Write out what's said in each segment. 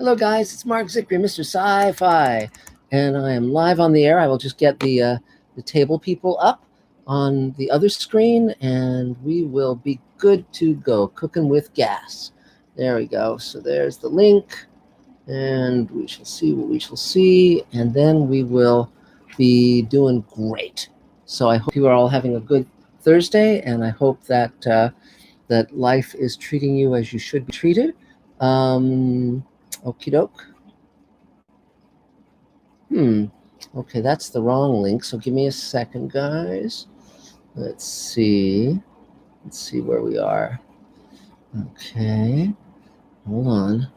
Hello, guys. It's Mark Zickery, Mr. Sci-Fi, and I am live on the air. I will just get the table people up on the other screen, and we will be good to go. Cooking with gas. There we go. So there's the link, and we shall see what we shall see, and then we will be doing great. So I hope you are all having a good Thursday, and I hope that that life is treating you as you should be treated. Okie doke. Okay, that's the wrong link. So give me a second, guys. Let's see. Let's see where we are. Okay. Hold on.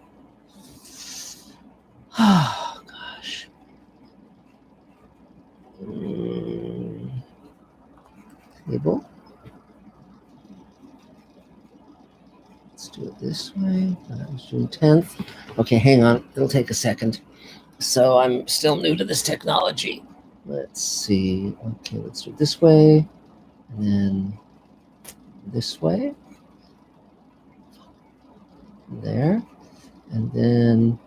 Oh, gosh. Table. Let's do it this way. That was June 10th. Okay, hang on. It'll take a second. So I'm still new to this technology. Let's see. Okay, let's do it this way. And then this way. There. And then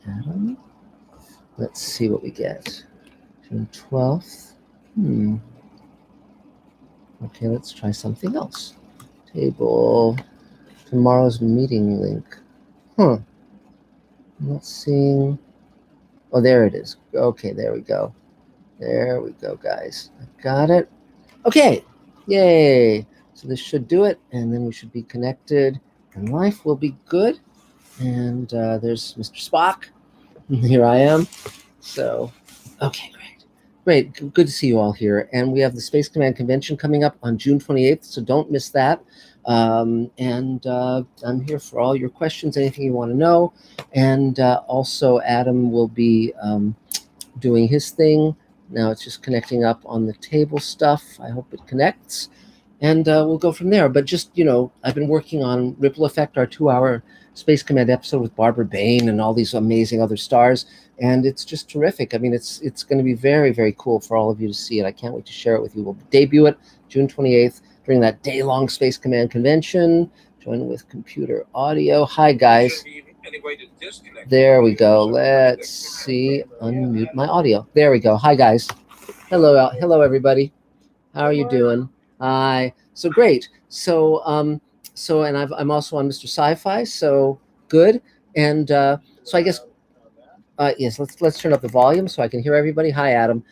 Adam. Let's see what we get. June 12th. Okay, let's try something else. Table. Tomorrow's meeting link. I'm not seeing. Oh, there it is. Okay, there we go. There we go, guys. I got it. Okay. Yay. So this should do it, and then we should be connected, and life will be good. And there's Mr. Spock. Here I am. So, okay, great. Good to see you all here. And we have the Space Command Convention coming up on June 28th, so don't miss that. I'm here for all your questions, anything you want to know. And also, Adam will be doing his thing. Now it's just connecting up on the table stuff. I hope it connects. And we'll go from there. But just, I've been working on Ripple Effect, our 2-hour Space Command episode with Barbara Bain and all these amazing other stars. And it's just terrific. I mean, it's going to be very, very cool for all of you to see it. I can't wait to share it with you. We'll debut it June 28th during that day-long Space Command Convention. Join with computer audio. Hi, guys. There we go. Let's see. Unmute my audio. There we go. Hi, guys. Hello, everybody. How are you doing? Hi. So great. So and I'm also on Mr. Sci-Fi. So good. And so I guess yes. Let's turn up the volume so I can hear everybody. Hi, Adam.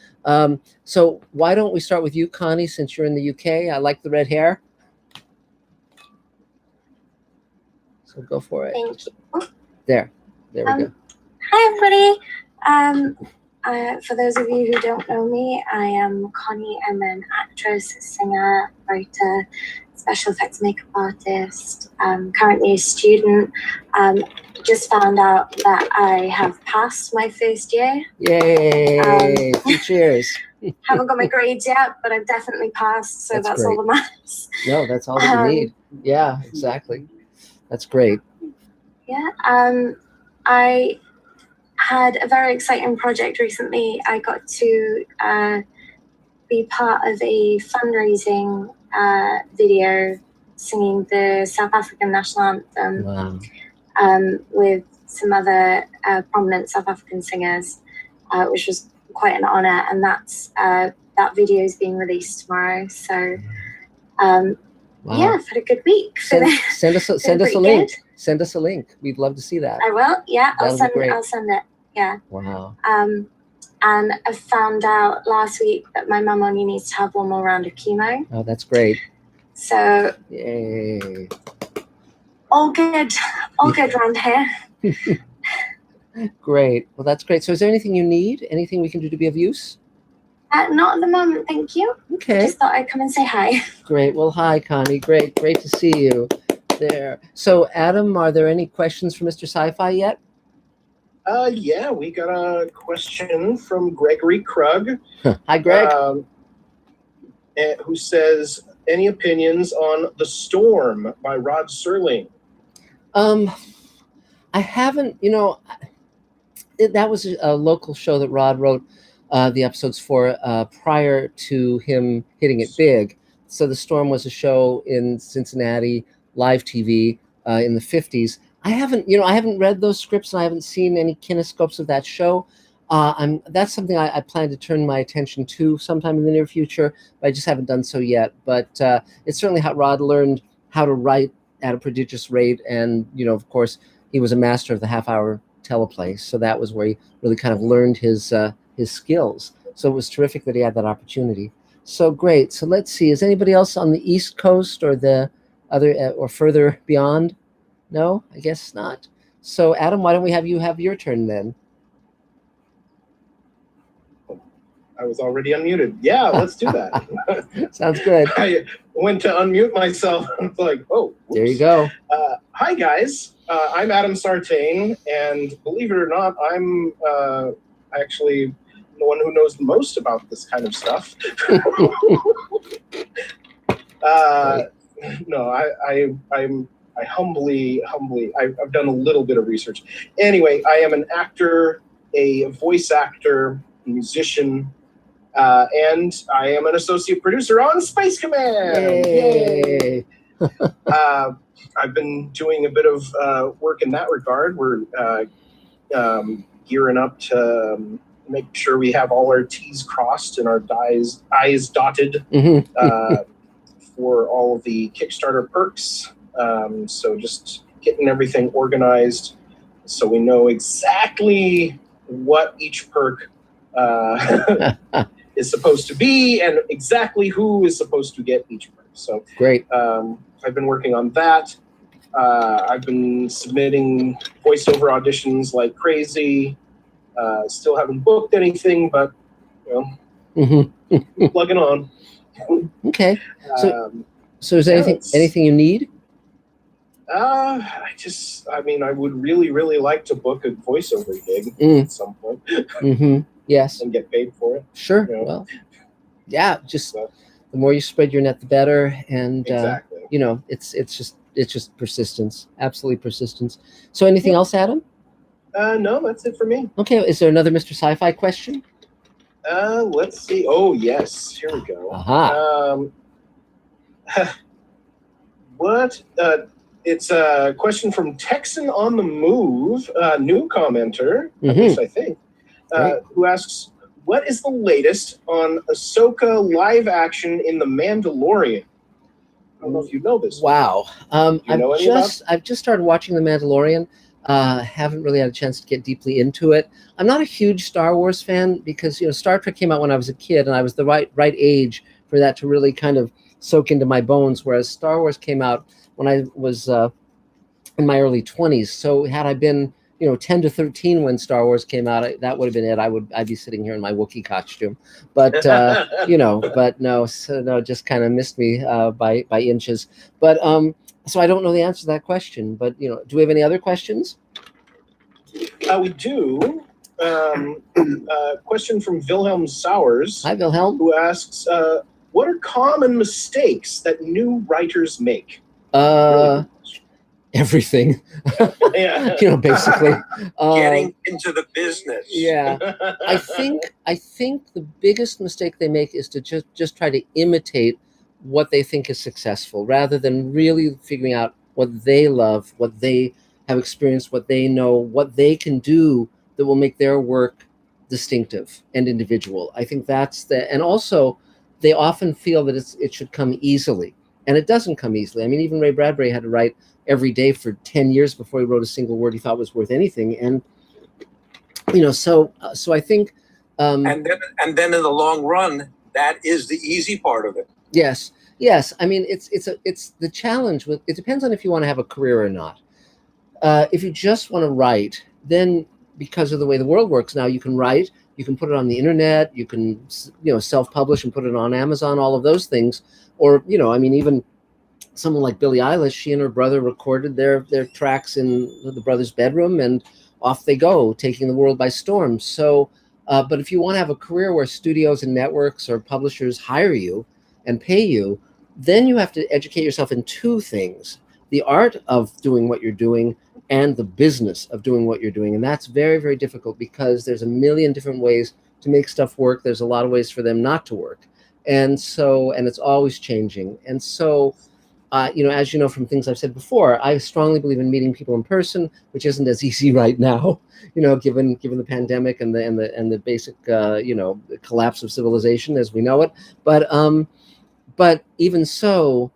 So why don't we start with you, Connie, since you're in the UK? I like the red hair. So go for it. Thank you. There we go. Hi, everybody. For those of you who don't know me, I am Connie. I'm an actress, singer, writer, special effects makeup artist. Currently a student. Just found out that I have passed my first year. Yay! Cheers. Haven't got my grades yet, but I've definitely passed, so that's all that matters. No, that's all that you need. Yeah, exactly. That's great. Yeah. I had a very exciting project recently. I got to be part of a fundraising video singing the South African national anthem. Wow. With some other prominent South African singers, which was quite an honor. And that video is being released tomorrow. So, yeah, I've had a good week. Send us a link. Send us a link. We'd love to see that. I will. Yeah, I'll send it. Yeah. Wow. And I found out last week that my mum only needs to have one more round of chemo. Oh, that's great. So. Yay. All good around here. Great. Well, that's great. So is there anything you need? Anything we can do to be of use? Not at the moment, thank you. Okay. Just thought I'd come and say hi. Great. Well, hi, Connie. Great to see you there. So, Adam, are there any questions for Mr. Sci-Fi yet? Yeah, we got a question from Gregory Krug. Hi, Greg. Who says, any opinions on The Storm by Rod Serling? I haven't, that was a local show that Rod wrote the episodes for prior to him hitting it big. So The Storm was a show in Cincinnati, live TV in the 50s. I haven't read those scripts, and I haven't seen any kinescopes of that show. That's something I plan to turn my attention to sometime in the near future, but I just haven't done so yet. But it's certainly how Rod learned how to write at a prodigious rate, and of course, he was a master of the half-hour teleplay, so that was where he really kind of learned his skills. So it was terrific that he had that opportunity. So great. So let's see. Is anybody else on the East Coast or the other or further beyond? No, I guess not. So Adam, why don't we have you have your turn then? I was already unmuted. Yeah, let's do that. Sounds good. I went to unmute myself. It's like, oh, whoops. There you go. Hi, guys. I'm Adam Sartain, and believe it or not, I'm actually the one who knows the most about this kind of stuff. No, I humbly, I've done a little bit of research. Anyway, I am an actor, a voice actor, musician, and I am an associate producer on Space Command. Yay! I've been doing a bit of work in that regard. We're gearing up to make sure we have all our T's crossed and our I's dotted for all of the Kickstarter perks. So just getting everything organized so we know exactly what each perk is supposed to be and exactly who is supposed to get each perk. So great. I've been working on that. I've been submitting voiceover auditions like crazy. Still haven't booked anything, but plugging on. Okay. So is there anything you need? I would really like to book a voiceover gig at some point. Yes. And get paid for it. Sure. Well, yeah, just the more you spread your net, the better. And, exactly. It's just persistence, absolutely persistence. So anything else, Adam? No, that's it for me. Okay. Is there another Mr. Sci-Fi question? Let's see. Oh, yes. Here we go. What? It's a question from Texan on the Move, new commenter, at least I think, who asks, what is the latest on Ahsoka live action in The Mandalorian? I don't know if you know this. Wow. I've just started watching The Mandalorian. Haven't really had a chance to get deeply into it. I'm not a huge Star Wars fan because Star Trek came out when I was a kid, and I was the right age for that to really kind of soak into my bones. Whereas Star Wars came out when I was in my early 20s. So had I been 10 to 13 when Star Wars came out, that would have been it. I'd be sitting here in my Wookiee costume, but but no, just kind of missed me by inches. But so I don't know the answer to that question. But do we have any other questions? We do. Question from Wilhelm Sowers. Hi, Wilhelm. Who asks, what are common mistakes that new writers make? Everything. Yeah. Basically. Getting into the business. Yeah. I think the biggest mistake they make is to just try to imitate what they think is successful rather than really figuring out what they love, what they have experienced, what they know, what they can do that will make their work distinctive and individual. I think and also they often feel that it should come easily, and it doesn't come easily. I mean, even Ray Bradbury had to write every day for 10 years before he wrote a single word he thought was worth anything. And, so I think, and then in the long run, that is the easy part of it. Yes. I mean, it's the challenge with, it depends on if you want to have a career or not. If you just want to write, then because of the way the world works now, you can write, you can put it on the internet, you can, self-publish and put it on Amazon, all of those things. Or, even someone like Billie Eilish, she and her brother recorded their tracks in the brother's bedroom, and off they go, taking the world by storm. So, but if you want to have a career where studios and networks or publishers hire you and pay you, then you have to educate yourself in two things: the art of doing what you're doing and the business of doing what you're doing. And that's very, very difficult because there's a million different ways to make stuff work. There's a lot of ways for them not to work. And it's always changing. And so as you know from things I've said before, I strongly believe in meeting people in person, which isn't as easy right now, given the pandemic and the basic collapse of civilization as we know it. But even so,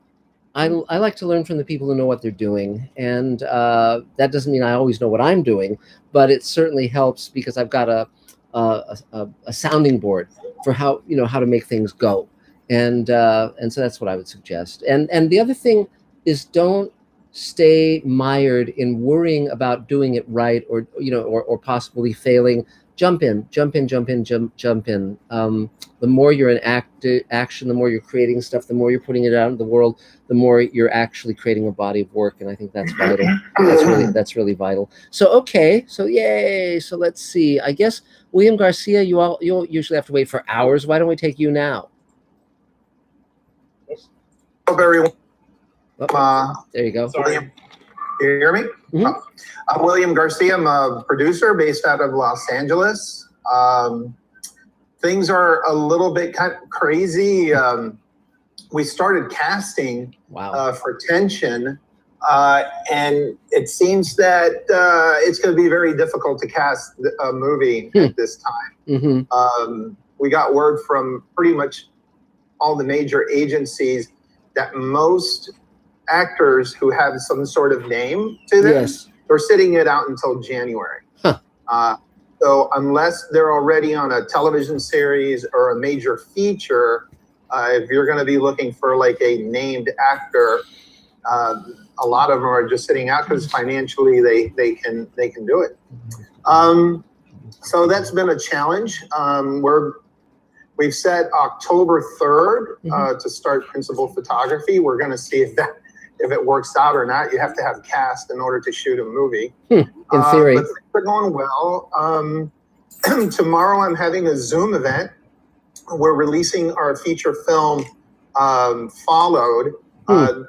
I like to learn from the people who know what they're doing, and that doesn't mean I always know what I'm doing, but it certainly helps because I've got a sounding board for how to make things go, and so that's what I would suggest. And the other thing is, don't stay mired in worrying about doing it right, or possibly failing. Jump in. The more you're in action, the more you're creating stuff, the more you're putting it out in the world, the more you're actually creating a body of work, and I think that's vital. That's really vital. So yay. So let's see. I guess William Garcia, you'll usually have to wait for hours. Why don't we take you now? Hello, everyone. There you go. William, can you hear me? Mm-hmm. I'm William Garcia. I'm a producer based out of Los Angeles. Things are a little bit kind of crazy. We started casting for Tension, and it seems that it's going to be very difficult to cast a movie at this time. Mm-hmm. We got word from pretty much all the major agencies that most actors who have some sort of name to them, they're sitting it out until January. Huh. So unless they're already on a television series or a major feature, if you're going to be looking for like a named actor, a lot of them are just sitting out because financially they can do it. So that's been a challenge. We've set October 3rd to start principal photography. We're going to see if it works out or not. You have to have cast in order to shoot a movie. In theory. But things are going well. Tomorrow I'm having a Zoom event. We're releasing our feature film, Followed,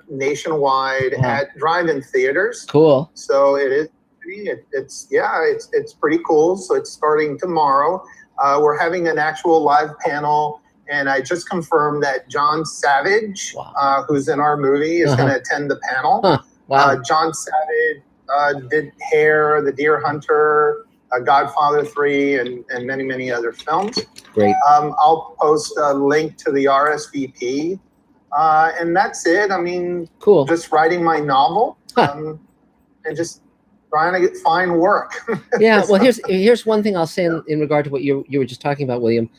nationwide at drive-in theaters. Cool. So it is. It's pretty cool. So it's starting tomorrow. We're having an actual live panel, and I just confirmed that John Savage, who's in our movie, is going to attend the panel. Huh. Wow. John Savage did Hair, The Deer Hunter, Godfather 3, and many, many other films. Great. I'll post a link to the RSVP, and that's it. I mean, cool. Just writing my novel, and just trying to find work. Yeah, well, here's one thing I'll say in regard to what you were just talking about, William.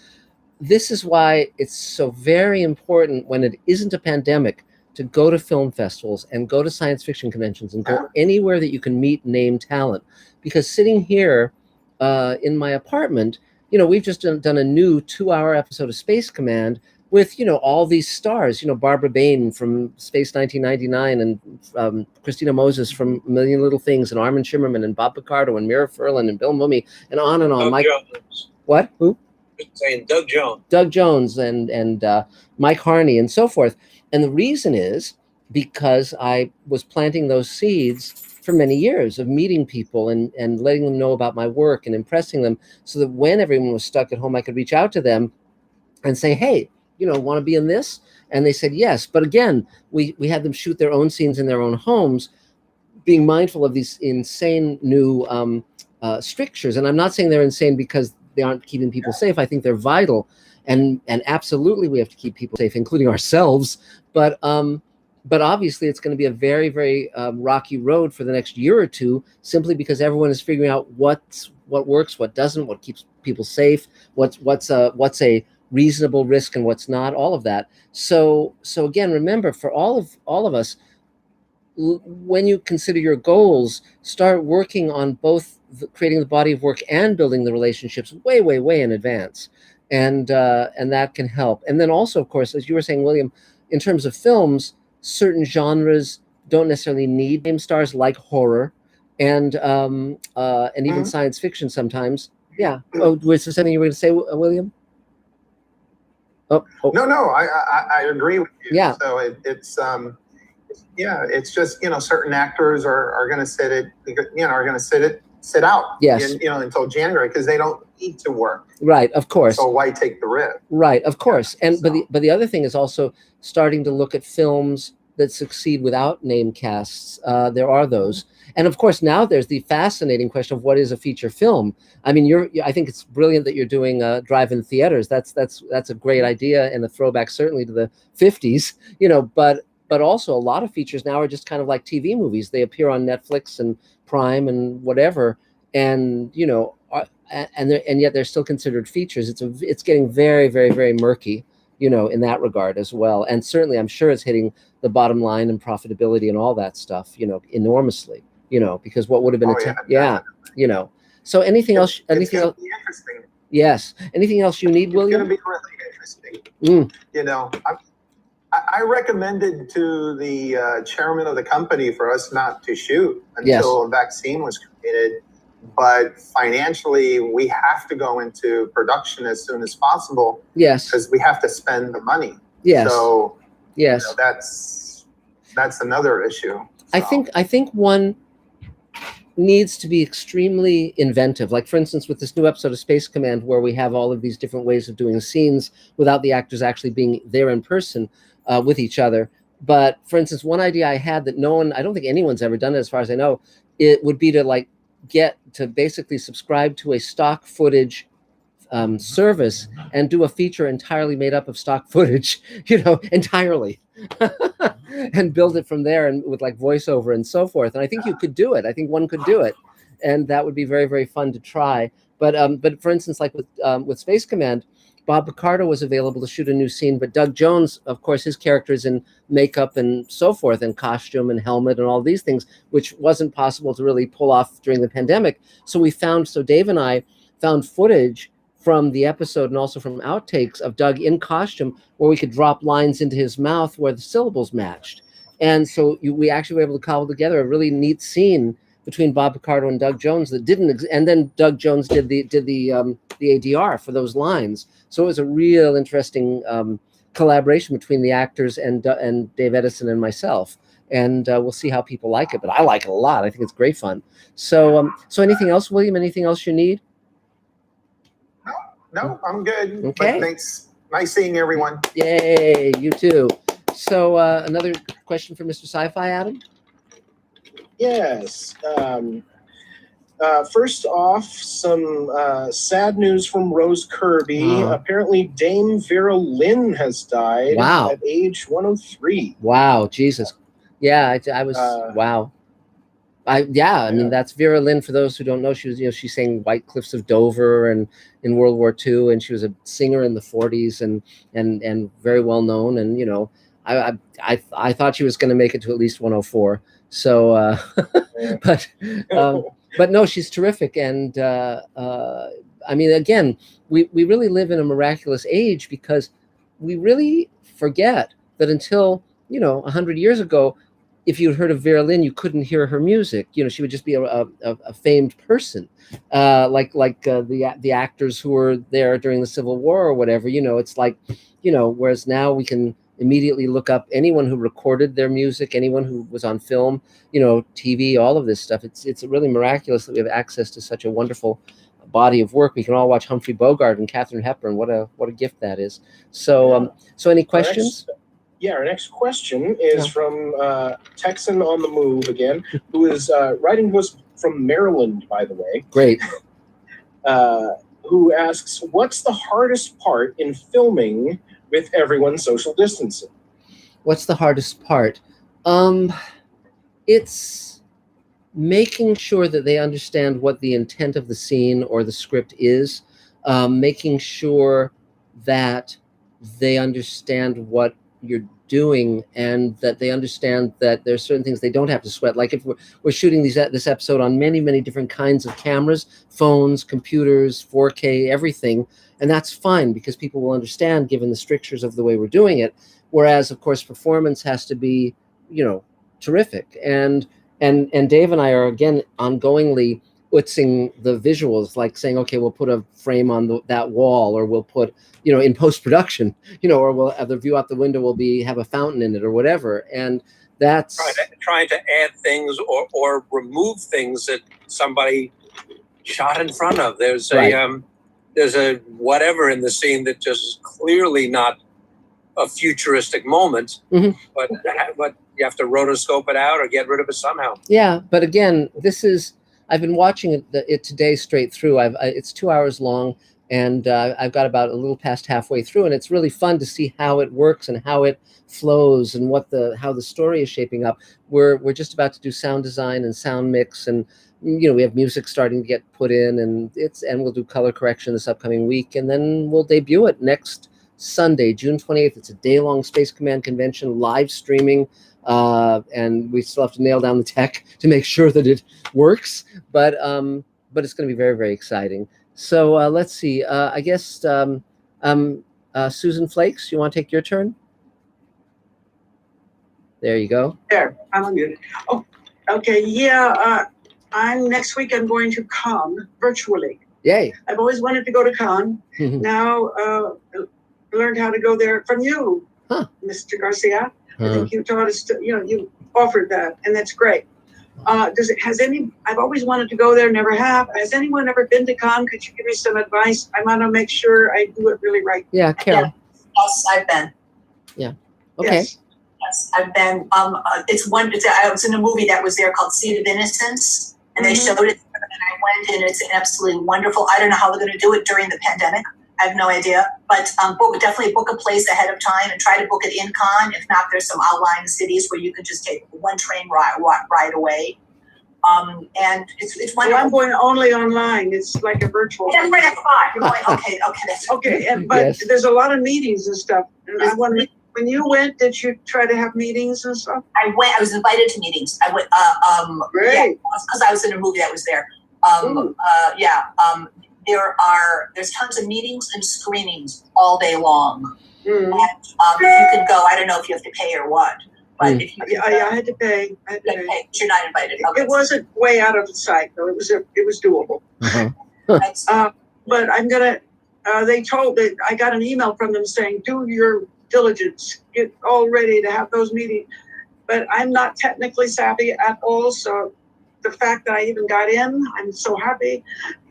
This is why it's so very important when it isn't a pandemic to go to film festivals and go to science fiction conventions and go anywhere that you can meet named talent. Because sitting here in my apartment, we've just done a new 2-hour episode of Space Command with, all these stars, Barbara Bain from Space 1999 and Christina Moses from A Million Little Things and Armin Shimmerman and Bob Picardo and Mira Furlan and Bill Mumy and on and on. Doug Jones. What? Who? Just saying Doug Jones. Doug Jones and Mike Harney and so forth. And the reason is because I was planting those seeds for many years of meeting people and letting them know about my work and impressing them so that when everyone was stuck at home, I could reach out to them and say, hey, want to be in this? And they said yes. But again, we had them shoot their own scenes in their own homes, being mindful of these insane new strictures. And I'm not saying they're insane because they aren't keeping people safe. I think they're vital. And absolutely we have to keep people safe, including ourselves. But obviously it's going to be a very, very rocky road for the next year or two, simply because everyone is figuring out what works, what doesn't, what keeps people safe, what's a reasonable risk and what's not, all of that. So again, remember, for all of us, when you consider your goals, start working on both creating the body of work and building the relationships way, way, way in advance. And that can help. And then also, of course, as you were saying, William, in terms of films, certain genres don't necessarily need name stars, like horror and even science fiction sometimes. Yeah. Oh, was there something you were going to say, William? Oh. No, I agree with you. Yeah. So it's just, certain actors are going to sit out. Yes. Until January because they don't need to work. Right. Of course. So why take the risk? Right. Of course. And but the other thing is also starting to look at films that succeed without name casts. There are those. And of course, now there's the fascinating question of what is a feature film. I mean, I think it's brilliant that you're doing drive-in theaters. That's a great idea and a throwback certainly to the 50s, but also a lot of features now are just kind of like TV movies. They appear on Netflix and Prime and whatever, and and yet they're still considered features. It's getting very, very, very murky, in that regard as well. And certainly I'm sure it's hitting the bottom line and profitability and all that stuff, enormously, because what would have been So anything else? Anything else? Interesting. Yes. Anything else you need, William? It's going to be really interesting. I recommended to the chairman of the company for us not to shoot until a vaccine was created. But financially, we have to go into production as soon as possible. Yes. Because we have to spend the money. Yes. So yes, that's another issue. So. I think one needs to be extremely inventive. Like, for instance, with this new episode of Space Command, where we have all of these different ways of doing scenes without the actors actually being there in person with each other. But for instance, one idea I had that I don't think anyone's ever done it as far as I know, it would be to get to basically subscribe to a stock footage service and do a feature entirely made up of stock footage, entirely, and build it from there, and with voiceover and so forth. And I think you could do it. I think one could do it, and that would be very, very fun to try. But for instance, with Space Command, Bob Picardo was available to shoot a new scene, but Doug Jones, of course, his character is in makeup and so forth, and costume and helmet and all these things, which wasn't possible to really pull off during the pandemic. So Dave and I found footage from the episode and also from outtakes of Doug in costume, where we could drop lines into his mouth where the syllables matched. And so we actually were able to cobble together a really neat scene between Bob Picardo and Doug Jones that didn't, and then Doug Jones did the ADR for those lines. So it was a real interesting collaboration between the actors and Dave Edison and myself. And we'll see how people like it, but I like it a lot. I think it's great fun. So anything else, William? Anything else you need? No, I'm good. Okay. But thanks. Nice seeing everyone. Yay, you too. So another question for Mr. Sci-Fi, Adam? Yes. First off, some sad news from Rose Kirby. Apparently, Dame Vera Lynn has died at age 103. Wow, Jesus. Yeah, I was, wow. I mean, that's Vera Lynn. For those who don't know, she was, she sang White Cliffs of Dover and in World War II, and she was a singer in the 40s and very well known. And, I thought she was going to make it to at least 104. So, but no, she's terrific. And I mean, again, we really live in a miraculous age, because we really forget that until, 100 years ago, if you'd heard of Vera Lynn, you couldn't hear her music. She would just be a famed person, like the actors who were there during the Civil War or whatever. It's like, whereas now we can immediately look up anyone who recorded their music, anyone who was on film, TV, all of this stuff. It's really miraculous that we have access to such a wonderful body of work. We can all watch Humphrey Bogart and Katharine Hepburn. What a gift that is. So so any questions? Our next question is from Texan on the Move again, who is writing to us from Maryland, by the way. Great. Who asks, what's the hardest part in filming with everyone social distancing? What's the hardest part? It's making sure that they understand what the intent of the scene or the script is, making sure that they understand what you're doing, and that they understand that there's certain things they don't have to sweat. Like if we're shooting this episode on many, many different kinds of cameras, phones, computers, 4K, everything, and that's fine, because people will understand given the strictures of the way we're doing it. Whereas, of course, performance has to be, terrific. And Dave and I are, again, ongoingly utzing the visuals, like saying, okay, we'll put a frame on that wall, or we'll put, in post-production, or we'll have the view out the window will have a fountain in it or whatever. And that's trying to add things or remove things that somebody shot in front of. There's a whatever in the scene that just is clearly not a futuristic moment, but you have to rotoscope it out or get rid of it somehow. Yeah, but again, I've been watching it today straight through. It's 2 hours long, and I've got about a little past halfway through, and it's really fun to see how it works and how it flows and how the story is shaping up. We're just about to do sound design and sound mix, and we have music starting to get put in, and we'll do color correction this upcoming week, and then we'll debut it next Sunday, June 28th. It's a day-long Space Command convention, live streaming. And we still have to nail down the tech to make sure that it works, but it's going to be very, very exciting. So let's see. I guess Susan Flakes, you want to take your turn? There you go. There, I'm unmuted. Oh, okay. Yeah, next week I'm going to Cannes virtually. Yay! I've always wanted to go to Cannes. Now learned how to go there from you, Mr. Garcia. I think you taught us to, you offered that, and that's great. I've always wanted to go there, never have. Has anyone ever been to Cannes? Could you give me some advice? I want to make sure I do it really right. Yeah, Carol. Yes, I've been. Yeah. Okay. Yes, I've been. I was in a movie that was there called Seed of Innocence, and they showed it, and I went, and it's absolutely wonderful. I don't know how they're going to do it during the pandemic. I have no idea, but definitely book a place ahead of time and try to book it in Cannes. If not, there's some outlying cities where you can just take one train ride away. And it's wonderful. Well, I'm going only online. It's like a virtual. That's right. That's fine. You're going, okay, that's okay. But Yes. There's a lot of meetings and stuff. And I wonder, when you went, did you try to have meetings and stuff? I went. I was invited to meetings. I went. Great. Because I was in a movie that was there. There's tons of meetings and screenings all day long. And if you can go, I don't know if you have to pay or what, but if you can I had to pay. You're not invited. Okay. It wasn't way out of sight though. It was doable. But I'm gonna. They told that I got an email from them saying, "Do your diligence, get all ready to have those meetings." But I'm not technically savvy at all, so the fact that I even got in, I'm so happy.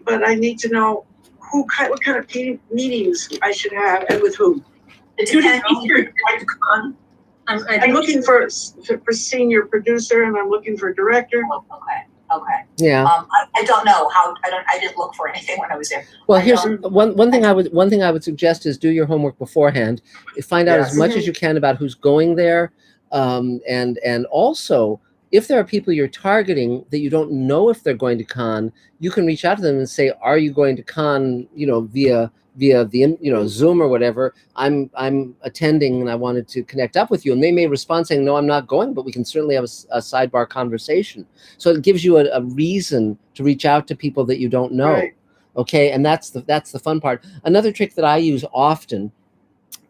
But I need to know what kind of meetings I should have and with whom. It depends if you're going to Cannes. I'm looking for senior producer, and I'm looking for director. Okay. Yeah. I don't know how. I didn't look for anything when I was there. Well, here's one thing I would suggest is do your homework beforehand. Find out as much as you can about who's going there, and also, if there are people you're targeting that you don't know if they're going to Cannes, you can reach out to them and say, "Are you going to Cannes? Via the Zoom or whatever. I'm attending and I wanted to connect up with you." And they may respond saying, "No, I'm not going, but we can certainly have a sidebar conversation." So it gives you a reason to reach out to people that you don't know. Right. Okay, and that's the fun part. Another trick that I use often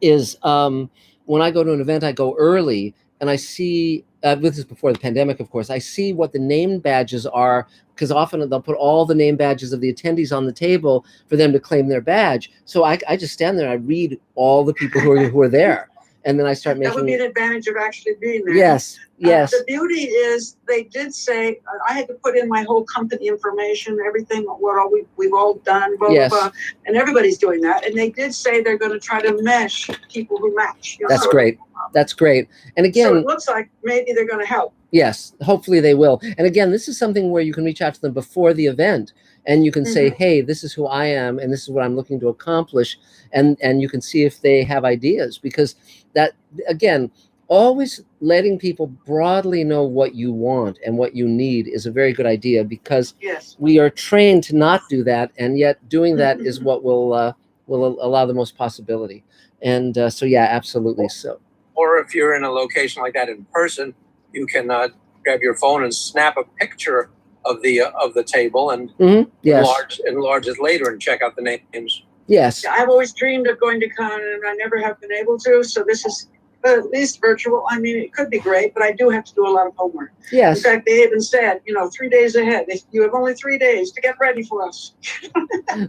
is when I go to an event, I go early and I see. This is before the pandemic, of course. I see what the name badges are, because often they'll put all the name badges of the attendees on the table for them to claim their badge. So I just stand there and I read all the people who are there. And then I start making... That would be an advantage of actually being there. Yes, yes. The beauty is they did say, I had to put in my whole company information, everything, what we've all done, blah, yes. blah, and everybody's doing that. And they did say they're going to try to mesh people who match. That's great. That's great. And again... So it looks like maybe they're going to help. Yes, hopefully they will. And again, this is something where you can reach out to them before the event and you can say, "Hey, this is who I am and this is what I'm looking to accomplish." And you can see if they have ideas, because that, again, always letting people broadly know what you want and what you need is a very good idea, because we are trained to not do that, and yet doing that is what will allow the most possibility. And so, yeah, absolutely. So, or if you're in a location like that in person, you can grab your phone and snap a picture of the table and enlarge it later and check out the names. Yes. I've always dreamed of going to Cannes, and I never have been able to. So this is at least virtual. I mean, it could be great, but I do have to do a lot of homework. Yes. In fact, they even said, 3 days ahead, you have only 3 days to get ready for us.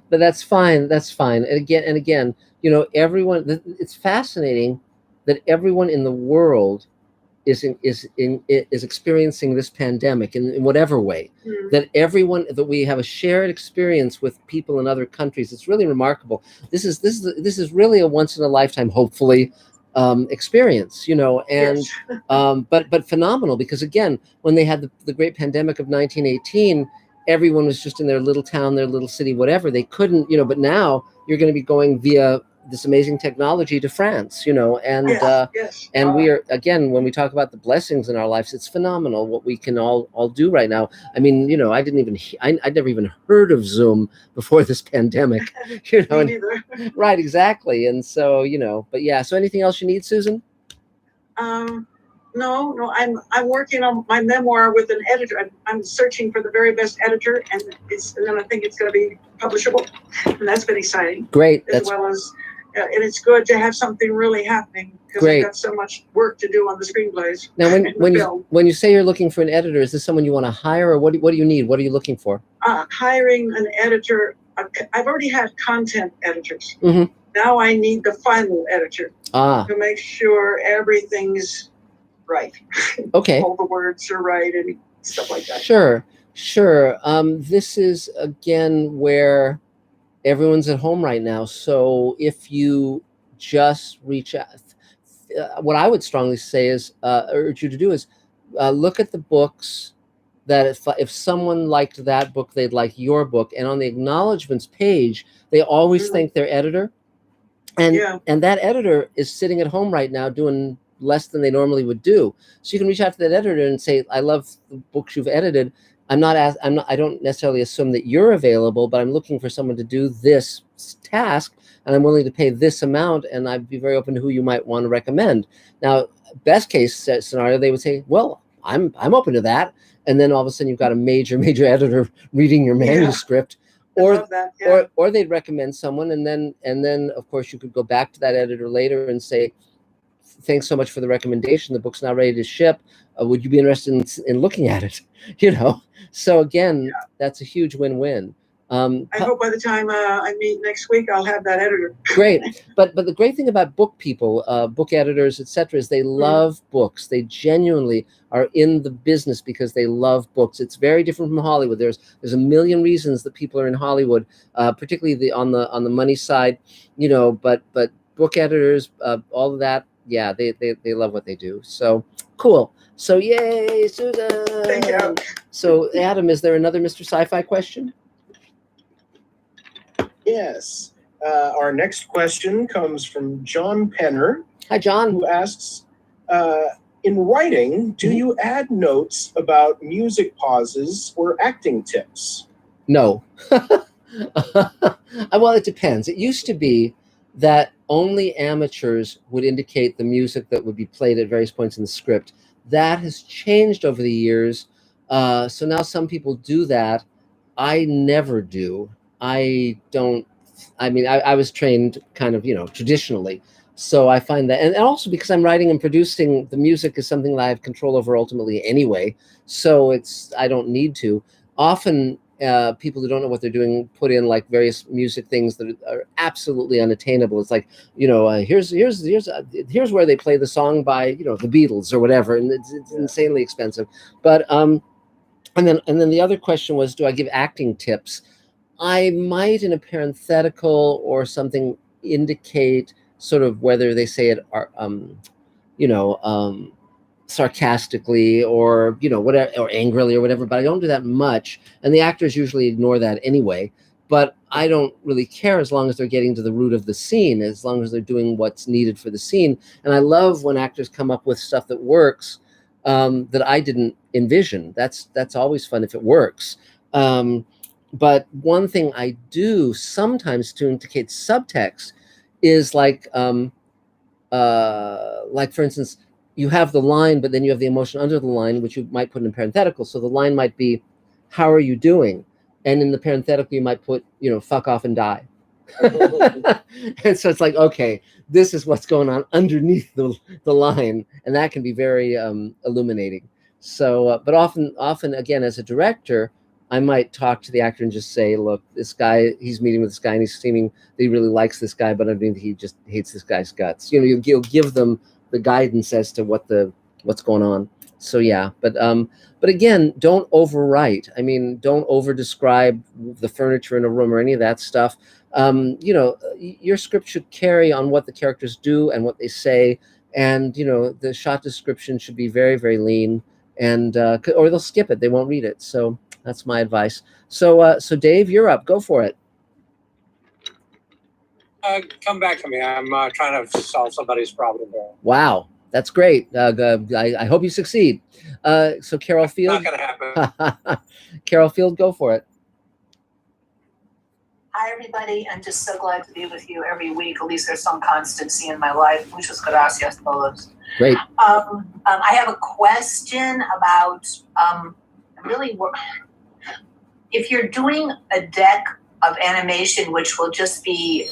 But that's fine. That's fine. And again, everyone. It's fascinating that everyone in the world is experiencing this pandemic in whatever way. That we have a shared experience with people in other countries. It's really remarkable. This is really a once in a lifetime, hopefully, experience, you know, and Yes. but phenomenal, because again, when they had the great pandemic of 1918, everyone was just in their little town, their little city, whatever. They couldn't, you know, but now you're going to be going via this amazing technology to France, you know, and Yes. and we are, again, when we talk about the blessings in our lives, it's phenomenal what we can all do right now. I mean, you know, I'd never even heard of Zoom before this pandemic, you know. Me neither. Right, exactly. And so, you know, but yeah, so anything else you need, Susan? No, I'm working on my memoir with an editor. I'm searching for the very best editor, and then I think it's going to be publishable, and that's been exciting. Great. As well as, and it's good to have something really happening, because I've got so much work to do on the screenplays. Now, when you say you're looking for an editor, is this someone you want to hire, or what do you need? What are you looking for? Hiring an editor. I've already had content editors. Mm-hmm. Now I need the final editor to make sure everything's right. Okay. All the words are right and stuff like that. Sure. This is, again, where everyone's at home right now. So if you just reach out, what I would strongly say is, urge you to do is look at the books that if someone liked that book, they'd like your book. And on the acknowledgments page, they always thank their editor. And that editor is sitting at home right now doing less than they normally would do. So you can reach out to that editor and say, I love the books you've edited. I don't necessarily assume that you're available, but I'm looking for someone to do this task, and I'm willing to pay this amount, and I'd be very open to who you might want to recommend. Now, best case scenario, they would say, well, I'm open to that. And then all of a sudden you've got a major editor reading your manuscript. Or they'd recommend someone, and then of course you could go back to that editor later and say, thanks so much for the recommendation. The book's now ready to ship. Would you be interested in looking at it? You know, so again, that's a huge win-win. I hope by the time I meet next week, I'll have that editor. Great, but the great thing about book people, book editors, etc., is they love books. They genuinely are in the business because they love books. It's very different from Hollywood. There's a million reasons that people are in Hollywood, particularly on the money side, you know. But book editors, all of that, yeah, they love what they do. So cool. So yay, Susan. Thank you. So Adam, is there another Mr. Sci-Fi question? Yes. Our next question comes from John Penner. Hi, John. Who asks, in writing, do you add notes about music pauses or acting tips? No. Well, it depends. It used to be that only amateurs would indicate the music that would be played at various points in the script. That has changed over the years. So now some people do that. I never do. I was trained kind of, you know, traditionally. So I find that, and also because I'm writing and producing, the music is something that I have control over ultimately anyway. So I don't need to. Often people who don't know what they're doing put in like various music things that are absolutely unattainable. It's like, you know, here's where they play the song by, you know, the Beatles or whatever, and it's insanely expensive. But and then the other question was, do I give acting tips? I might, in a parenthetical or something, indicate sort of whether they say it, sarcastically or, you know, whatever, or angrily or whatever. But I don't do that much, and the actors usually ignore that anyway. But I don't really care as long as they're getting to the root of the scene, as long as they're doing what's needed for the scene. And I love when actors come up with stuff that works that I didn't envision. That's always fun if it works. But one thing I do sometimes to indicate subtext is like for instance, you have the line, but then you have the emotion under the line, which you might put in parenthetical. So the line might be, "How are you doing?" And in the parenthetical, you might put, you know, "Fuck off and die." And so it's like, okay, this is what's going on underneath the line, and that can be very illuminating. So, but often again, as a director, I might talk to the actor and just say, look, this guy, he's meeting with this guy and he's seeming that he really likes this guy, but underneath he just hates this guy's guts. You know, you'll give them the guidance as to what's going on. So yeah, but again, don't overwrite. I mean, don't over describe the furniture in a room or any of that stuff. You know, your script should carry on what the characters do and what they say, and you know, the shot description should be very, very lean, and or they'll skip it, they won't read it. So that's my advice. So so Dave, you're up. Go for it. Come back to me. I'm trying to solve somebody's problem here. Wow, that's great. I hope you succeed. So Carol Field. Not going to happen. Carol Field, go for it. Hi, everybody. I'm just so glad to be with you every week. At least there's some constancy in my life. Muchas gracias todos. Great. I have a question about really if you're doing a deck of animation, which will just be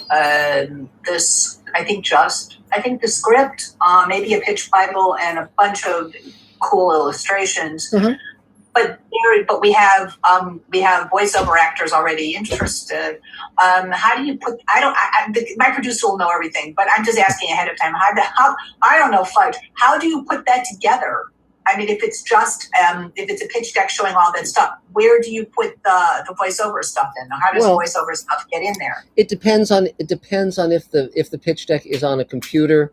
this, I think the script, maybe a pitch Bible and a bunch of cool illustrations. Mm-hmm. But we have voiceover actors already interested. How do you put? My producer will know everything, but I'm just asking ahead of time. How I don't know, fudge. How do you put that together? I mean, if it's just if it's a pitch deck showing all that stuff, where do you put the voiceover stuff in? How does voiceover stuff get in there? It depends on if the pitch deck is on a computer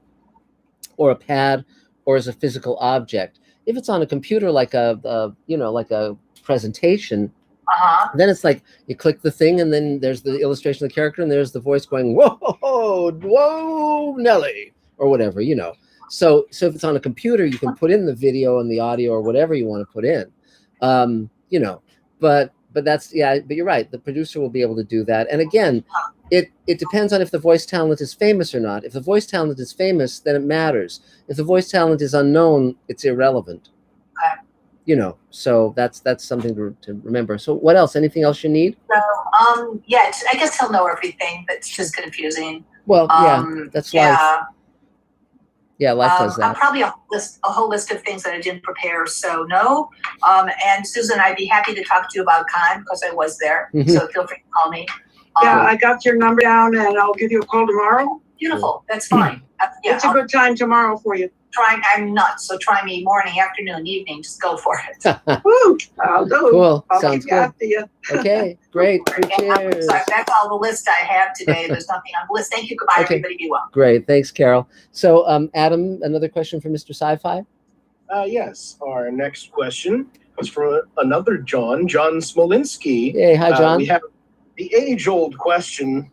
or a pad or as a physical object. If it's on a computer, like a presentation, then it's like you click the thing and then there's the illustration of the character and there's the voice going, whoa, Nelly, or whatever, you know. So if it's on a computer, you can put in the video and the audio or whatever you want to put in, you know. But that's But you're right. The producer will be able to do that. And again, it depends on if the voice talent is famous or not. If the voice talent is famous, then it matters. If the voice talent is unknown, it's irrelevant. Okay. You know. So that's something to remember. So what else? Anything else you need? No. I guess he'll know everything, but it's just confusing. Well, that's life. Yeah, life does that. Probably a whole list of things that I didn't prepare, so no. And Susan, I'd be happy to talk to you about Con because I was there, so feel free to call me. I got your number down, and I'll give you a call tomorrow. Beautiful, that's fine. It's a good time tomorrow for you. I'm nuts, so try me morning, afternoon, evening. Just go for it. Woo, I'll do. Cool, I'll sounds keep after you. Okay, great. Cheers. Sorry, that's all the list I have today. There's nothing on the list. Thank you. Goodbye, everybody. Be well. Great, thanks, Carol. So, Adam, another question for Mr. Sci-Fi? Yes, our next question was from another John Smolinski. Hey, hi, John. We have the age-old question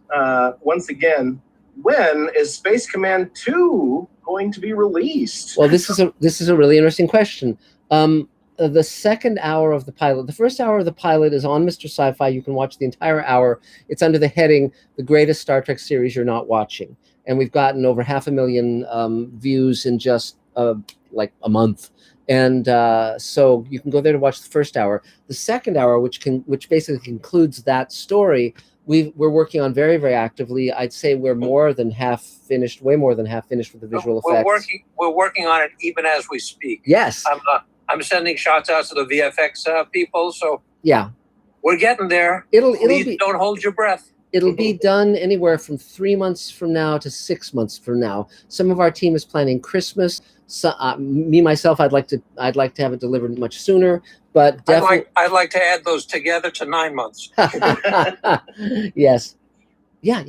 once again. When is Space Command 2 going to be released? Well, this is a really interesting question. The second hour of the pilot, the first hour of the pilot is on Mr. Sci-Fi. You can watch the entire hour. It's under the heading, The Greatest Star Trek Series You're Not Watching. And we've gotten over 500,000 views in just like a month. And so you can go there to watch the first hour. The second hour, which basically concludes that story, we're working on very, very actively. I'd say we're more than half finished, way more than half finished with the visual effects. We're working on it even as we speak. Yes. I'm sending shots out to the VFX people. So yeah, we're getting there. Please don't hold your breath. It'll be done anywhere from 3 months from now to 6 months from now. Some of our team is planning Christmas. So, me myself, I'd like to have it delivered much sooner. But definitely, I'd like to add those together to 9 months. Yes, yeah.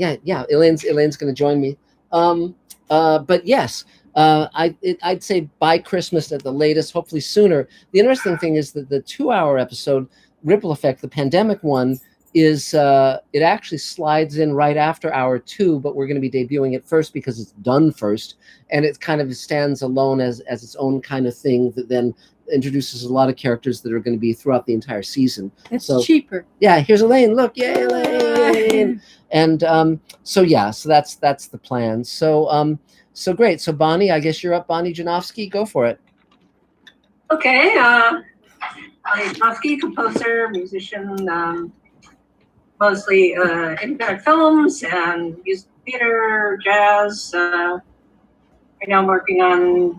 Elaine's going to join me. But yes, I'd say by Christmas at the latest, hopefully sooner. The interesting thing is that the 2-hour episode, Ripple Effect, the pandemic one, is it actually slides in right after hour 2, but we're going to be debuting it first because it's done first, and it kind of stands alone as its own kind of thing that then introduces a lot of characters that are going to be throughout the entire season. It's cheaper. Yeah, here's Elaine. Look, yay, Elaine! And so that's the plan. So great. So Bonnie, I guess you're up. Bonnie Janofsky, go for it. Okay. Bonnie Janofsky, composer, musician. Mostly independent films and music theater, jazz. Right now I'm working on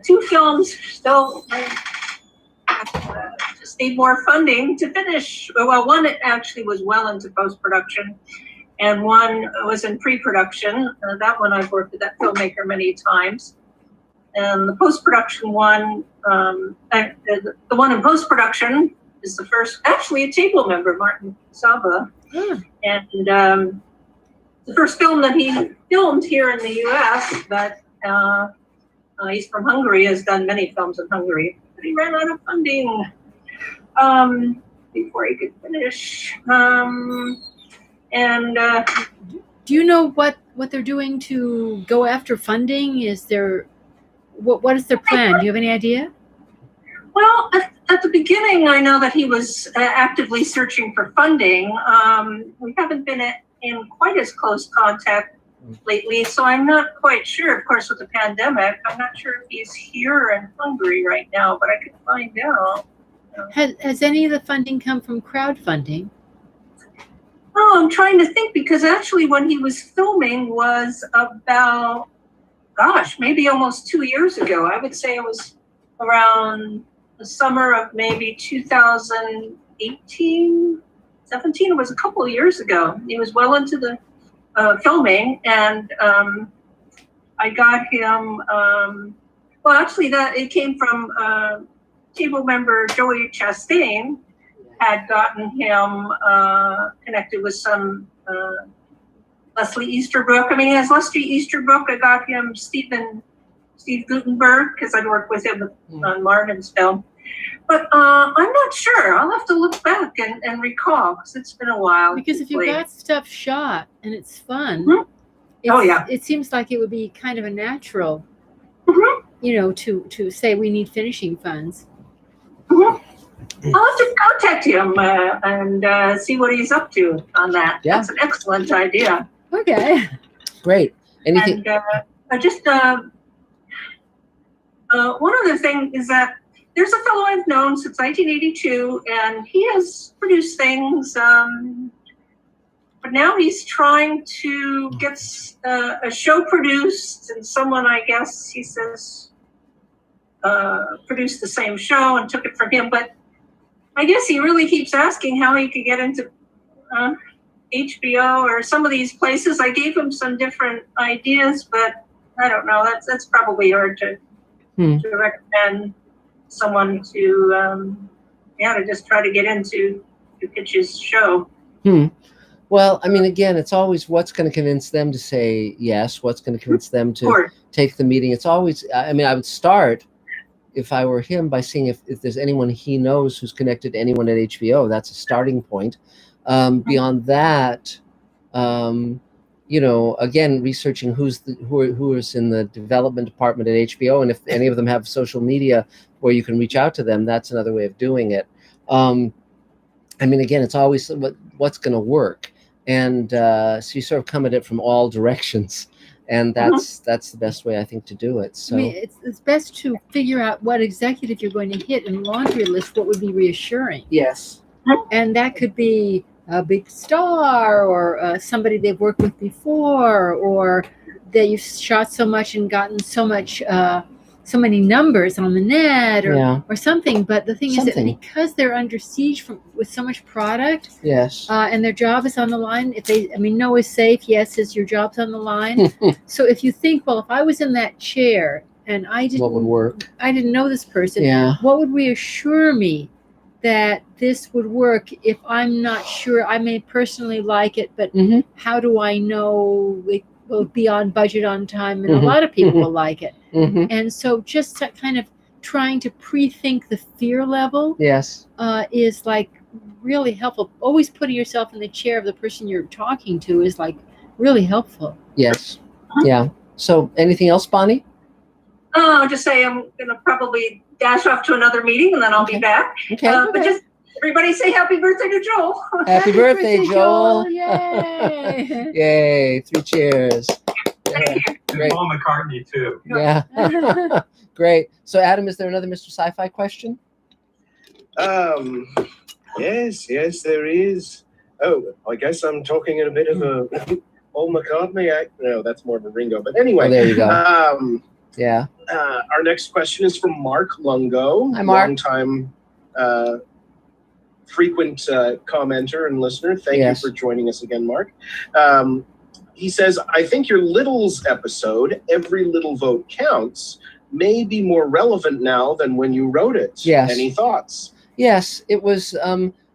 2 films. Still just need more funding to finish. Well, one actually was well into post-production, and one was in pre-production. That one I've worked with that filmmaker many times. And the post-production one, the one in post-production is the first, actually a table member, Martin Saba. And the first film that he filmed here in the U.S., but he's from Hungary, has done many films in Hungary, but he ran out of funding before he could finish. Do you know what they're doing to go after funding? Is there what is their plan? Do you have any idea? Well, at the beginning, I know that he was actively searching for funding. We haven't been in quite as close contact lately, so I'm not quite sure. Of course, with the pandemic, I'm not sure if he's here in Hungary right now, but I could find out. Has any of the funding come from crowdfunding? Oh, I'm trying to think, because actually when he was filming was about, maybe almost 2 years ago. I would say it was around the summer of maybe 2018, 17. It was a couple of years ago. He was well into the filming, and I got him, it came from table member Joey Chastain, had gotten him connected with some Leslie Easterbrook. I mean, as Leslie Easterbrook, I got him Steve Gutenberg, because I'd worked with him on Marvin's film. But I'm not sure. I'll have to look back and recall, because it's been a while. Because if you got stuff shot and it's fun, it seems like it would be kind of a natural, to say we need finishing funds. I'll have to contact him and see what he's up to on that. Yeah. That's an excellent idea. Okay. Great. Anything? And one other thing is that there's a fellow I've known since 1982, and he has produced things, but now he's trying to get a show produced, and someone, I guess, he says, produced the same show and took it from him. But I guess he really keeps asking how he could get into HBO or some of these places. I gave him some different ideas, but I don't know. That's probably hard to recommend someone to just try to get into to pitch his show. Well, I mean, again, it's always what's going to convince them to say yes, what's going to convince them to take the meeting. It's always, I mean, I would start, if I were him, by seeing if there's anyone he knows who's connected to anyone at HBO. That's a starting point. Beyond that, again, researching who is in the development department at HBO, and if any of them have social media where you can reach out to them, that's another way of doing it. I mean, again, it's always what's going to work, and so you sort of come at it from all directions. And that's the best way, I think, to do it. So I mean, it's best to figure out what executive you're going to hit in laundry list. What would be reassuring? Yes, and that could be a big star, or somebody they've worked with before, or that you've shot so much and gotten so many numbers on the net, or something. But the thing is that because they're under siege with so much product, and their job is on the line. No is safe. Yes, your job's on the line. So if you think, well, if I was in that chair and what would work? I didn't know this person. What would reassure me that this would work if I'm not sure? I may personally like it, but how do I know it will be on budget, on time, and a lot of people will like it? And so just kind of trying to pre-think the fear level is like really helpful. Always putting yourself in the chair of the person you're talking to is like really helpful. Yes. Yeah. So anything else, Bonnie? I'll just say I'm going to probably dash off to another meeting, and then I'll be back. Okay. But just everybody say happy birthday to Joel. Happy birthday, Joel. Yay. Yay. 3 cheers. Thank you. Great. Paul McCartney, too. Yeah. Great. So, Adam, is there another Mr. Sci-Fi question? Yes, there is. Oh, I guess I'm talking in a bit of a Paul McCartney act. No, that's more of a Ringo. But anyway. Oh, there you go. Yeah. Our next question is from Mark Lungo. Hi, Mark. Longtime frequent commenter and listener. Thank you for joining us again, Mark. He says, I think your Littles episode, Every Little Vote Counts, may be more relevant now than when you wrote it. Yes. Any thoughts? Yes, it was.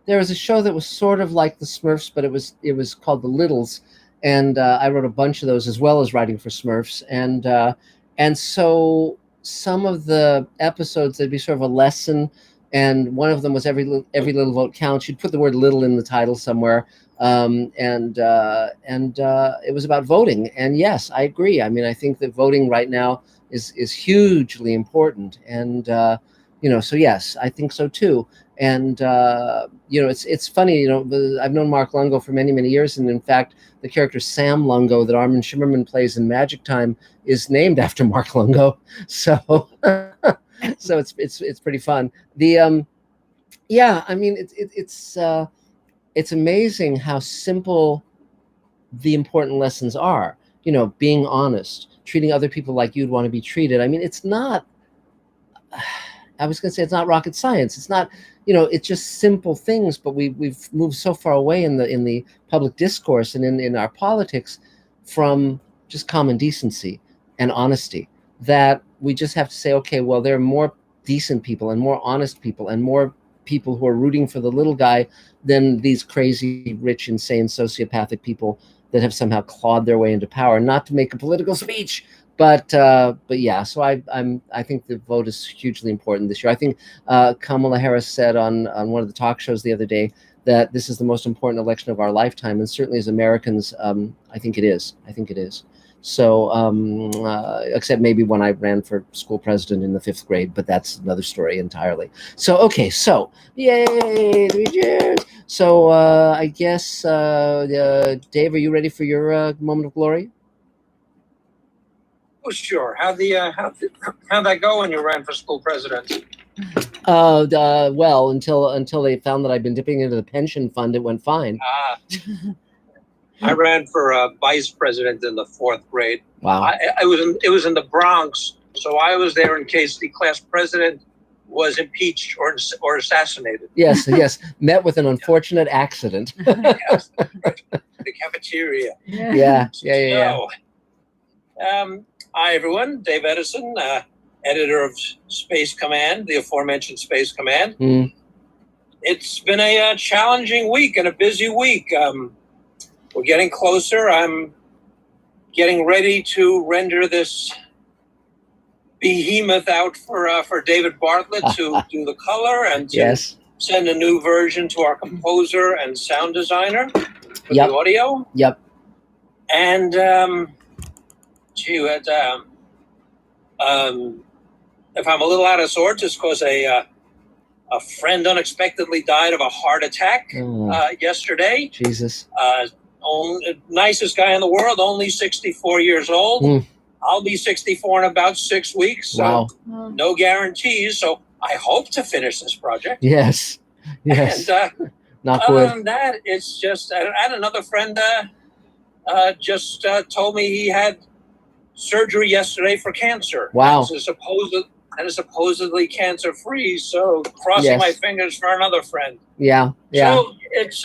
There was a show that was sort of like the Smurfs, but it was called The Littles, and I wrote a bunch of those as well as writing for Smurfs, and so some of the episodes there'd be sort of a lesson, and one of them was every little vote counts. You'd put the word "little" in the title somewhere, and it was about voting. And yes, I agree. I mean, I think that voting right now is hugely important, and so yes, I think so too. And it's funny. I've known Mark Lungo for many years, and in fact, the character Sam Lungo that Armin Shimmerman plays in Magic Time is named after Mark Lungo. So so it's pretty fun. I mean, it's amazing how simple the important lessons are. Being honest, treating other people like you'd want to be treated. I mean, it's not. I was going to say it's not rocket science. It's not, it's just simple things. But we've moved so far away in the public discourse and in our politics from just common decency and honesty that we just have to say, okay, well, there are more decent people and more honest people and more people who are rooting for the little guy than these crazy, rich, insane, sociopathic people that have somehow clawed their way into power. Not to make a political speech. But yeah, so I think the vote is hugely important this year. I think Kamala Harris said on one of the talk shows the other day that this is the most important election of our lifetime, and certainly as Americans, I think it is. So, except maybe when I ran for school president in the 5th grade, but that's another story entirely. So, okay, so yay, 3 cheers. So I guess Dave, are you ready for your moment of glory? Oh, sure. How'd that go when you ran for school president? Well, until they found that I'd been dipping into the pension fund, it went fine. I ran for vice president in the 4th grade. Wow. It was in the Bronx, so I was there in case the class president was impeached or assassinated. Yes. Met with an unfortunate accident. Yes, the cafeteria. Yeah. Hi, everyone. Dave Edison, editor of Space Command, the aforementioned Space Command. Mm. It's been a challenging week and a busy week. We're getting closer. I'm getting ready to render this behemoth out for David Bartlett to do the color and to send a new version to our composer and sound designer for the audio. Yep. And if I'm a little out of sorts, it's because a friend unexpectedly died of a heart attack yesterday. Jesus. Nicest guy in the world, only 64 years old. Mm. I'll be 64 in about 6 weeks. So no guarantees. So I hope to finish this project. Yes. And not other good. than that, it's just, I had another friend just told me he had surgery yesterday for cancer. Wow. And is supposedly cancer-free. So crossing my fingers for another friend. Yeah. So it's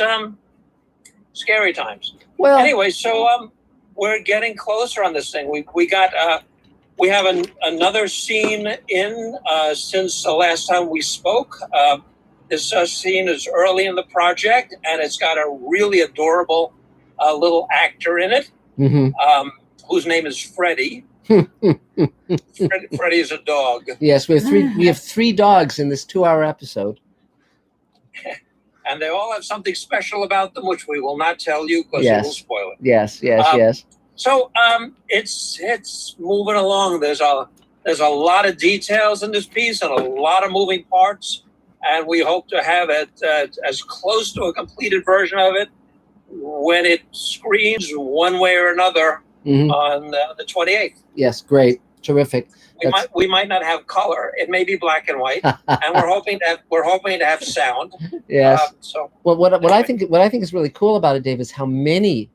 scary times. Well, anyway, so we're getting closer on this thing. We have another scene in since the last time we spoke. This scene is early in the project, and it's got a really adorable little actor in it, whose name is Freddie. Freddie is a dog. Yes, we have three dogs in this 2-hour episode. And they all have something special about them, which we will not tell you because it will spoil it. Yes. So it's moving along. There's a lot of details in this piece and a lot of moving parts, and we hope to have it as close to a completed version of it when it screens one way or another on the 28th. Yes, great, terrific. We might not have color. It may be black and white, and we're hoping to have sound. Yes. So what I think is really cool about it, Dave, is how many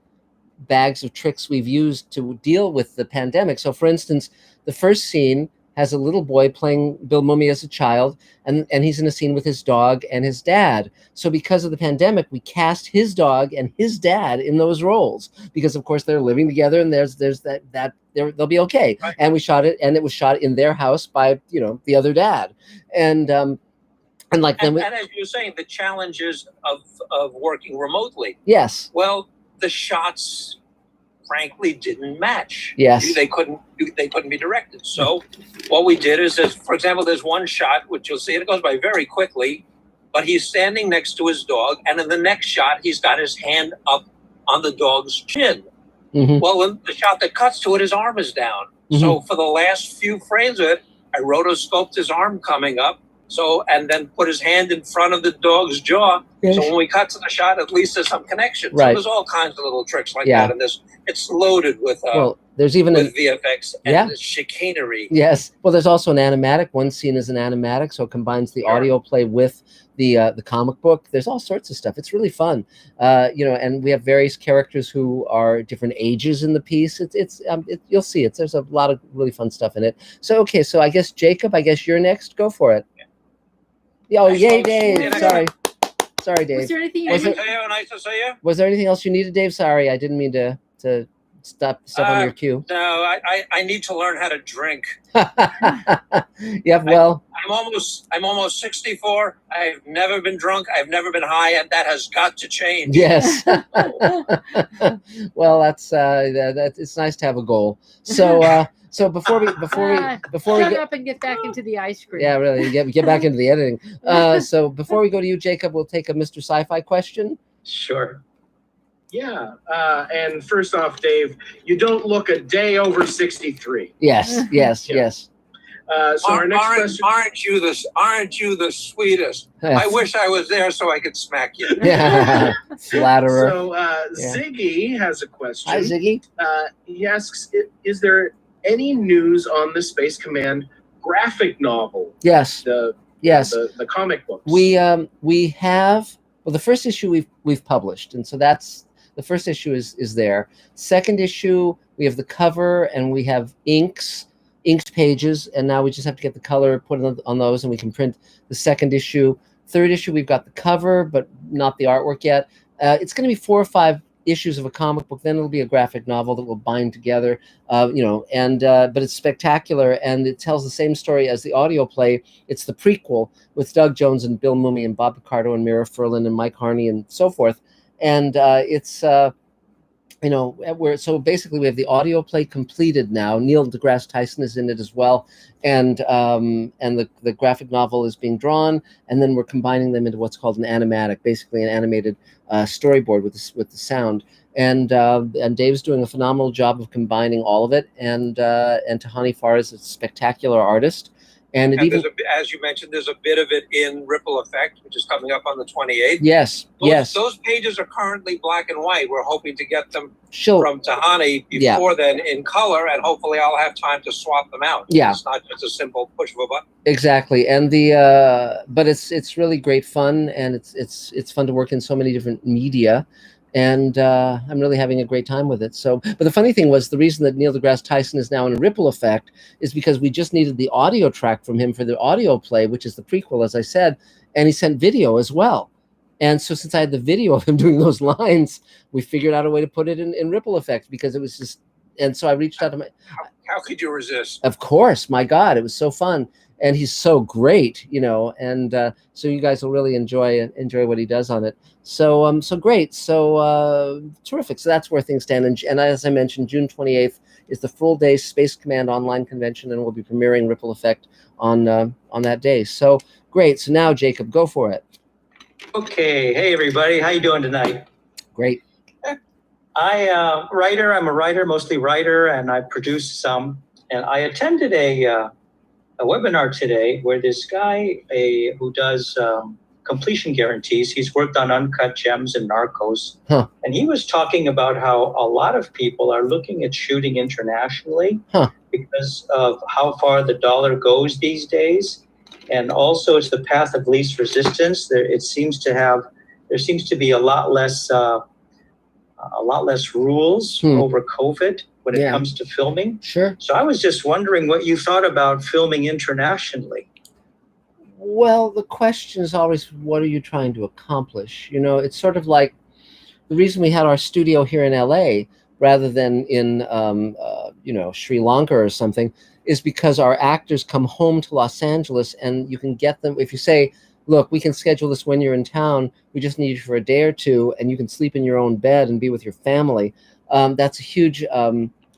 bags of tricks we've used to deal with the pandemic. So, for instance, the first scene has a little boy playing Bill Mummy as a child, and he's in a scene with his dog and his dad. So because of the pandemic, we cast his dog and his dad in those roles because, of course, they're living together, and there's that they'll be okay. Right. And we shot it, and it was shot in their house by the other dad, and like then and as you're saying, the challenges of working remotely. yes, Well, the shots, frankly, didn't match. Yes. They couldn't be directed. So what we did is, for example, there's one shot which you'll see, it goes by very quickly, but he's standing next to his dog, and in the next shot, he's got his hand up on the dog's chin. Mhm. Well, in the shot that cuts to it, his arm is down. So for the last few frames of it, I rotoscoped his arm coming up. So, and then put his hand in front of the dog's jaw. Yes. So when we cut to the shot, at least there's some connection. Right. So there's all kinds of little tricks like Yeah. that in this. It's loaded with well, there's even with VFX and Yeah. the chicanery. yes. Well, there's also an animatic. One scene is an animatic, so it combines the Sure. audio play with the comic book. There's all sorts of stuff. It's really fun, and we have various characters who are different ages in the piece. You'll see it. There's a lot of really fun stuff in it. So okay, so I guess Jacob, you're next. Go for it. Oh, Thanks, yay, folks. Dave! Yeah. Sorry, Dave. Was there anything you Was Hey, it- Mateo, nice to see you. Was there anything else you needed, Dave? Sorry, I didn't mean to step on your cue. No, I need to learn how to drink. Yeah, well, I'm almost 64. I've never been drunk. I've never been high, and that has got to change. yes. Well, that's it's nice to have a goal. So before we Shut go, up and get back into the ice cream. yeah, really get back into the editing. So before we go to you, Jacob, we'll take a Mr. Sci-Fi question. Sure. Yeah. And first off, Dave, you don't look a day over 63. Yes, yes, Yeah. yes. So our next question. Aren't you the sweetest? I wish I was there so I could smack you. Yeah, flatterer. So Yeah. Ziggy has a question. Hi, Ziggy. He asks, is there any news on the Space Command graphic novel? Yes, The yes. the comic books. We have the first issue we've published, and so that's the first issue is there. Second issue, we have the cover, and we have inked pages, and now we just have to get the color put on those, and we can print the second issue. Third issue, we've got the cover, but not the artwork yet. It's going to be 4 or 5 issues of a comic book. Then it'll be a graphic novel that will bind together, but it's spectacular, and it tells the same story as the audio play. It's the prequel with Doug Jones and Bill Mummy and Bob Picardo and Mira Furlan and Mike Harney and so forth. And so basically we have the audio play completed now. Neil deGrasse Tyson is in it as well, and the graphic novel is being drawn, and then we're combining them into what's called an animatic, basically an animated storyboard with the sound. And Dave's doing a phenomenal job of combining all of it, and Tahani Farr is a spectacular artist. And it And even as you mentioned, there's a bit of it in Ripple Effect, which is coming up on the 28th. yes. Those pages are currently black and white. We're hoping to get them She'll from Tahani before then in color, and hopefully I'll have time to swap them out. Yeah. It's not just a simple push of a button. exactly. And but it's really great fun, and it's fun to work in so many different media. And I'm really having a great time with it. So, but the funny thing was, the reason that Neil deGrasse Tyson is now in Ripple Effect is because we just needed the audio track from him for the audio play, which is the prequel, as I said, and he sent video as well. And so since I had the video of him doing those lines, we figured out a way to put it in Ripple Effect, because it was just, and so I reached out to How could you resist? of course, my God, it was so fun. And he's so great, and so you guys will really enjoy what he does on it. So great, so terrific. So that's where things stand. And as I mentioned, June 28th is the full day Space Command online convention, and we'll be premiering Ripple Effect on that day. So great. So now, Jacob, go for it. Okay, hey everybody, how you doing tonight? Great. I'm a writer, mostly writer, and I produce some. And I attended a webinar today where this guy who does completion guarantees, he's worked on Uncut Gems and Narcos, and he was talking about how a lot of people are looking at shooting internationally because of how far the dollar goes these days. And also it's the path of least resistance. There seems to be a lot less rules over COVID. when it comes to filming. Sure. So I was just wondering what you thought about filming internationally. Well, the question is always, what are you trying to accomplish? You know, it's sort of like the reason we had our studio here in LA rather than in, you know, Sri Lanka or something, is because our actors come home to Los Angeles and you can get them. If you say, look, we can schedule this when you're in town, we just need you for a day or two, and you can sleep in your own bed and be with your family. That's a huge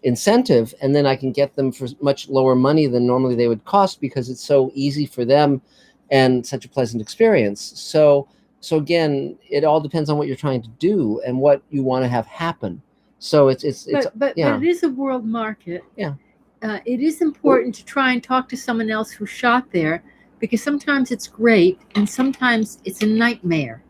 incentive. And then I can get them for much lower money than normally they would cost because it's so easy for them and such a pleasant experience. So again, it all depends on what you're trying to do and what you want to have happen. So but it is a world market. Yeah. It is important to try and talk to someone else who shot there, because sometimes it's great and sometimes it's a nightmare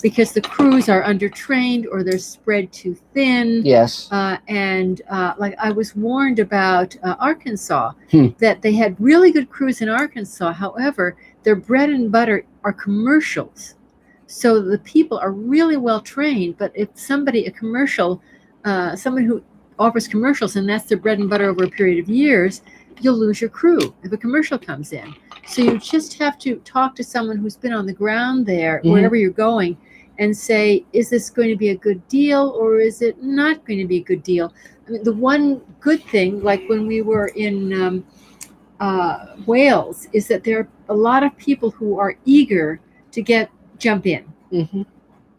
because the crews are undertrained or they're spread too thin. Yes. Like I was warned about Arkansas, that they had really good crews in Arkansas. However, their bread and butter are commercials. So the people are really well trained, but if someone who offers commercials and that's their bread and butter over a period of years, you'll lose your crew if a commercial comes in. So you just have to talk to someone who's been on the ground there, wherever you're going, and say, is this going to be a good deal or is it not going to be a good deal? I mean, the one good thing, like when we were in Wales, is that there are a lot of people who are eager to jump in.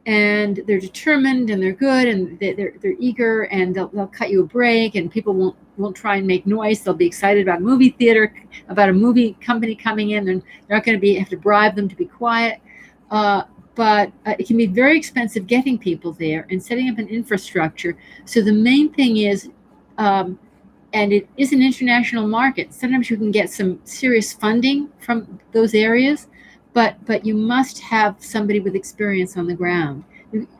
And they're determined and they're good and they're eager, and they'll cut you a break, and people won't try and make noise. They'll be excited about movie theater, about a movie company coming in, and they're not going to have to bribe them to be quiet. But it can be very expensive getting people there and setting up an infrastructure. So the main thing is, and it is an international market, sometimes you can get some serious funding from those areas, but you must have somebody with experience on the ground.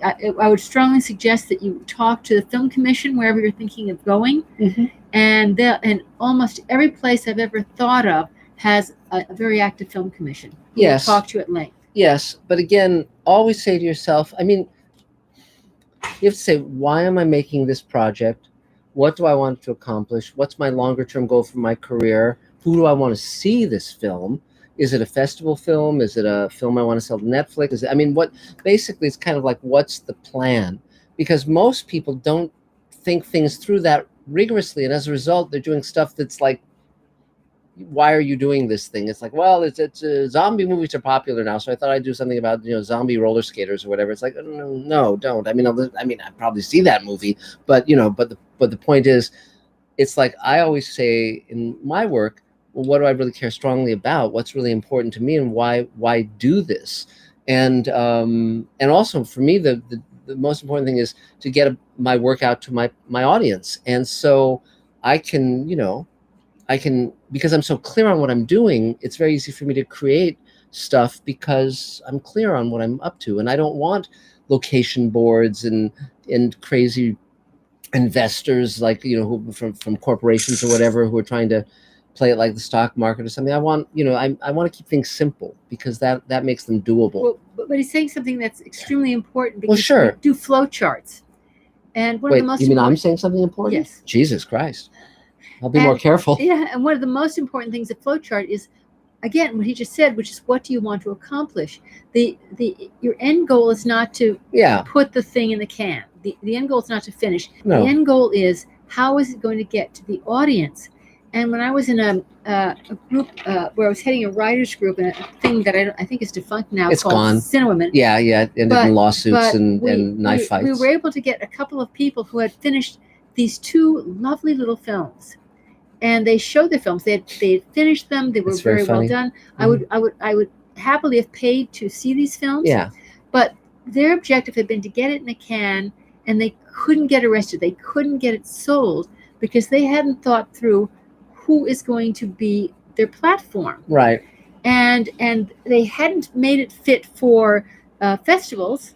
I would strongly suggest that you talk to the Film Commission wherever you're thinking of going, and almost every place I've ever thought of has a very active Film Commission. Yes. We'll talk to you at length. Yes, but again, always say to yourself, I mean, you have to say, why am I making this project? What do I want to accomplish? What's my longer term goal for my career? Who do I want to see this film? Is it a festival film? Is it a film I want to sell to Netflix? Basically it's kind of like, what's the plan? Because most people don't think things through that rigorously. And as a result, they're doing stuff that's like, why are you doing this thing? It's like, well, it's zombie movies are popular now, so I thought I'd do something about, zombie roller skaters or whatever. It's like, no, don't. I mean, I'd probably see that movie, but the point is, it's like I always say in my work, well, what do I really care strongly about? What's really important to me, and why do this? And also for me, the most important thing is to get my work out to my audience. And so I can, because I'm so clear on what I'm doing, it's very easy for me to create stuff because I'm clear on what I'm up to. And I don't want location boards and crazy investors like, who from corporations or whatever, who are trying to play it like the stock market or something. I want, I want to keep things simple because that makes them doable. Well, but he's saying something that's extremely important because sure. we do flow charts. And one of the most you mean I'm saying something important? Yes. Jesus Christ. I'll be more careful. Yeah, and one of the most important things of flowchart is, again, what he just said, which is what do you want to accomplish? Your end goal is not to put the thing in the can. The end goal is not to finish. No. The end goal is, how is it going to get to the audience? And when I was in a group where I was heading a writers group, and a thing that I think is defunct now, it's called gone. Cinewomen. Yeah, it ended in lawsuits and knife fights. We were able to get a couple of people who had finished these two lovely little films. And they showed their films. They had finished them. They were very well done. Mm-hmm. I would happily have paid to see these films. Yeah. But their objective had been to get it in a can, and they couldn't get arrested. They couldn't get it sold because they hadn't thought through who is going to be their platform. Right. And they hadn't made it fit for festivals.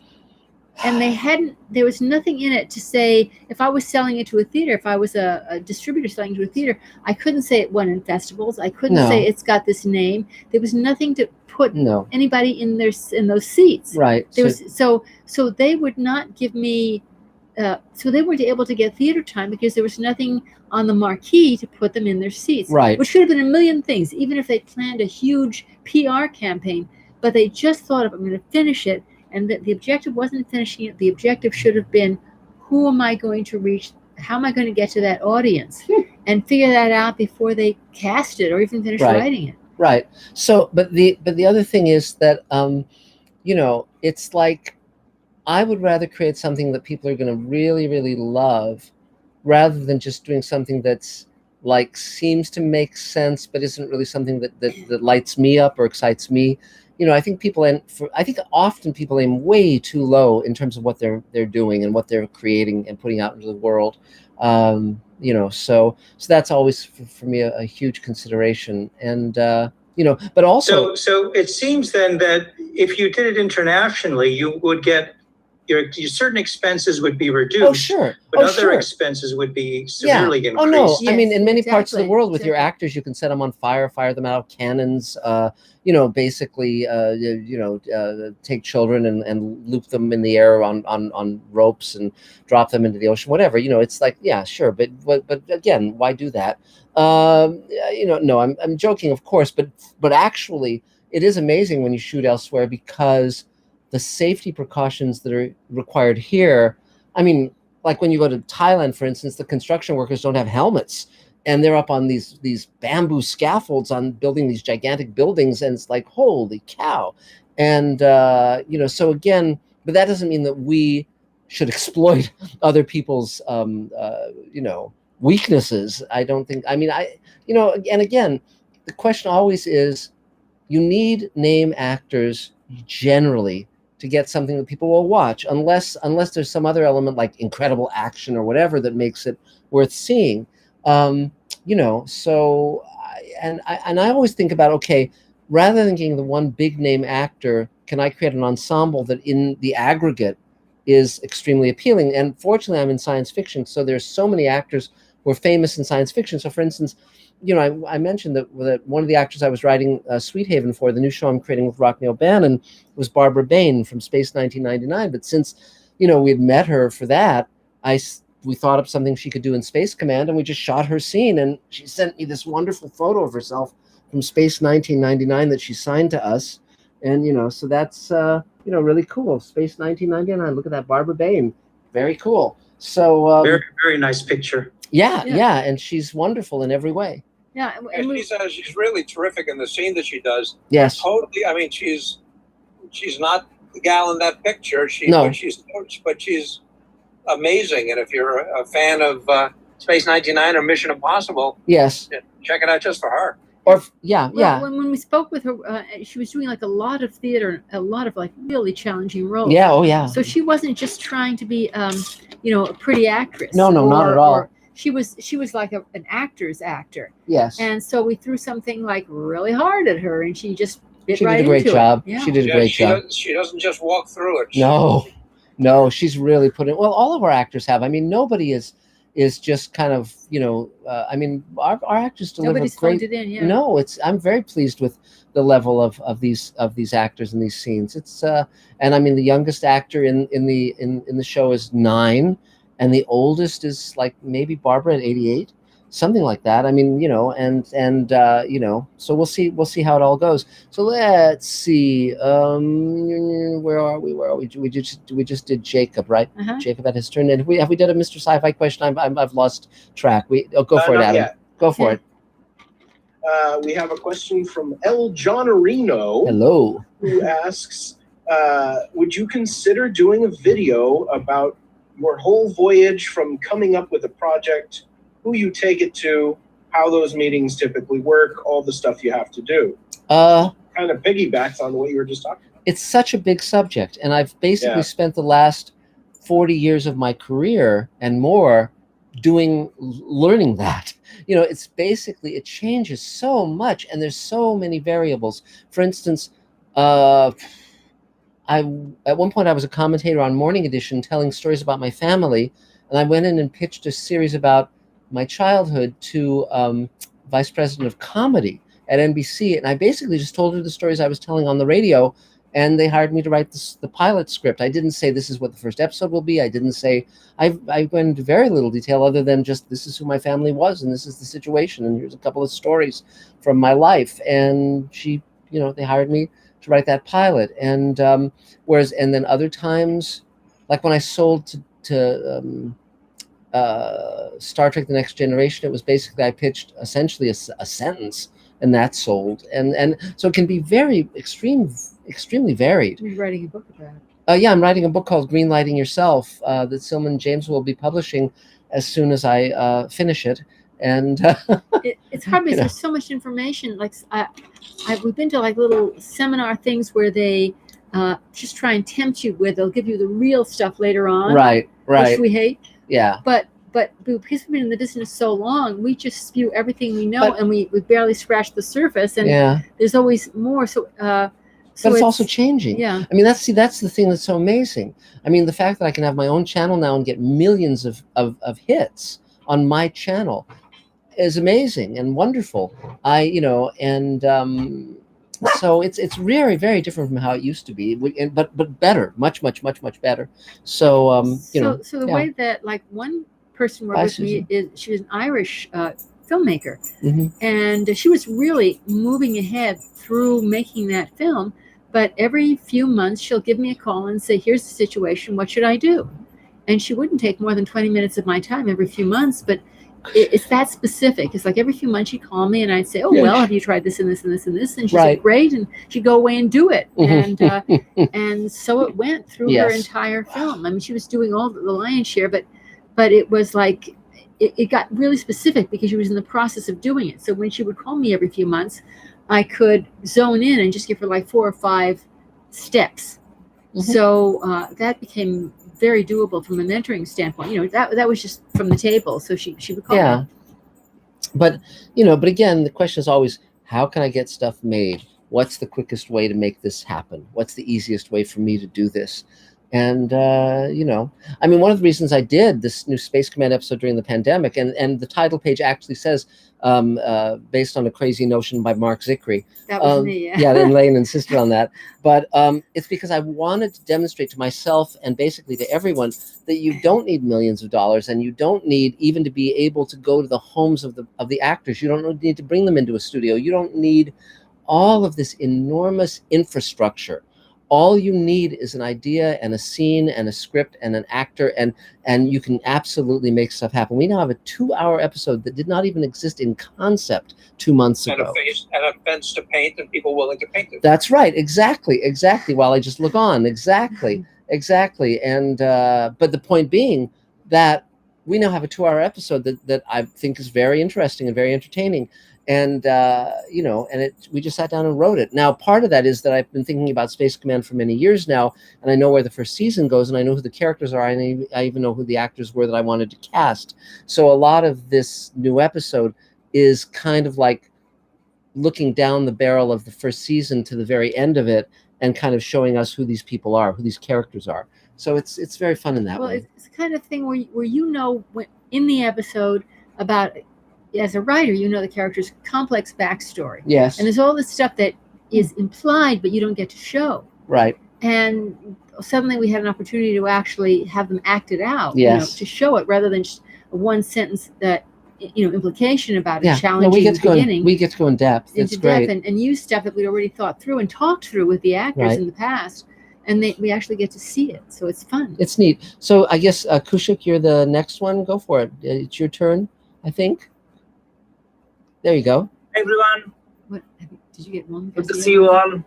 And there was nothing in it to say, if I was selling it to a theater, if I was a distributor selling it to a theater, I couldn't say it won in festivals. I couldn't say it's got this name. There was nothing to put anybody in those seats. Right. So they would not give me so they weren't able to get theater time because there was nothing on the marquee to put them in their seats. Right. Which could have been a million things, even if they planned a huge PR campaign. But they just thought of, I'm going to finish it. And the objective wasn't finishing it. The objective should have been, who am I going to reach? How am I going to get to that audience? And figure that out before they cast it or even finish writing it. Right. So, but the other thing is that, you know, it's like, I would rather create something that people are going to really, really love, rather than just doing something that's like seems to make sense, but isn't really something that lights me up or excites me. You know, I think often people aim way too low in terms of what they're doing and what they're creating and putting out into the world. You know, so that's always for me a huge consideration. And you know, but also, so it seems then that if you did it internationally, you would get your certain expenses would be reduced. Oh, sure. But other expenses would be severely increased. Oh, no. Yes, I mean, in many parts of the exactly, world, with your actors, you can set them on fire them out of cannons, you know, basically, take children and loop them in the air on ropes and drop them into the ocean, whatever. You know, it's like, yeah, sure. But again, why do that? You know, no, I'm joking, of course, but actually, it is amazing when you shoot elsewhere, because the safety precautions that are required here, I mean, like when you go to Thailand, for instance, the construction workers don't have helmets, and they're up on these bamboo scaffolds on building these gigantic buildings, and it's like, holy cow. And you know, so again, but that doesn't mean that we should exploit other people's you know, weaknesses. I don't think. I mean, you know, and again, the question always is, you need name actors generally to get something that people will watch, unless there's some other element like incredible action or whatever that makes it worth seeing. You know, so I always think about, okay, rather than getting the one big name actor, can I create an ensemble that in the aggregate is extremely appealing? And fortunately, I'm in science fiction, so there's so many actors who are famous in science fiction. So for instance, you know, I mentioned that one of the actors I was writing Sweet Haven for, the new show I'm creating with Rockne O'Bannon, was Barbara Bain from Space 1999. But since, you know, we'd met her for that, we thought up something she could do in Space Command, and we just shot her scene. And she sent me this wonderful photo of herself from Space 1999 that she signed to us. And, you know, so that's, you know, really cool. Space 1999. Look at that, Barbara Bain. Very cool. So very, very nice picture. Yeah, and she's wonderful in every way. Yeah, and she's really terrific in the scene that she does. Yes, totally. I mean, she's not the gal in that picture. But she's amazing. And if you're a fan of Space 99 or Mission Impossible, yes, check it out just for her. Or yeah. When we spoke with her, she was doing like a lot of theater, a lot of like really challenging roles. Yeah, oh yeah. So she wasn't just trying to be, you know, a pretty actress. No, not at all. She was like an actor's actor. Yes. And so we threw something like really hard at her, and she just did a great job. Yeah. She did a great job. She doesn't just walk through it. No, she's really put in. Well, all of our actors have. I mean, nobody is just kind of, you know, I mean, our actors deliver Nobody's great. phoned it in, yeah. No, I'm very pleased with the level of these actors in these scenes. It's and I mean, the youngest actor in the show is 9. And the oldest is like maybe Barbara at 88, something like that. I mean, you know, and you know, so we'll see how it all goes. So let's see, where are we? We just did Jacob, right? Jacob had his turn. And have we did a Mr. Sci-Fi question? I've lost track. Go for it, Adam. Yet. Go for it. We have a question from El Johnorino. Hello. Who asks, would you consider doing a video about your whole voyage from coming up with a project, who you take it to, how those meetings typically work, all the stuff you have to do? Kind of piggybacks on what you were just talking about. It's such a big subject, and I've basically spent the last 40 years of my career and more learning that. You know, it's basically, it changes so much, and there's so many variables. For instance, at one point I was a commentator on Morning Edition telling stories about my family, and I went in and pitched a series about my childhood to Vice President of Comedy at NBC, and I basically just told her the stories I was telling on the radio, and they hired me to write the pilot script. I didn't say this is what the first episode will be. I didn't say, I went into very little detail other than just this is who my family was and this is the situation and here's a couple of stories from my life. And they hired me to write that pilot. And then other times, like when I sold to Star Trek: The Next Generation, it was basically I pitched essentially a sentence, and that sold. And so it can be very extremely varied. You're writing a book about it. Yeah, I'm writing a book called Greenlighting Yourself that Silman James will be publishing as soon as I finish it. And it's hard because there's so much information. Like we've been to like little seminar things where they just try and tempt you with. They'll give you the real stuff later on. Right. Which we hate. Yeah. But because we've been in the business so long, we just spew everything we know, and we barely scratch the surface. And there's always more. So but it's also changing. Yeah. I mean, that's the thing that's so amazing. I mean, the fact that I can have my own channel now and get millions of hits on my channel is amazing and wonderful. So it's very, very different from how it used to be, but better, much better. So So the way that like one person worked with me she was an Irish filmmaker, and she was really moving ahead through making that film. But every few months she'll give me a call and say, "Here's the situation. What should I do?" And she wouldn't take more than 20 minutes of my time every few months, but it's that specific. It's like every few months she'd call me and I'd say, "Oh, well, have you tried this and this and this and this?" And she said, "Great." And she'd go away and do it. And so it went through her entire film. I mean, she was doing all the lion's share, but it was like, it got really specific because she was in the process of doing it. So when she would call me every few months, I could zone in and just give her like 4 or 5 steps. So that became very doable from a mentoring standpoint. That was just from the table. So she would call me. But again, the question is always, how can I get stuff made? What's the quickest way to make this happen? What's the easiest way for me to do this? And I mean, one of the reasons I did this new Space Command episode during the pandemic, and the title page actually says, based on a crazy notion by Mark Zickery. That was me, yeah. Yeah, and Lane insisted on that. But it's because I wanted to demonstrate to myself and basically to everyone that you don't need millions of dollars, and you don't need even to be able to go to the homes of the actors. You don't need to bring them into a studio. You don't need all of this enormous infrastructure. All you need is an idea and a scene and a script and an actor, and you can absolutely make stuff happen. We now have a 2-hour episode that did not even exist in concept 2 months ago. And a fence to paint and people willing to paint it. That's right. Exactly. While I just look on. Exactly. And but the point being that we now have a 2-hour episode that I think is very interesting and very entertaining. And we just sat down and wrote it. Now, part of that is that I've been thinking about Space Command for many years now, and I know where the first season goes, and I know who the characters are, and I even know who the actors were that I wanted to cast. So a lot of this new episode is kind of like looking down the barrel of the first season to the very end of it, and kind of showing us who these people are, who these characters are. So it's very fun in that way. Well, it's the kind of thing where when in the episode about. As a writer, the character's complex backstory. Yes. And there's all this stuff that is implied, but you don't get to show. Right. And suddenly we had an opportunity to actually have them act it out. Yes. To show it rather than just a one sentence that, implication about it, challenging we get to beginning. We get to go in depth. It's great. And use stuff that we'd already thought through and talked through with the actors in the past. And we actually get to see it. So it's fun. It's neat. So I guess, Kushik, you're the next one. Go for it. It's your turn, I think. There you go. Hey everyone. What did you get one? Good to see you all.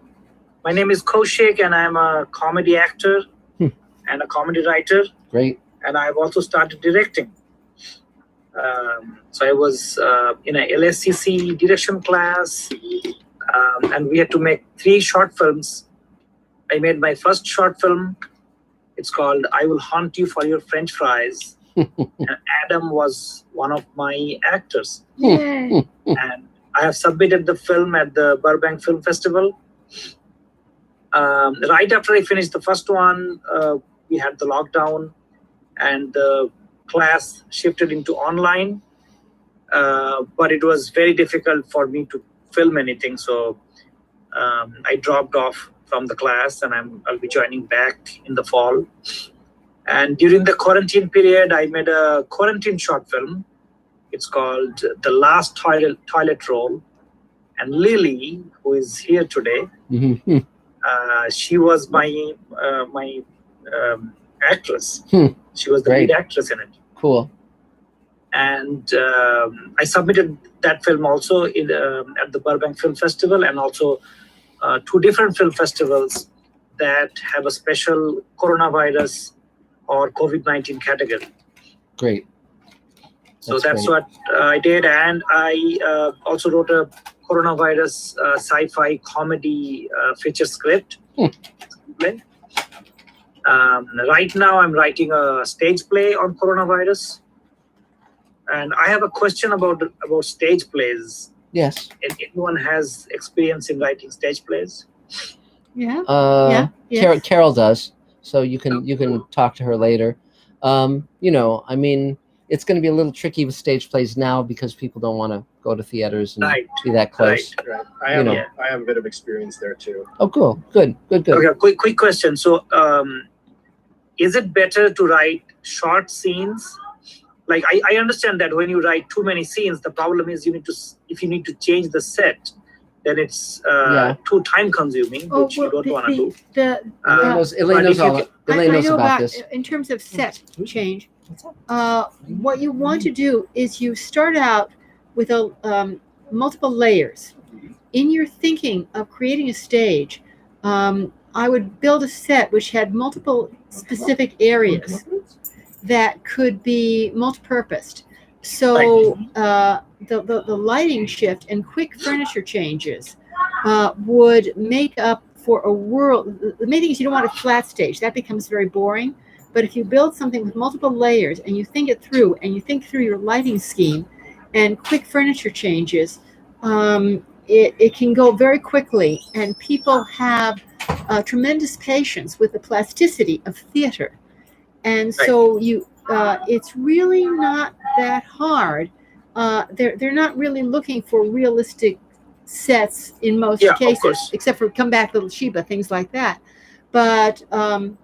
My name is Kaushik, and I'm a comedy actor and a comedy writer. Great. And I've also started directing. So I was in a LSCC direction class, and we had to make 3 short films. I made my first short film. It's called "I Will Haunt You for Your French Fries." And Adam was one of my actors. Yay. And I have submitted the film at the Burbank Film Festival. Right after I finished the first one, we had the lockdown and the class shifted into online. But it was very difficult for me to film anything. So I dropped off from the class, and I'll be joining back in the fall. And during the quarantine period, I made a quarantine short film. It's called The Last Toilet Roll. And Lily, who is here today, she was my actress. She was the lead actress in it. Cool. And I submitted that film also at the Burbank Film Festival, and also 2 different film festivals that have a special coronavirus or COVID-19 category. Great. So that's what I did. And I also wrote a coronavirus sci-fi comedy feature script. Right now I'm writing a stage play on coronavirus. And I have a question about stage plays. Yes. If anyone has experience in writing stage plays? Yeah. Carol does. So you can talk to her later. I mean, it's going to be a little tricky with stage plays now because people don't want to go to theaters and be that close. Right. I have a bit of experience there too. Oh, cool. Good. Okay, quick question. So, is it better to write short scenes? Like, I understand that when you write too many scenes, the problem is if you need to change the set, then it's too time consuming, which you don't want to do. Elaine knows about this. In terms of set change, what you want to do is you start out with multiple layers. In your thinking of creating a stage, I would build a set which had multiple specific areas that could be multi-purposed. So the lighting shift and quick furniture changes would make up for a world. The main thing is you don't want a flat stage. That becomes very boring. But if you build something with multiple layers and you think it through and you think through your lighting scheme and quick furniture changes, it can go very quickly. And people have tremendous patience with the plasticity of theater. And so it's really not that hard. They're not really looking for realistic sets in most cases, except for Come Back Little Sheba, things like that. But that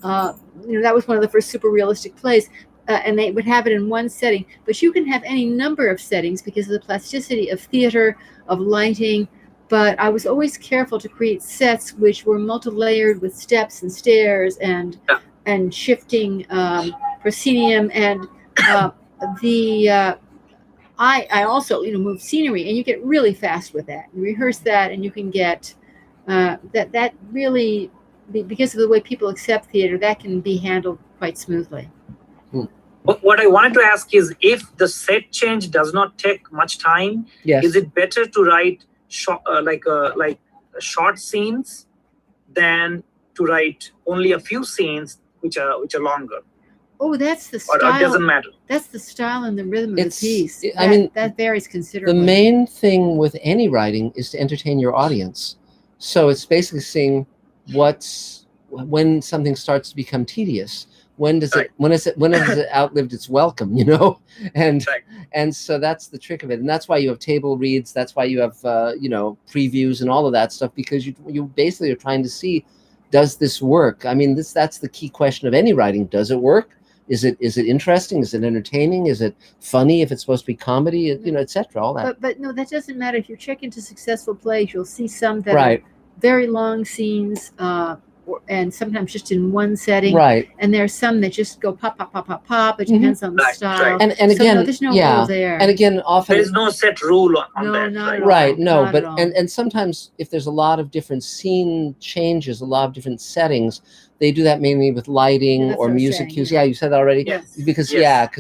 was one of the first super realistic plays, and they would have it in one setting. But you can have any number of settings because of the plasticity of theater, of lighting. But I was always careful to create sets which were multi-layered with steps and stairs and shifting proscenium, and I also move scenery, and you get really fast with that. You rehearse that, and you can get that really, because of the way people accept theater, that can be handled quite smoothly. But what I wanted to ask is, if the set change does not take much time, is it better to write short scenes than to write only a few scenes which are longer? Oh, that's the style. Or it doesn't matter. That's the style and the rhythm of the piece. That varies considerably. The main thing with any writing is to entertain your audience. So it's basically seeing when something starts to become tedious. When has it outlived its welcome? And so that's the trick of it, and that's why you have table reads. That's why you have previews and all of that stuff, because you basically are trying to see, does this work? I mean, that's the key question of any writing. Does it work? Is it interesting? Is it entertaining? Is it funny if it's supposed to be comedy? Etc. All that. But no, that doesn't matter. If you check into successful plays, you'll see some that are very long scenes, and sometimes just in one setting. Right. And there's some that just go pop, pop, pop, pop, pop. It depends on the style. And again, there's no rule there. And again, often there is no set rule on that. Not right. No, not but at all. and sometimes if there's a lot of different scene changes, a lot of different settings, they do that mainly with lighting or music cues. Yeah, you said that already. Yes. Because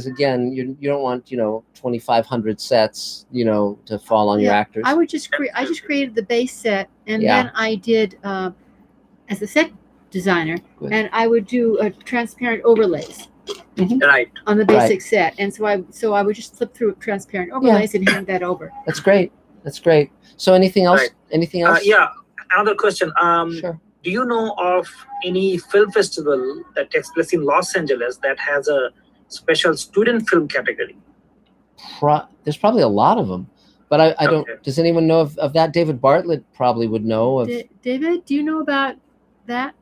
again, you don't want 2,500 sets to fall on your actors. I would just I just created the base set, and then I did as a set designer, and I would do transparent overlays on the basic set, and so I would just flip through transparent overlays and hand that over. That's great. So anything else? Anything else? Another question. Sure. Do you know of any film festival that takes place in Los Angeles that has a special student film category? There's probably a lot of them. But I don't. Does anyone know of that? David Bartlett probably would know of. David, do you know about that?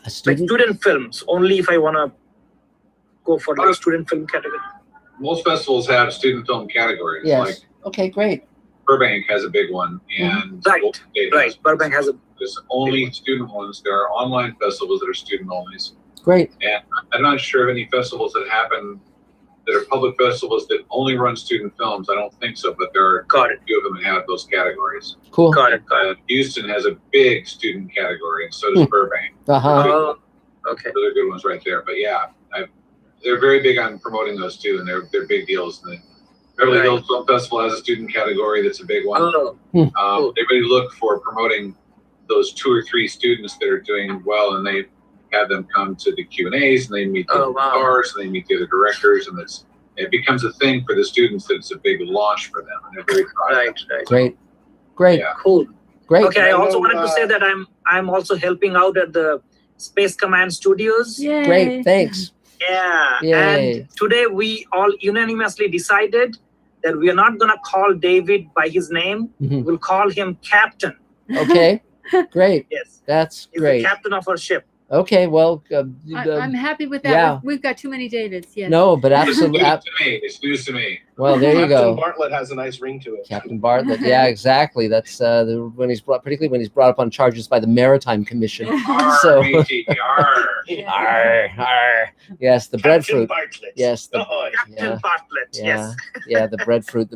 A student? Like student films, only if I want to go for like student film category. Most festivals have student film categories. Yes. Like okay, great. Burbank has a big one, and Right. Burbank has a. There's only student ones. There are online festivals that are student onlys. Great. And I'm not sure of any festivals that happen that are public festivals that only run student films. I don't think so, but there are a few of them that have those categories. Cool. Got it. Houston has a big student category, and so does Burbank. Uh-huh. Okay. Those are good ones right there. But yeah, they're very big on promoting those too, and they're big deals. And the Beverly Hills Film Festival has a student category that's a big one. They really look for promoting those 2 or 3 students that are doing well, and they have them come to the Q&As, and they meet the stars, and they meet the other directors, and it becomes a thing for the students that it's a big launch for them, and they're very proud of it. Great. Yeah. Cool. Great. Okay, I also wanted to say that I'm also helping out at the Space Command Studios. Yay. Great. Thanks. Yeah. Yay. And today we all unanimously decided that we are not going to call David by his name. Mhm. We'll call him Captain. Okay. Great. Yes. That's He's great. the captain of our ship. Okay. Well. I'm happy with that. Yeah. We've got too many Davids. Yes. No, but absolutely. It's news to me. Well, there you Captain go. Bartlett has a nice ring to it. Captain Bartlett. Yeah, exactly. That's particularly when he's brought up on charges by the Maritime Commission. So. Arr. Yes, the breadfruit. Bartlett. Yes. Captain Bartlett. Yes. Yeah, the breadfruit.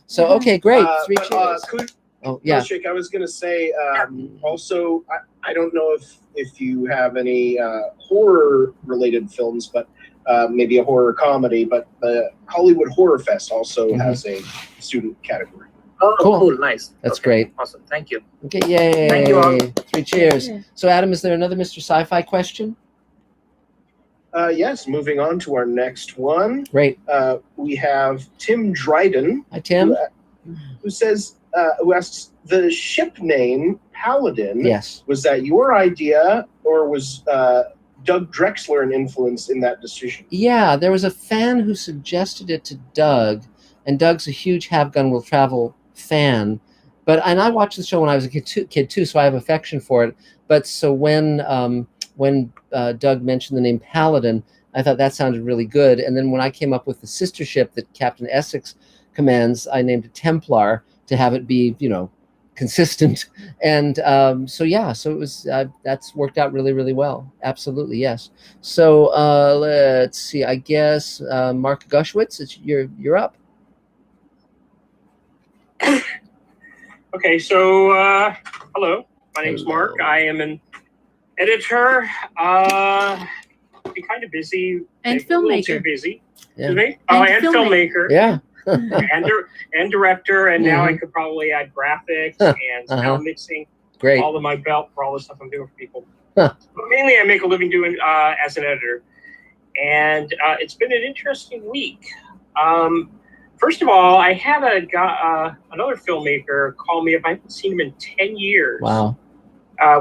So okay, great. 3 cheers. Oh yeah. Kaushik, I was going to say also, I don't know if you have any horror related films, but maybe a horror comedy, but the Hollywood Horror Fest also has a student category. Oh, cool. Nice. That's great. Awesome. Thank you. Okay, yay. Thank you all. 3 cheers. So Adam, is there another Mr. Sci-Fi question? Yes, moving on to our next one. Great. We have Tim Dryden. Hi, Tim. Who says, who asks, the ship name Paladin, Yes. was that your idea, or was Doug Drexler an influence in that decision? Yeah, there was a fan who suggested it to Doug, and Doug's a huge Have Gun Will Travel fan. And I watched the show when I was a kid too, so I have affection for it. But so when Doug mentioned the name Paladin, I thought that sounded really good. And then when I came up with the sister ship that Captain Essex commands, I named it Templar to have it be, consistent. And so it was that's worked out really, really well. Absolutely, yes. So let's see. I guess Mark Gushwitz, you're up. Okay, so hello. My name's Mark. I am an editor. Be kind of busy. And a little filmmaker. Too busy. Yeah. Excuse me? And filmmaker. Yeah. and director, and now I could probably add graphics and sound mixing. Great. All in my belt for all the stuff I'm doing for people. But mainly, I make a living doing as an editor, and it's been an interesting week. First of all, I had another filmmaker call me up. I haven't seen him in 10 years. Wow.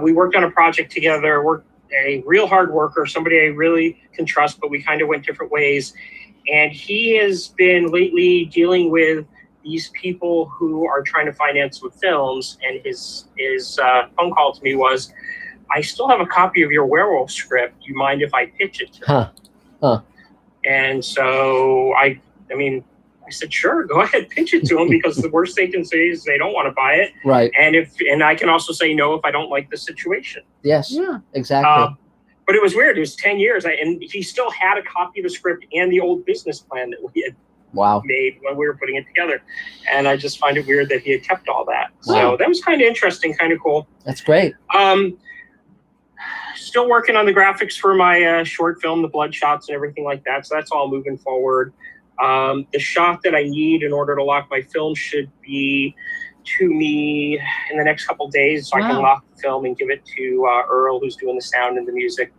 We worked on a project together. We're a real hard worker, somebody I really can trust, but we kind of went different ways. And he has been lately dealing with these people who are trying to finance some films. And his phone call to me was, I still have a copy of your werewolf script. Do you mind if I pitch it to him? And so I said, sure, go ahead, pitch it to them, because the worst they can say is they don't want to buy it. Right. And I can also say no if I don't like the situation. Yes. Yeah. Exactly. But it was weird. It was 10 years, and he still had a copy of the script and the old business plan that we had made when we were putting it together. And I just find it weird that he had kept all that. Wow. So that was kind of interesting, kind of cool. That's great. Still working on the graphics for my short film, the blood shots and everything like that. So that's all moving forward. The shot that I need in order to lock my film should be to me in the next couple of days, so I can lock the film and give it to Earl, who's doing the sound and the music.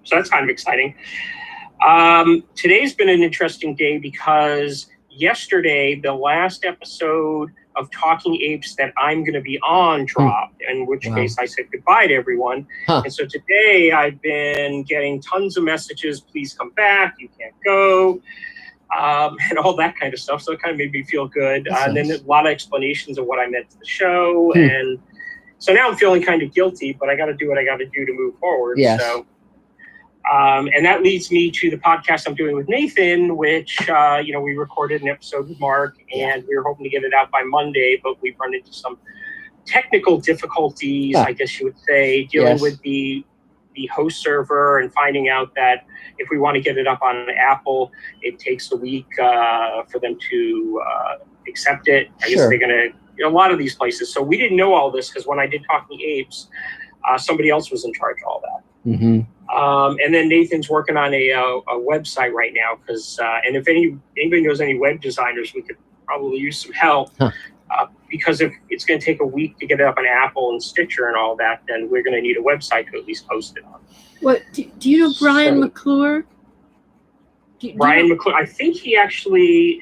So that's kind of exciting. Today's been an interesting day because yesterday, the last episode of Talking Apes that I'm going to be on dropped, in which case I said goodbye to everyone. And so today I've been getting tons of messages, please come back, you can't go. and all that kind of stuff. So it kind of made me feel good. That's And then nice. a lot of explanations of what I meant to the show. And so now I'm feeling kind of guilty, but I got to do what I got to do to move forward. Yes. So, and that leads me to the podcast I'm doing with Nathan, which, we recorded an episode with Mark, and we were hoping to get it out by Monday, but we've run into some technical difficulties, I guess you would say, dealing with the host server and finding out that if we want to get it up on Apple, it takes a week for them to accept it. I guess they're going to, a lot of these places. So we didn't know all this because when I did Talking Apes, somebody else was in charge of all that. Mm-hmm. And then Nathan's working on a website right now because, and if anybody knows any web designers, we could probably use some help. Because if it's going to take a week to get it up on Apple and Stitcher and all that, then we're going to need a website to at least post it on. What do you know Brian McClure? Brian McClure, I think he actually,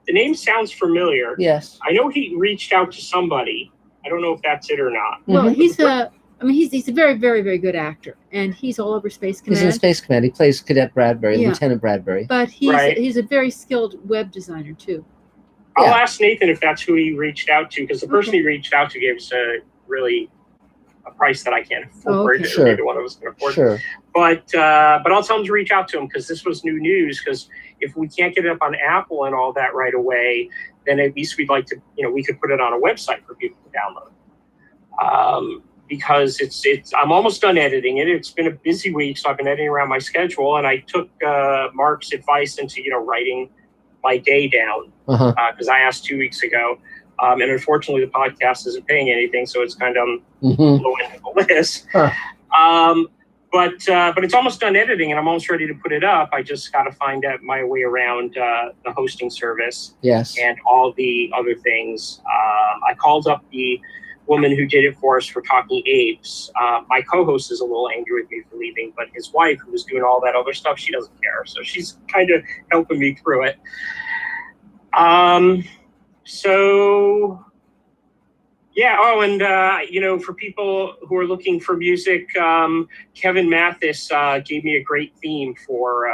the name sounds familiar. Yes. I know he reached out to somebody. I don't know if that's it or not. Well, he's a very, very, very good actor, and he's all over Space Command. He's in Space Command. He plays Cadet Bradbury, Lieutenant Bradbury. But he's a very skilled web designer too. I'll ask Nathan if that's who he reached out to, because the person he reached out to gave us a price that I can't afford. Neither one of us can afford. But I'll tell him to reach out to him because this was new news. Because if we can't get it up on Apple and all that right away, then at least we'd like to, we could put it on a website for people to download. Because I'm almost done editing it. It's been a busy week, so I've been editing around my schedule, and I took Mark's advice into writing my day down because I asked 2 weeks ago, and unfortunately the podcast isn't paying anything, so it's kind of low end of the list. But it's almost done editing, and I'm almost ready to put it up. I just got to find out my way around the hosting service, and all the other things. I called up the woman who did it for us for Talking Apes. My co-host is a little angry with me for leaving, but his wife, who was doing all that other stuff, she doesn't care. So she's kind of helping me through it. For people who are looking for music, Kevin Mathis gave me a great theme for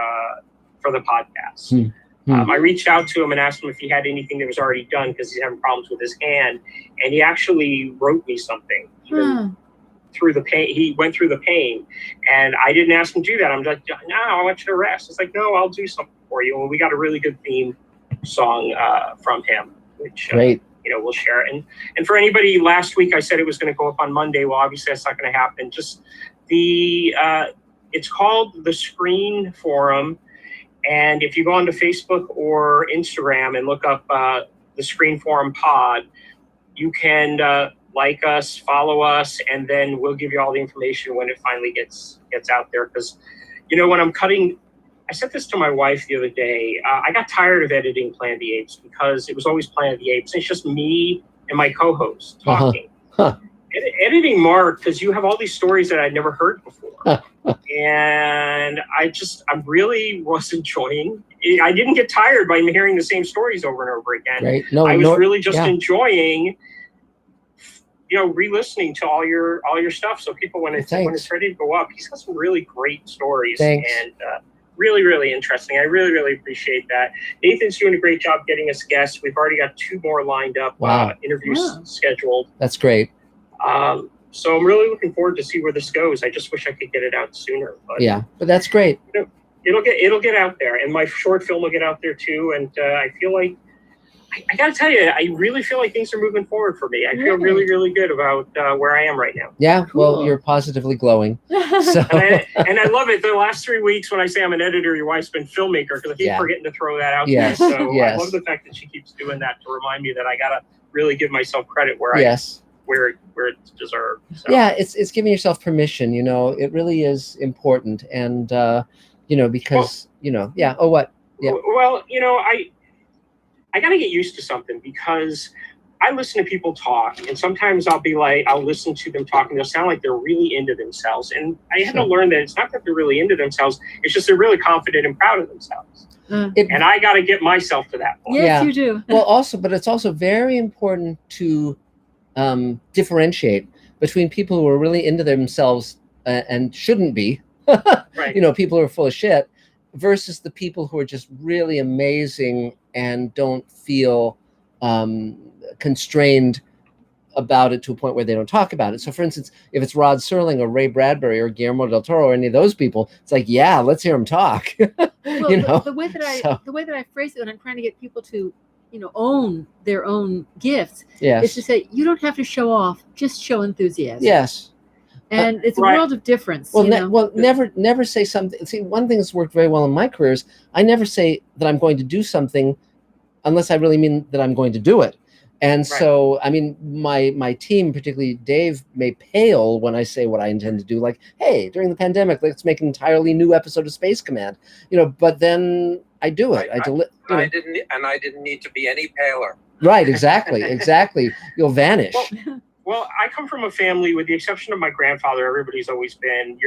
the podcast. I reached out to him and asked him if he had anything that was already done because he's having problems with his hand, and he actually wrote me something through the pain. He went through the pain, and I didn't ask him to do that. I'm like, no, I want you to rest. It's like, no, I'll do something for you. And we got a really good theme song from him, which we'll share it. And for anybody, last week I said it was going to go up on Monday. Well, obviously that's not going to happen. Just it's called the Screen Forum. And if you go onto Facebook or Instagram and look up the Screen Forum Pod, you can like us, follow us, and then we'll give you all the information when it finally gets out there. Because, when I'm cutting, I said this to my wife the other day, I got tired of editing Planet of the Apes because it was always Planet of the Apes. It's just me and my co-host talking. Editing Mark, because you have all these stories that I'd never heard before. And I really was enjoying it. I didn't get tired by hearing the same stories over and over again. Right. I was really just enjoying, re-listening to all your stuff. So people, when it's ready to go up, he's got some really great stories. And really, really interesting. I really, really appreciate that. Nathan's doing a great job getting us guests. We've already got 2 more lined up, interviews scheduled. That's great. So I'm really looking forward to see where this goes. I just wish I could get it out sooner. But that's great. It'll get out there, and my short film will get out there too. And I feel like I got to tell you, I really feel like things are moving forward for me. I feel really, really good about where I am right now. Yeah, well, you're positively glowing. So. and I love it. The last 3 weeks, when I say I'm an editor, your wife's been filmmaker, because I keep forgetting to throw that out there. So I love the fact that she keeps doing that to remind me that I got to really give myself credit where where it's deserved. So. Yeah, it's giving yourself permission. It really is important, and because what? Yeah. Well, I got to get used to something, because I listen to people talk, and sometimes I'll listen to them talk, and they'll sound like they're really into themselves. And I had to learn that it's not that they're really into themselves; it's just they're really confident and proud of themselves. And I got to get myself to that point. Yes, you do. But it's also very important to differentiate between people who are really into themselves and shouldn't be, people who are full of shit, versus the people who are just really amazing and don't feel constrained about it to a point where they don't talk about it. So for instance, if it's Rod Serling or Ray Bradbury or Guillermo del Toro or any of those people, it's like, yeah, let's hear them talk. Well, you know, the way that I phrase it when I'm trying to get people to, own their own gifts, yes, is to say, you don't have to show off, just show enthusiasm. yes. And it's a Right. world of difference. Well, never say something. See, one thing that's worked very well in my career is I never say that I'm going to do something unless I really mean that I'm going to do it. And so, I mean, my team, particularly Dave, may pale when I say what I intend to do. Like, hey, during the pandemic, let's make an entirely new episode of Space Command. But then I do it. I didn't need to be any paler. Right, exactly. You'll vanish. Well, I come from a family, with the exception of my grandfather, everybody's always been,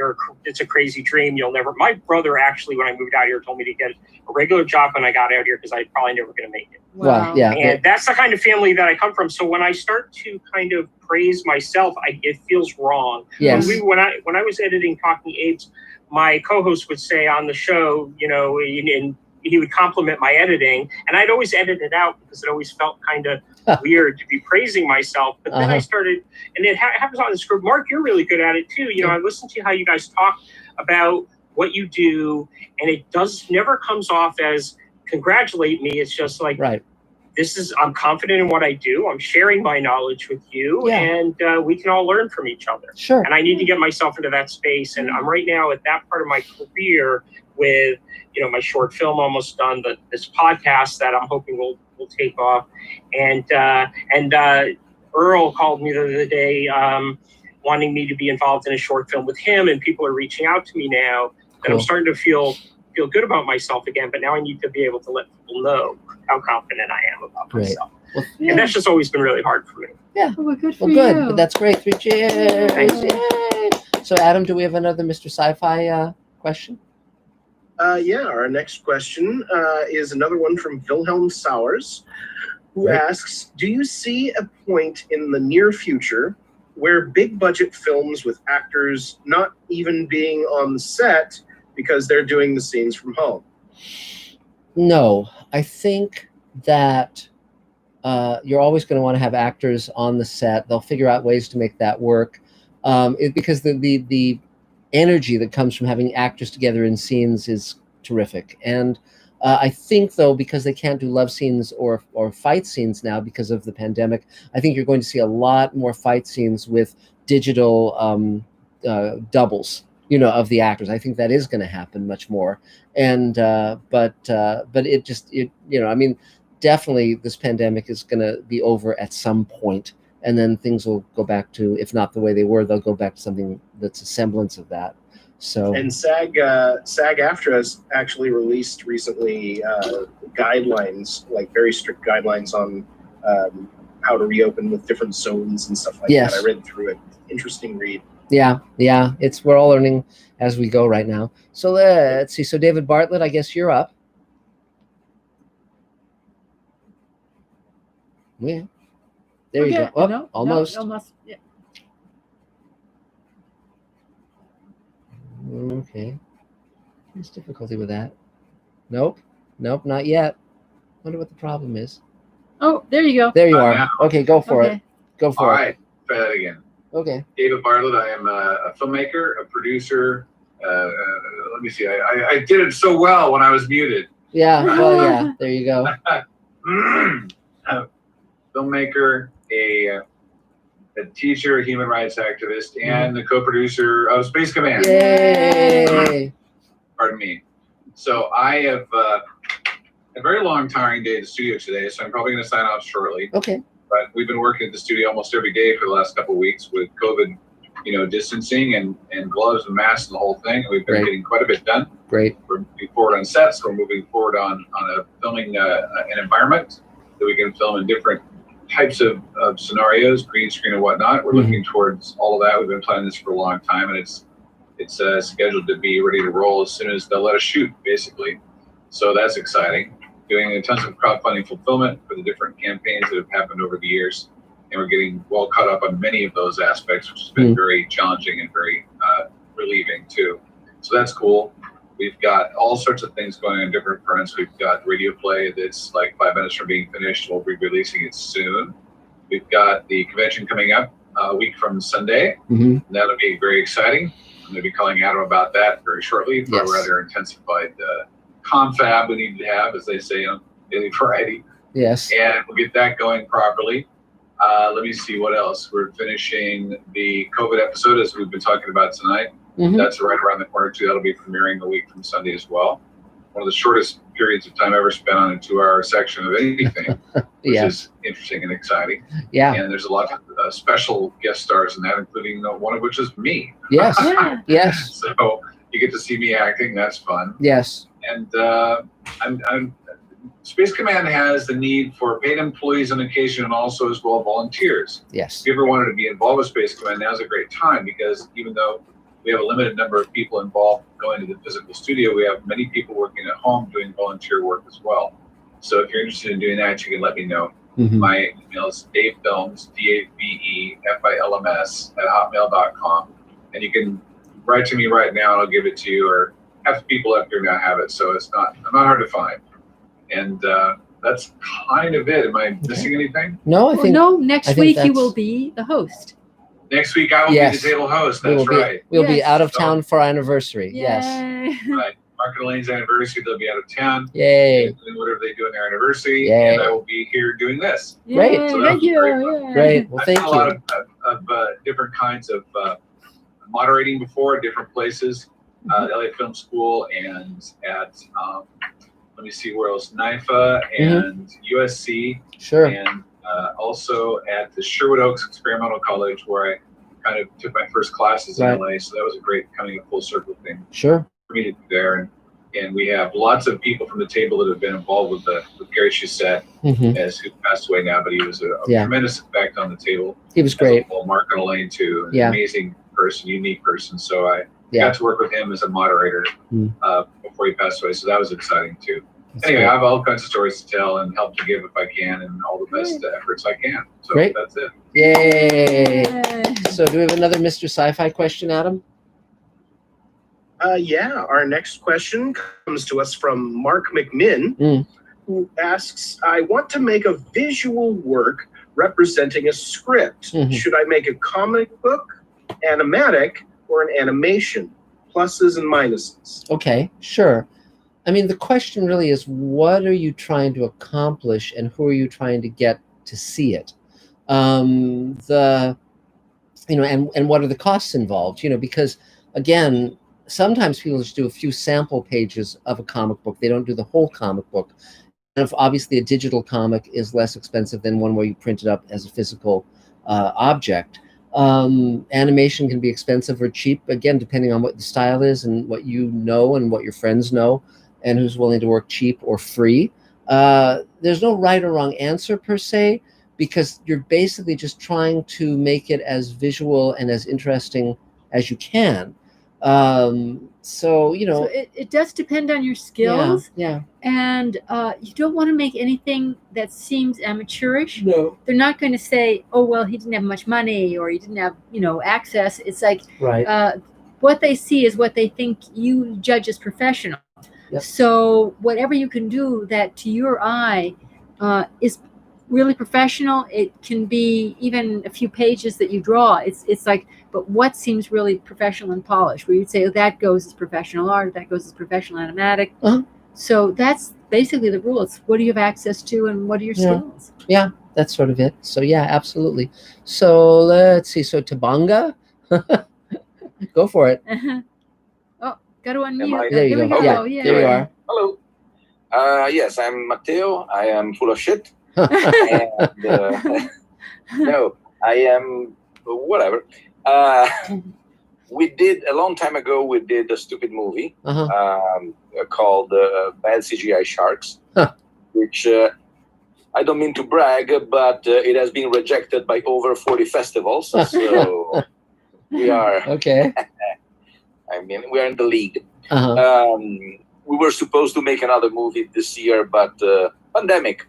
it's a crazy dream. You'll never. My brother actually, when I moved out here, told me to get a regular job when I got out here because I probably never going to make it. Wow. Yeah. And that's the kind of family that I come from. So when I start to kind of praise myself, it feels wrong. Yes. When I was editing Talking Apes, my co-host would say on the show, and he would compliment my editing, and I'd always edit it out because it always felt kind of weird to be praising myself. But then I started, and it happens on the script. Mark, you're really good at it too. I listen to how you guys talk about what you do, and it never comes off as congratulate me. It's just like, I'm confident in what I do. I'm sharing my knowledge with you, and we can all learn from each other. Sure. And I need to get myself into that space. And I'm right now at that part of my career with, my short film almost done, this podcast that I'm hoping will take off. And Earl called me the other day, wanting me to be involved in a short film with him. And people are reaching out to me now that I'm starting to feel good about myself again. But now I need to be able to let people know how confident I am about myself. Well, and that's just always been really hard for me. Yeah. Well, good for you. But that's great. 3 cheers. Yay. So, Adam, do we have another Mr. Sci-Fi question? Our next question is another one from Wilhelm Sowers, who asks, do you see a point in the near future where big budget films with actors not even being on the set because they're doing the scenes from home? No, I think that you're always going to want to have actors on the set. They'll figure out ways to make that work because the energy that comes from having actors together in scenes is terrific. And I think, though, because they can't do love scenes or fight scenes now because of the pandemic, I think you're going to see a lot more fight scenes with digital doubles, of the actors. I think that is going to happen much more. And but definitely this pandemic is going to be over at some point, and then things will go back to, if not the way they were, they'll go back to something that's a semblance of that. So, and SAG-AFTRA has actually released recently guidelines, like very strict guidelines on how to reopen with different zones and stuff like that. I read through it. Interesting read. Yeah. We're all learning as we go right now. So let's see. So David Bartlett, I guess you're up. Yeah. There you go. Oh, no, almost. Yeah. Okay. There's difficulty with that. Nope, not yet. Wonder what the problem is. Oh, there you go. There you are. Okay, go for it. Go for it. All right, try that again. Okay. David Bartlett. I am a filmmaker, a producer. Let me see. I did it so well when I was muted. Yeah. Well, yeah. There you go. Filmmaker, a teacher, a human rights activist, and the co-producer of Space Command. Yay! Pardon me. So I have a very long, tiring day at the studio today, so I'm probably going to sign off shortly. Okay. But we've been working at the studio almost every day for the last couple of weeks with COVID, distancing and gloves and masks and the whole thing. And we've been getting quite a bit done. Great. We're moving forward on sets. We're moving forward on filming an environment that we can film in different types of scenarios, green screen and whatnot. We're looking towards all of that. We've been planning this for a long time, and it's scheduled to be ready to roll as soon as they'll let us shoot, basically. So that's exciting. Doing tons of crowdfunding fulfillment for the different campaigns that have happened over the years, and we're getting well caught up on many of those aspects, which has been very challenging and very relieving too. So that's cool. We've got all sorts of things going on different fronts. We've got radio play that's like 5 minutes from being finished. We'll be releasing it soon. We've got the convention coming up a week from Sunday. Mm-hmm. That'll be very exciting. I'm going to be calling Adam about that very shortly for a rather intensified confab we need to have, as they say on Daily Variety. Yes. And we'll get that going properly. Let me see what else. We're finishing the COVID episode, as we've been talking about tonight. Mm-hmm. That's right around the corner, too. That'll be premiering a week from Sunday as well. One of the shortest periods of time ever spent on a 2-hour section of anything, which is interesting and exciting. Yeah. And there's a lot of special guest stars in that, including one of which is me. Yes. Yes. So you get to see me acting. That's fun. Yes. And Space Command has the need for paid employees on occasion and also as well volunteers. Yes. If you ever wanted to be involved with Space Command, now's a great time, because even though we have a limited number of people involved going to the physical studio, we have many people working at home doing volunteer work as well. So if you're interested in doing that, you can let me know. Mm-hmm. My email is davefilms, DAVEFILMS @hotmail.com. And you can write to me right now and I'll give it to you, or half the people up here now have it. So I'm not hard to find. And that's kind of it. Am I missing anything? No, I think no. Next week you will be the host. Next week I will be the table host. That's right. We'll be out of town for our anniversary. Yay. Yes. Right. Mark and Elaine's anniversary, they'll be out of town. Yay. Doing whatever they do on their anniversary. Yay. And I will be here doing this. Great. So Thank you. Great. Well, I've thank done you. a lot of different kinds of moderating before at different places. LA Film School and at let me see where else, NIFA and USC. Sure. And also at the Sherwood Oaks Experimental College, where I kind of took my first classes in LA. So that was a great coming a full circle thing. Sure. For me to do there. And we have lots of people from the table that have been involved with Gary Shusett, as who passed away now, but he was a tremendous effect on the table. He was great. Well, Mark and Elaine too, an amazing person, unique person. So I got to work with him as a moderator before he passed away. So that was exciting too. Anyway, I have all kinds of stories to tell and help to give if I can, and all the best efforts I can. So that's it. Yay. So do we have another Mr. Sci-Fi question, Adam? Our next question comes to us from Mark McMinn, who asks, I want to make a visual work representing a script. Should I make a comic book, animatic, or an animation? Pluses and minuses. Okay, sure. I mean, the question really is, what are you trying to accomplish and who are you trying to get to see it? And what are the costs involved? Because again, sometimes people just do a few sample pages of a comic book. They don't do the whole comic book. And if obviously a digital comic is less expensive than one where you print it up as a physical object. Animation can be expensive or cheap, again, depending on what the style is and what you know and what your friends know and who's willing to work cheap or free. There's no right or wrong answer per se, because you're basically just trying to make it as visual and as interesting as you can. So it does depend on your skills. Yeah. And you don't want to make anything that seems amateurish. No. They're not going to say, oh, well, he didn't have much money or he didn't have, access. It's like what they see is what they think you judge as professional. Yep. So whatever you can do that to your eye is really professional. It can be even a few pages that you draw. It's like, but what seems really professional and polished, where you'd say, oh, that goes as professional art, that goes as professional animatic. So that's basically the rule. It's what do you have access to and what are your skills? Yeah, that's sort of it. So yeah, absolutely. So let's see. So Tabanga, go for it. Oh, got to unmute. There you go. Oh, yeah, there you are. Hello. Yes, I'm Matteo. I am full of shit. And, no, I am whatever. We did a long time ago. We did a stupid movie called "Bad CGI Sharks," which I don't mean to brag, but it has been rejected by over 40 festivals. So we are okay. I mean, we are in the league. We were supposed to make another movie this year, but pandemic.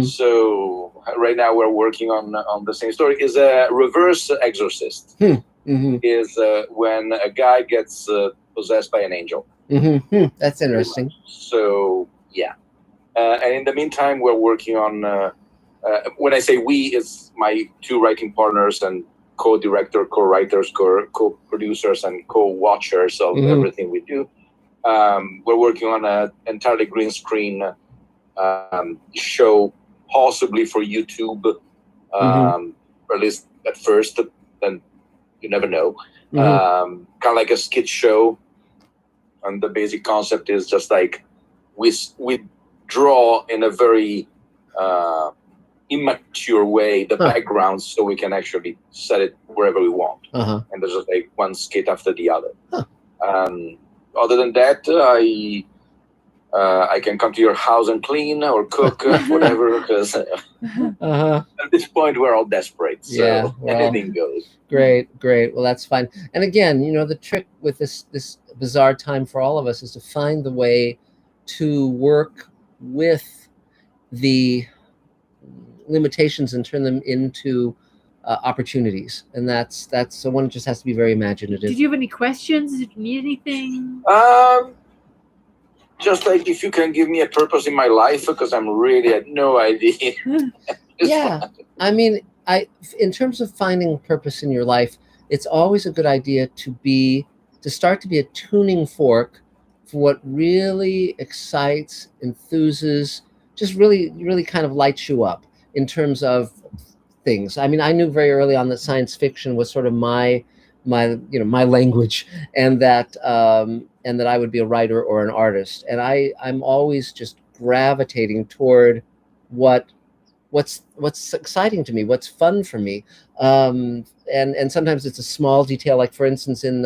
So right now we're working on the same story. Is a reverse exorcist. Is when a guy gets possessed by an angel. Mm-hmm. That's interesting. So yeah, and in the meantime, we're working on. When I say we, it's my two writing partners and co-director, co-writers, co-producers, and co-watchers of everything we do. We're working on an entirely green screen show, possibly for YouTube, or at least at first. Then you never know. Kind of like a skit show, and the basic concept is just like we draw in a very immature way the backgrounds, so we can actually set it wherever we want. And there's just like one skit after the other. Other than that, I can come to your house and clean or cook, whatever, because at this point we're all desperate. So anything goes. Great. Well, that's fine. And again, the trick with this bizarre time for all of us is to find the way to work with the limitations and turn them into opportunities. And that's so one just has to be very imaginative. Did you have any questions? Did you need anything? Just like if you can give me a purpose in my life, because I'm really had no idea. Yeah, I mean, in terms of finding purpose in your life, it's always a good idea to start to be a tuning fork for what really excites, enthuses, just really, really kind of lights you up in terms of things. I mean, I knew very early on that science fiction was sort of my language, and that I would be a writer or an artist. And I'm always just gravitating toward what's exciting to me, what's fun for me. And sometimes it's a small detail, like for instance in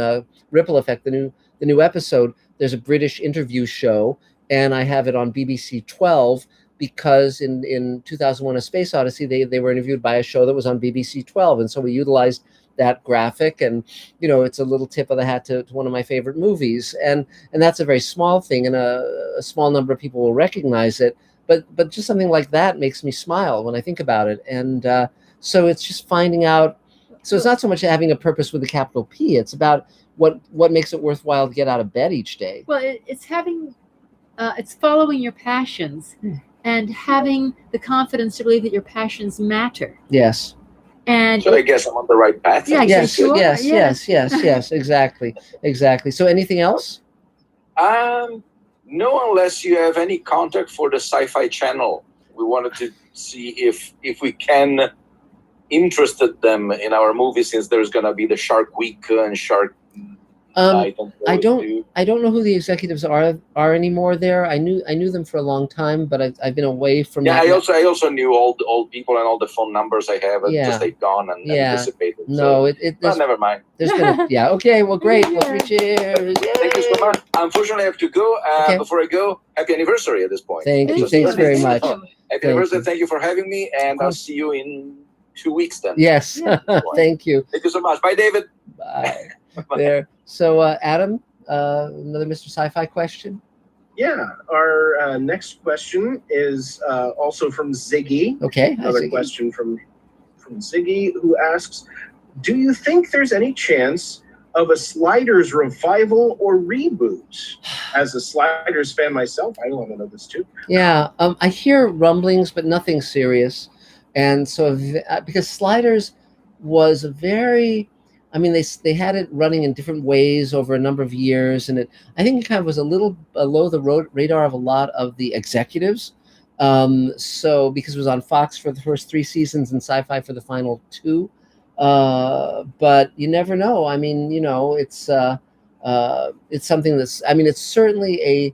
Ripple Effect, the new episode, there's a British interview show, and I have it on BBC 12 because in 2001: A Space Odyssey, they were interviewed by a show that was on BBC 12, and so we utilized that graphic, and it's a little tip of the hat to one of my favorite movies, and that's a very small thing, and a small number of people will recognize it, but just something like that makes me smile when I think about it. And so it's just finding out. So it's not so much having a purpose with a capital P, it's about what makes it worthwhile to get out of bed each day. Well, it's following your passions and having the confidence to believe that your passions matter. Yes. And so I guess I'm on the right path. Yeah, yes, exactly. So anything else? No, unless you have any contact for the Sci-Fi channel. We wanted to see if we can interest them in our movie, since there's gonna be the Shark Week and Shark Night. I don't know who the executives are anymore there. I knew them for a long time, but I've been away from. Yeah, I also knew all the people and all the phone numbers I have. Just they've gone and dissipated. No, so, never mind. There's been okay. Well, great. Well, cheers. Thank you so much. Unfortunately, I have to go. Before I go, happy anniversary at this point. Thank you. Thanks very much. Happy anniversary. Thank you for having me, and I'll see you in 2 weeks then. Yes. Thank you. Thank you so much. Bye, David. Bye. There. So, Adam, another Mr. Sci-Fi question? Yeah, our next question is also from Ziggy. Okay. Another Ziggy. question from Ziggy, who asks, do you think there's any chance of a Sliders revival or reboot? As a Sliders fan myself, I want to know this too. Yeah, I hear rumblings, but nothing serious. And so, because Sliders was a very... I mean, they had it running in different ways over a number of years, and I think it kind of was a little below the radar of a lot of the executives. So because it was on Fox for the first 3 seasons and Sci-Fi for the final 2, but you never know. I mean, it's something that's. I mean, it's certainly a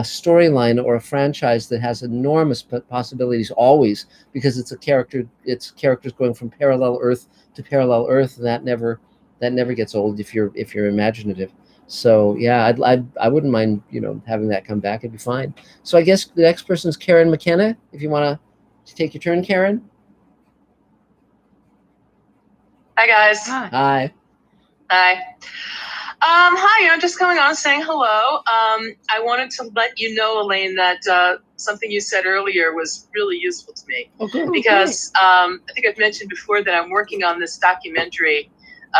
storyline or a franchise that has enormous possibilities always, because it's characters going from parallel Earth to parallel Earth, and that never gets old if you're imaginative. So yeah, I wouldn't mind having that come back. It'd be fine. So I guess the next person's Karen McKenna. If you want to take your turn, Karen. Hi guys. Hi. Hi, I'm just coming on saying hello. I wanted to let you know, Elaine, that something you said earlier was really useful to me. Okay. Because I think I've mentioned before that I'm working on this documentary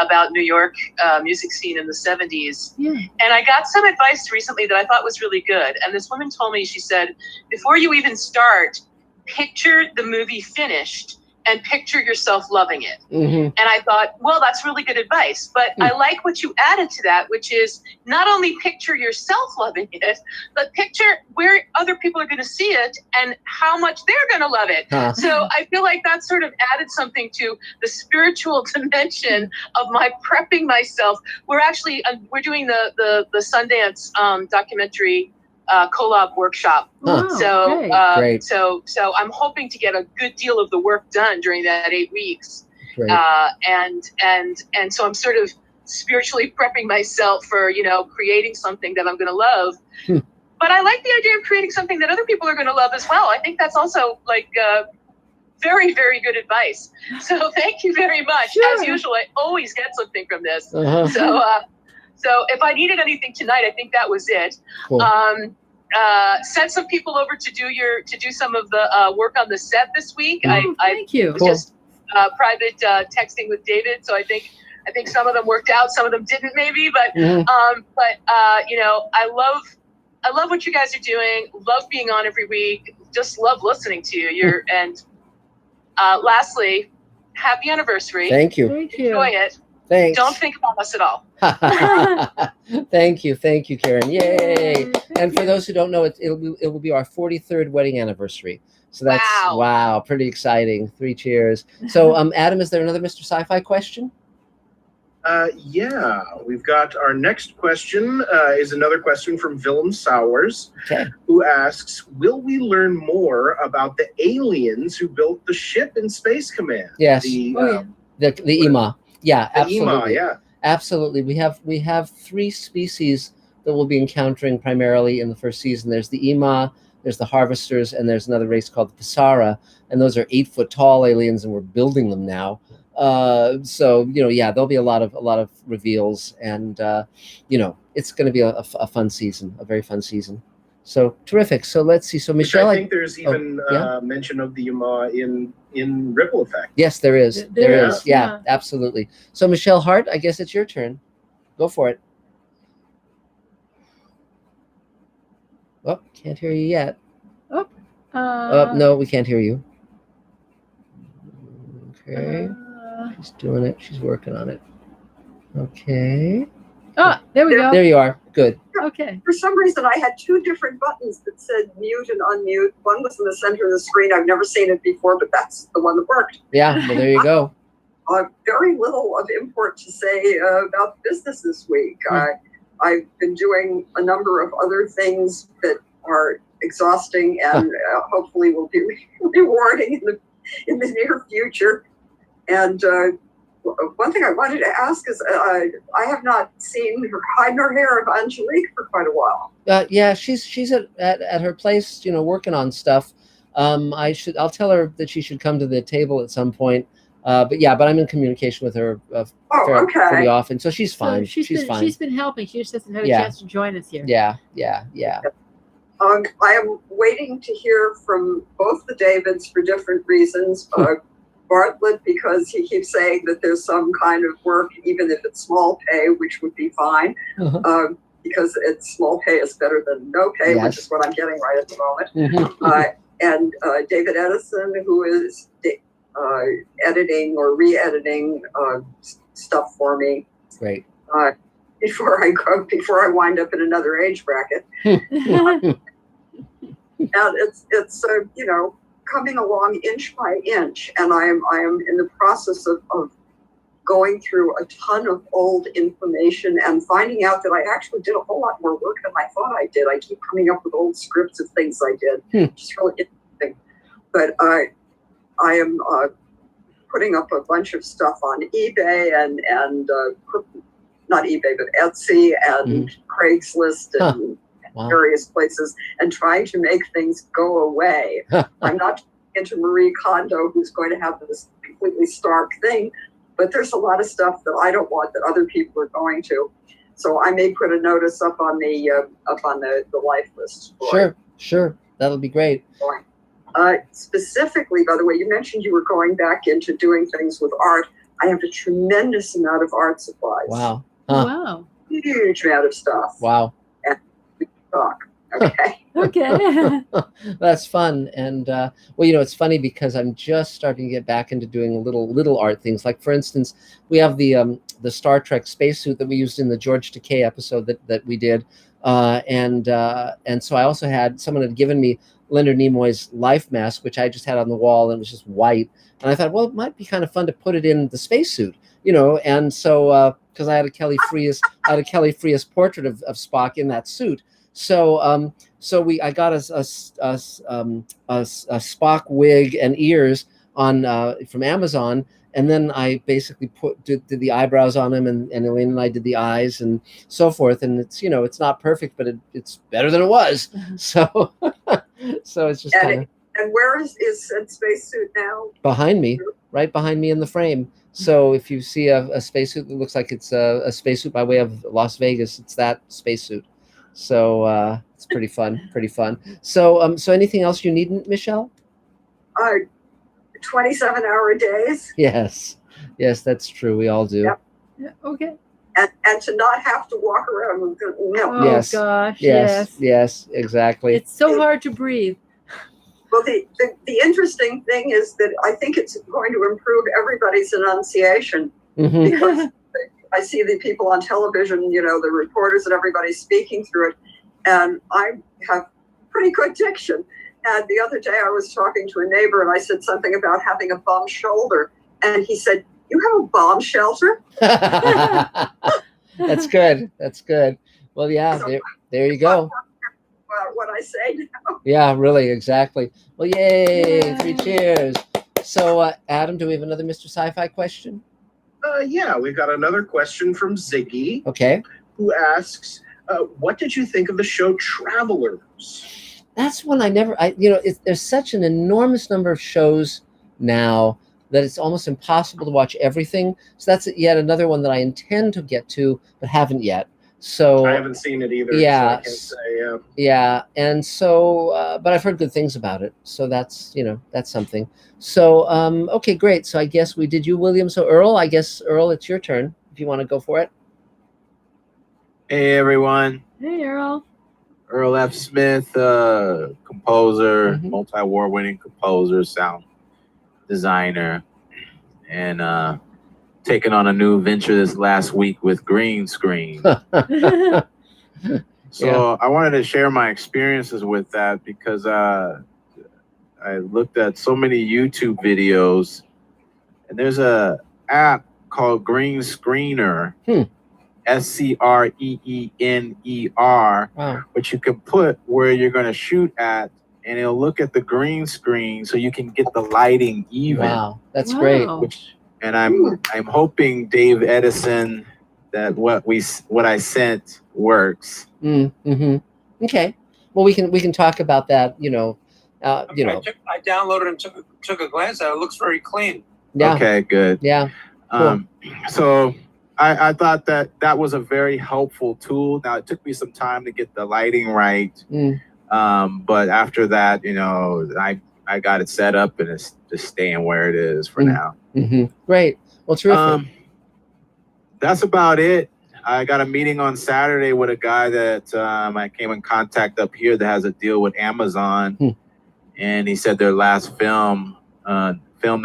about New York music scene in the 70s. Yeah. And I got some advice recently that I thought was really good. And this woman told me, she said, before you even start, picture the movie finished and picture yourself loving it. Mm-hmm. And I thought, well, that's really good advice. But I like what you added to that, which is not only picture yourself loving it, but picture where other people are going to see it and how much they're going to love it. Huh. So I feel like that sort of added something to the spiritual dimension of my prepping myself. We're actually, we're doing the Sundance documentary collab workshop. Huh. So, Great. so I'm hoping to get a good deal of the work done during that 8 weeks. Great. And so I'm sort of spiritually prepping myself for, creating something that I'm going to love. But I like the idea of creating something that other people are going to love as well. I think that's also very, very good advice. So thank you very much. Sure. As usual, I always get something from this. Uh-huh. So if I needed anything tonight, I think that was it. Cool. Send some people over to do some of the work on the set this week. Thank you. Was just private texting with David, so I think some of them worked out, some of them didn't maybe, but I love what you guys are doing. Love being on every week. Just love listening to you. Lastly, happy anniversary. Thank you. Thank you. Enjoy it. Thanks. Don't think about us at all. Thank you, Karen. Yay! And for those who don't know, it will be our 43rd wedding anniversary. So that's wow, pretty exciting. 3 cheers. So, Adam, is there another Mr. Sci-Fi question? Yeah, we've got our next question is another question from Willem Sowers, who asks, will we learn more about the aliens who built the ship in Space Command? Yes. The EMA. Yeah, absolutely. EMA, yeah. Absolutely. We have 3 species that we'll be encountering primarily in the first season. There's the EMA, there's the Harvesters, and there's another race called the Pisara, and those are 8-foot tall aliens, and we're building them now. So there'll be a lot of reveals, and it's going to be a fun season, a very fun season. So terrific. So let's see. So Michelle, I think there's even mention of the EMA in Ripple Effect. Yes, there is. There is. Yeah, absolutely. So Michelle Hart, I guess it's your turn. Go for it. Oh, can't hear you yet. No, we can't hear you. Okay. She's doing it. She's working on it. Okay. There we go. There you are. Good. Okay. For some reason, I had 2 different buttons that said mute and unmute. One was in the center of the screen. I've never seen it before, but that's the one that worked. Yeah, well, there you go. Very little of import to say about business this week. I've been doing a number of other things that are exhausting and hopefully will be rewarding in the near future. And one thing I wanted to ask is, I have not seen her hide nor hair of Angelique for quite a while. Yeah, she's at her place, working on stuff. I'll tell her that she should come to the table at some point. But I'm in communication with her pretty often, so she's fine. So she's fine. She's been helping. She just hasn't had a chance to join us here. Yeah. I am waiting to hear from both the Davids for different reasons. Bartlett, because he keeps saying that there's some kind of work, even if it's small pay, which would be fine, because it's small pay is better than no pay, which is what I'm getting right at the moment. And David Edison, who is editing or re-editing stuff for me. Great. Before I wind up in another age bracket. And it's coming along inch by inch, and I am in the process of going through a ton of old information and finding out that I actually did a whole lot more work than I thought I did. I keep coming up with old scripts of things I did, which is really interesting. But I am putting up a bunch of stuff on eBay and not eBay, but Etsy and Craigslist and various places, and trying to make things go away. I'm not into Marie Kondo, who's going to have this completely stark thing, but there's a lot of stuff that I don't want that other people are going to. So I may put a notice up on the life list. Sure, that'll be great. Specifically, by the way, you mentioned you were going back into doing things with art. I have a tremendous amount of art supplies. Wow. Wow. Huge amount of stuff. Wow. And we can talk. Okay. Okay. That's fun. And well, it's funny because I'm just starting to get back into doing little art things. Like, for instance, we have the Star Trek spacesuit that we used in the George Takei episode that we did, and so I also had someone had given me Leonard Nimoy's life mask, which I just had on the wall, and it was just white. And I thought, well, it might be kind of fun to put it in the spacesuit, And so because I had a Kelly Freas portrait of Spock in that suit. So I got a Spock wig and ears from Amazon, and then I basically did the eyebrows on him, and Elaine and I did the eyes and so forth. And it's it's not perfect, but it's better than it was. So it's just kind of. And where is said spacesuit now? Behind me, right behind me in the frame. So if you see a spacesuit that looks like it's a spacesuit by way of Las Vegas, it's that spacesuit. So it's pretty fun. So anything else you need, Michelle? 27-hour days. Yes, that's true. We all do. Yep. Yeah, okay. And to not have to walk around with Oh yes. gosh, yes, exactly. It's so hard to breathe. Well, the interesting thing is that I think it's going to improve everybody's enunciation, because I see the people on television, the reporters and everybody speaking through it, and I have pretty good diction. And the other day I was talking to a neighbor, and I said something about having a bum shoulder, and he said, "You have a bomb shelter?" That's good. Well, yeah, there you go. What I say now. Yeah, really, exactly. Well, yay. 3 cheers. So, Adam, do we have another Mr. Sci-Fi question? Yeah, we've got another question from Ziggy. Okay. Who asks, what did you think of the show Travelers? That's one there's such an enormous number of shows now that it's almost impossible to watch everything. So that's yet another one that I intend to get to, but haven't yet. So I haven't seen it either. Yeah. So I can't say. Yeah, and so, but I've heard good things about it. So that's something. So, okay, great. So I guess we did you, William. So Earl, it's your turn if you want to go for it. Hey, everyone. Hey, Earl. Earl F. Smith, composer, multi-award winning composer, sound designer, and taking on a new venture this last week with green screen. So I wanted to share my experiences with that because I looked at so many YouTube videos, and there's a app called Green Screener, SCREENER, which you can put where you're going to shoot at, and it'll look at the green screen so you can get the lighting even. Wow, that's great. And I'm hoping Dave Edison that what I sent works. Okay. Well, we can talk about that. I downloaded and took a glance at it. It looks very clean. Yeah. Okay. Good. Yeah. Cool. So I thought that was a very helpful tool. Now it took me some time to get the lighting right. But after that, I got it set up, and it's just staying where it is for now. Great. Well, terrific. That's about it. I got a meeting on Saturday with a guy that I came in contact up here that has a deal with Amazon. And he said their last film that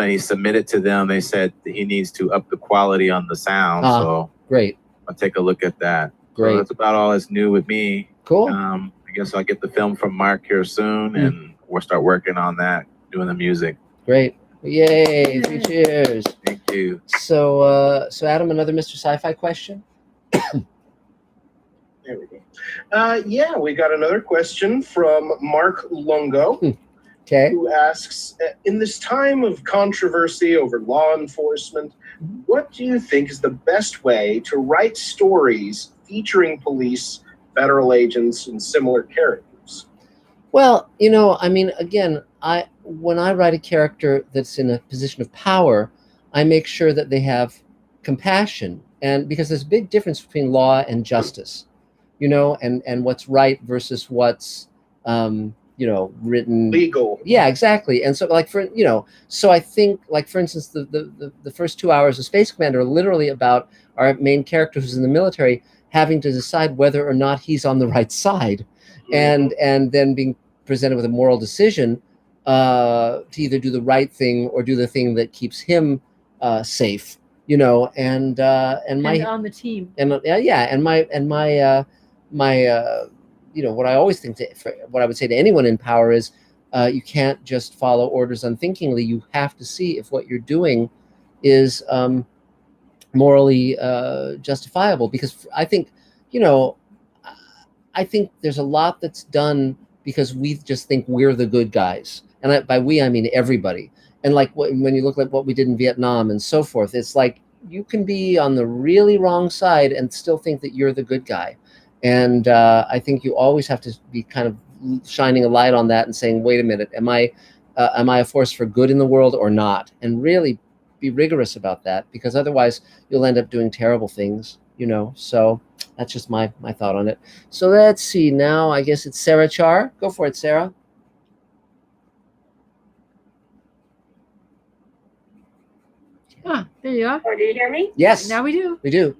he submitted to them, they said that he needs to up the quality on the sound. So great. I'll take a look at that. Great. So that's about all that's new with me. Cool. I guess I'll get the film from Mark here soon, and we'll start working on that, doing the music. Great. Yay. 3 cheers. Thank you. So Adam, another Mr. Sci-Fi question? There we go. Yeah, we got another question from Mark Longo. Okay. Who asks, in this time of controversy over law enforcement, what do you think is the best way to write stories featuring police, federal agents, and similar characters? Well, again, when I write a character that's in a position of power, I make sure that they have compassion, and because there's a big difference between law and justice, and what's right versus what's written legal. Yeah, exactly. And so so I think, like, for instance, the first 2 hours of Space Commander are literally about our main character who's in the military having to decide whether or not he's on the right side, and then being presented with a moral decision to either do the right thing or do the thing that keeps him safe, and on the team. and my what I always think what I would say to anyone in power is, you can't just follow orders unthinkingly. You have to see if what you're doing is morally justifiable, because I think there's a lot that's done because we just think we're the good guys, and by we I mean everybody. And like when you look at what we did in Vietnam and so forth, it's like you can be on the really wrong side and still think that you're the good guy. And I think you always have to be kind of shining a light on that and saying, wait a minute, am I a force for good in the world or not? And really be rigorous about that, because otherwise you'll end up doing terrible things, So that's just my thought on it. So let's see. Now I guess it's Sarah Char. Go for it, Sarah. Ah, there you are. Oh, do you hear me? Yes. Now we do. We do.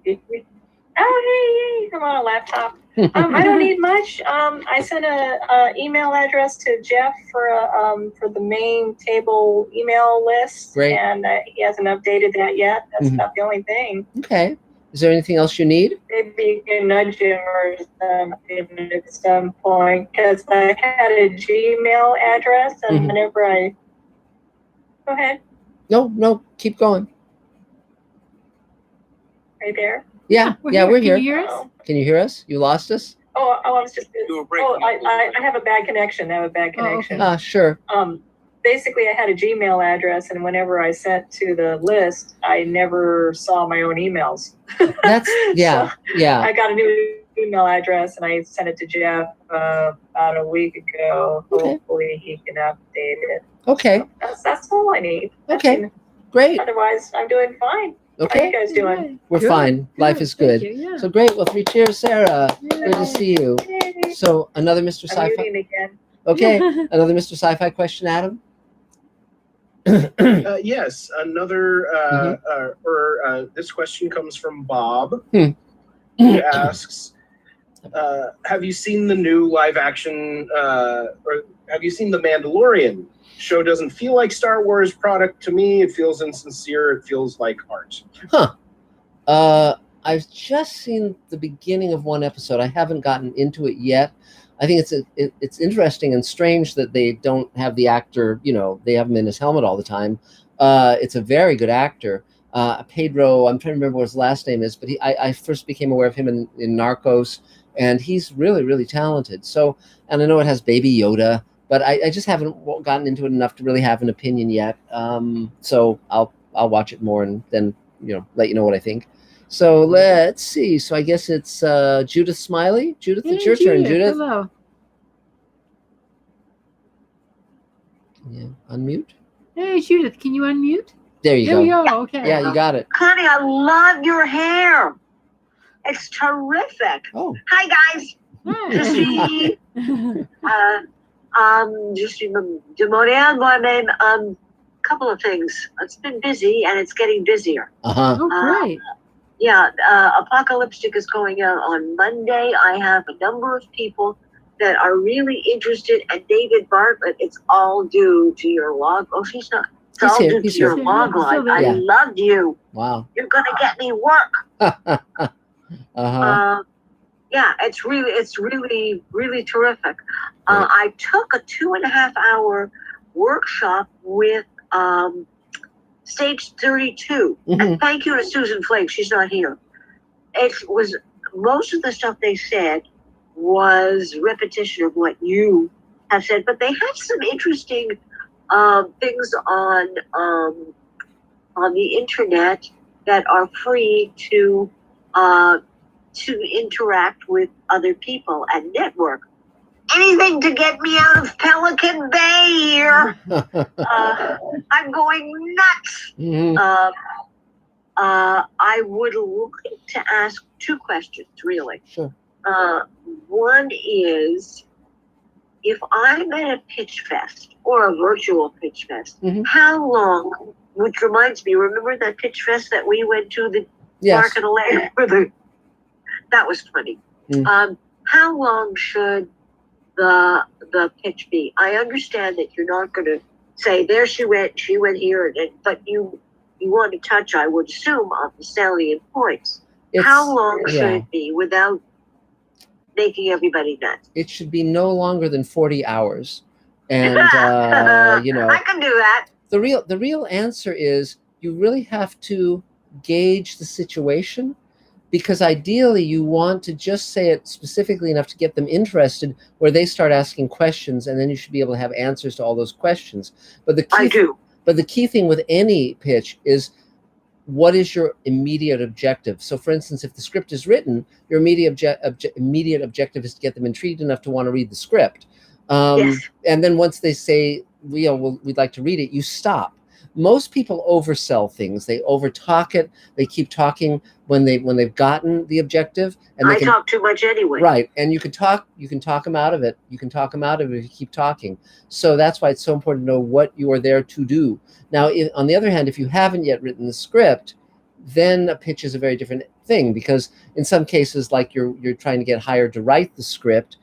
Oh, hey, I'm on a laptop. I don't need much. I sent a email address to Jeff for the main table email list. Great. And he hasn't updated that yet. That's about the only thing. Okay. Is there anything else you need? Maybe you can nudge him or something at some point, because I had a Gmail address, and whenever I go ahead. No, keep going. Right there. Yeah, we're here. Can you hear us? Can you hear us? You lost us? Oh, I was just. I have a bad connection. Ah, sure. Basically, I had a Gmail address, and whenever I sent to the list, I never saw my own emails. That's yeah. I got a new email address, and I sent it to Jeff about a week ago. Okay. Hopefully, he can update it. Okay. So that's all I need. Okay. Great. Otherwise, I'm doing fine. Okay. How you guys doing? We're fine. Life is good. Thank you, yeah. So great. Well, 3 cheers, Sarah. Good to see you. Yay. So another Mr. I'm Sci-Fi. muting again. Okay. Another Mr. Sci-Fi question, Adam. Yes, another, this question comes from Bob. Hmm. He asks, have you seen the new live action, or have you seen The Mandalorian? Show doesn't feel like Star Wars product to me. It feels insincere. It feels like art. I've just seen the beginning of one episode. I haven't gotten into it yet. I think it's interesting and strange that they don't have the actor, they have him in his helmet all the time. It's a very good actor. Pedro, I'm trying to remember what his last name is, but I first became aware of him in Narcos, and he's really, really talented. So, and I know it has Baby Yoda, but I just haven't gotten into it enough to really have an opinion yet. So I'll watch it more and then, let you know what I think. So let's see. So I guess it's Judith Smiley. Judith, it's your turn, Judith. Hello. Yeah, unmute. Hey, Judith, can you unmute? There you go. There you go. Okay. Yeah, you got it. Connie, I love your hair. It's terrific. Oh. Hi, guys. Je suis, je suis de Montréal moi-même. Couple of things. It's been busy and it's getting busier. Oh, great. Yeah, Apocalyptic is going out on Monday. I have a number of people that are really interested, and David Bartlett, it's all due to your log. Oh, she's not. It's all due to your log line. I loved you. Wow. You're going to get me work. Yeah, it's really terrific. I took a 2.5-hour workshop with Stage 32. And thank you to Susan Flake. She's not here. It was most of the stuff they said was repetition of what you have said, but they have some interesting things on the internet that are free to interact with other people and network. Anything to get me out of Pelican Bay here. I'm going nuts. I would like to ask 2 questions, really. Sure. One is if I'm at a pitch fest or a virtual pitch fest, Mhm. how long, which reminds me, remember that pitch fest that we went to, the Yes. Market of Land? That was funny. How long should the pitch be? I understand that you're not going to say, there she went here, but you want to touch, I would assume, on the salient points. How long should it be without making everybody nuts? It should be no longer than 40 hours. And, you know, I can do that. The real answer is you really have to gauge the situation, because ideally you want to just say it specifically enough to get them interested where they start asking questions, and then you should be able to have answers to all those questions. But the key thing with any pitch is, what is your immediate objective? So for instance, if the script is written, your immediate objective is to get them intrigued enough to want to read the script. And then once they say, we'd like to read it, you stop. Most people oversell things. They overtalk it. They keep talking when they've gotten the objective. And I talk too much anyway. Right. And you can talk them out of it. You can talk them out of it if you keep talking. So that's why it's so important to know what you are there to do. Now, on the other hand, if you haven't yet written the script, then a pitch is a very different thing, because in some cases, like you're trying to get hired to write the script,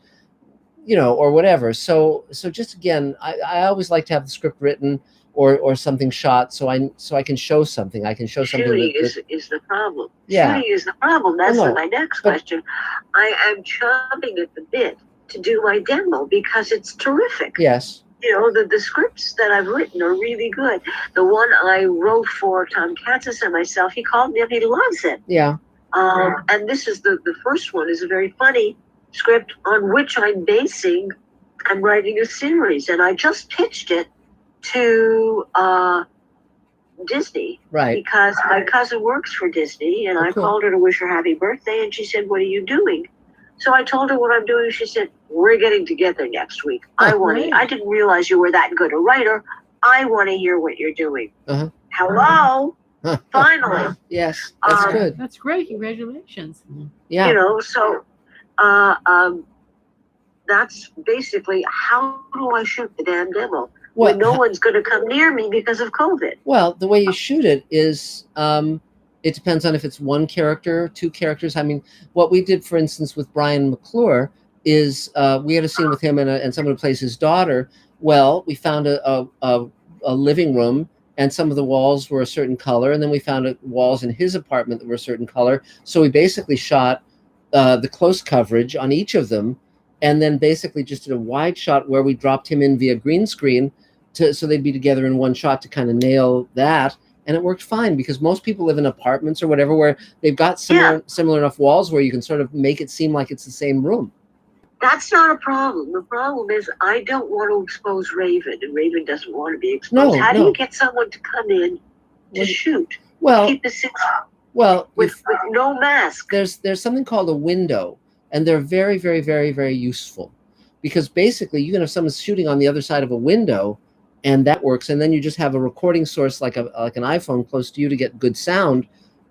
you know, or whatever. So just again, I always like to have the script written or something shot, so I can show something. I can show something. Shooting is the problem. Yeah. Shooting is the problem. That's No, my next question. I am chomping at the bit to do my demo because it's terrific. Yes. You know, the scripts that I've written are really good. The one I wrote for Tom Katzis and myself, he called me up, he loves it. Yeah. And this is the first one is a very funny script on which I'm writing a series, and I just pitched it to Disney. Right. Because my cousin works for Disney, and I called her to wish her happy birthday, and she said, "What are you doing?" So I told her what I'm doing. She said, "We're getting together next week. I didn't realize you were that good a writer. I want to hear what you're doing." Hello. Finally. Yes, that's good. That's great. Congratulations. Yeah. You know, so that's basically, how do I shoot the damn demo when no one's going to come near me because of COVID? Well, the way you shoot it is, it depends on if it's one character, two characters. I mean, what we did, for instance, with Brian McClure is we had a scene with him and someone who plays his daughter. Well, we found a living room, and some of the walls were a certain color, and then we found walls in his apartment that were a certain color. So we basically shot the close coverage on each of them, and then basically just did a wide shot where we dropped him in via green screen so they'd be together in one shot to kind of nail that. And it worked fine, because most people live in apartments or whatever where they've got similar enough walls where you can sort of make it seem like it's the same room. That's not a problem. The problem is I don't want to expose Raven, and Raven doesn't want to be exposed. How do you get someone to come in to shoot? Well, keep the six with no mask. There's something called a window, and they're very, very, very, very useful, because basically you can have someone shooting on the other side of a window, and that works. And then you just have a recording source like an iPhone close to you to get good sound,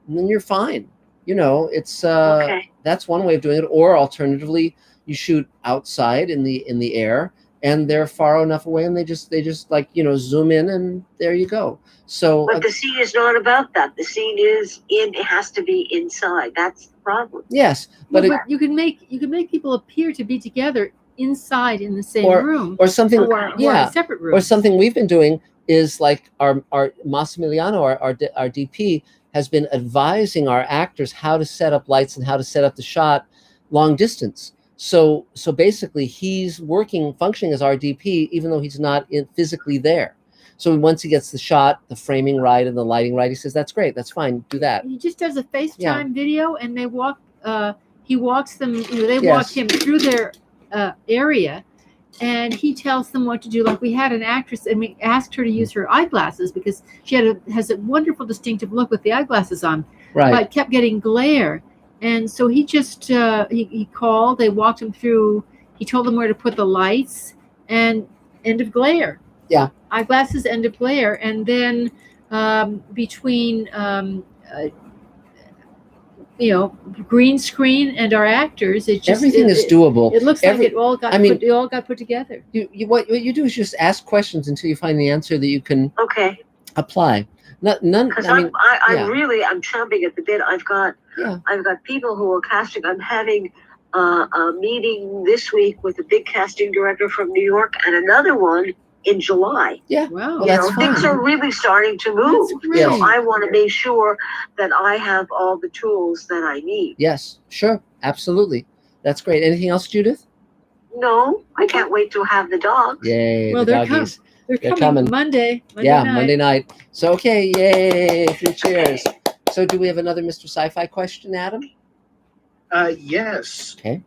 and then you're fine. You know, it's that's one way of doing it. Or alternatively, you shoot outside in the air, and they're far enough away, and they just like, you know, zoom in, and there you go. So, but the scene is not about that. The scene is it has to be inside. That's the problem. Yes, but you can make people appear to be together inside in the same room, or something, or in a separate room. Or something we've been doing is like our Massimiliano, our DP, has been advising our actors how to set up lights and how to set up the shot long distance. So basically he's functioning as our DP, even though he's not physically there. So once he gets the shot, the framing right and the lighting right, he says, "That's great, that's fine, do that." He just does a FaceTime video, and they walk. He walks them. You know, they walk him through their area, and he tells them what to do. Like, we had an actress, and we asked her to use her eyeglasses because she has a wonderful distinctive look with the eyeglasses on, but kept getting glare. And so he just he called. They walked him through. He told them where to put the lights, and end of glare. Yeah, eyeglasses, end of glare. And then between green screen and our actors. It just Everything is doable. It looks like it all got put together. What you do is just ask questions until you find the answer that you can apply. None. Because I mean, I'm chomping at the bit. I've got people who are casting. I'm having a meeting this week with a big casting director from New York and another one in July. Yeah. Wow. Well, that's fine. Things are really starting to move. Yes. So I want to make sure that I have all the tools that I need. Yes, sure. Absolutely. That's great. Anything else, Judith? No, I can't wait to have the dogs. Yay, Well, the they're doggies. They're coming Monday night. Monday night. So, okay, yay, 3 cheers. So do we have another Mr. Sci-Fi question, Adam? Yes. Okay.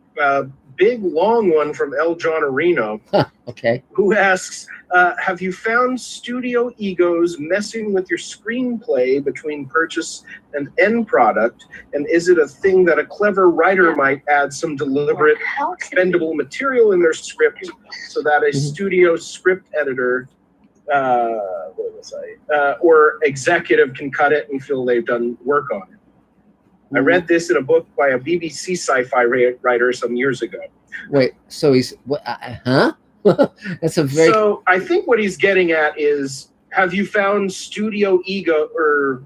Big, long one from El John Areno. Okay. Who asks, have you found studio egos messing with your screenplay between purchase and end product? And is it a thing that a clever writer might add some deliberate, expendable material in their script so that a studio script editor or executive can cut it and feel they've done work on it? I read this in a book by a BBC sci-fi writer some years ago. Wait, so he's what? That's a very. So I think what he's getting at is, have you found studio ego, or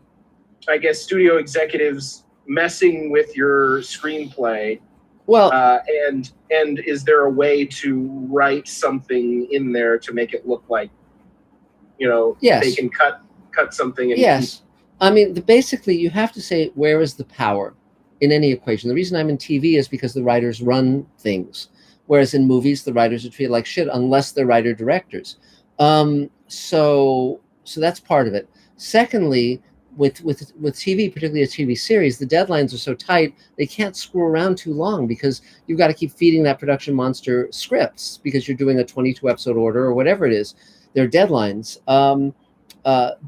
I guess studio executives messing with your screenplay? Well, and is there a way to write something in there to make it look like, Yes. they can cut something? And Yes. I mean, basically, you have to say, where is the power in any equation? The reason I'm in TV is because the writers run things, whereas in movies, the writers are treated like shit unless they're writer-directors. So that's part of it. Secondly, with TV, particularly a TV series, the deadlines are so tight, they can't screw around too long because you've got to keep feeding that production monster scripts because you're doing a 22-episode order or whatever it is. There are deadlines.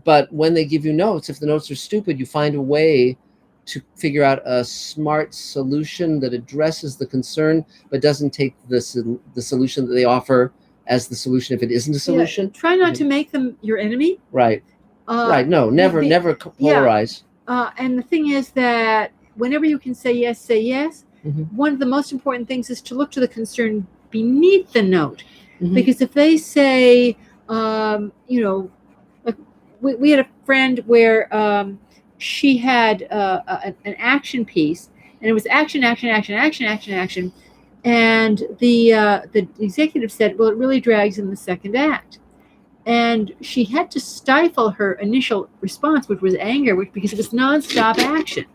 But when they give you notes, if the notes are stupid, you find a way to figure out a smart solution that addresses the concern, but doesn't take the solution that they offer as the solution if it isn't a solution. Yeah, try not to make them your enemy. Right. Right. No, never polarize. And the thing is that whenever you can say yes, say yes. One of the most important things is to look to the concern beneath the note. Because if they say, we had a friend where she had an action piece, and it was action, and the executive said, well, it really drags in the second act. And she had to stifle her initial response, which was anger, because it was nonstop action.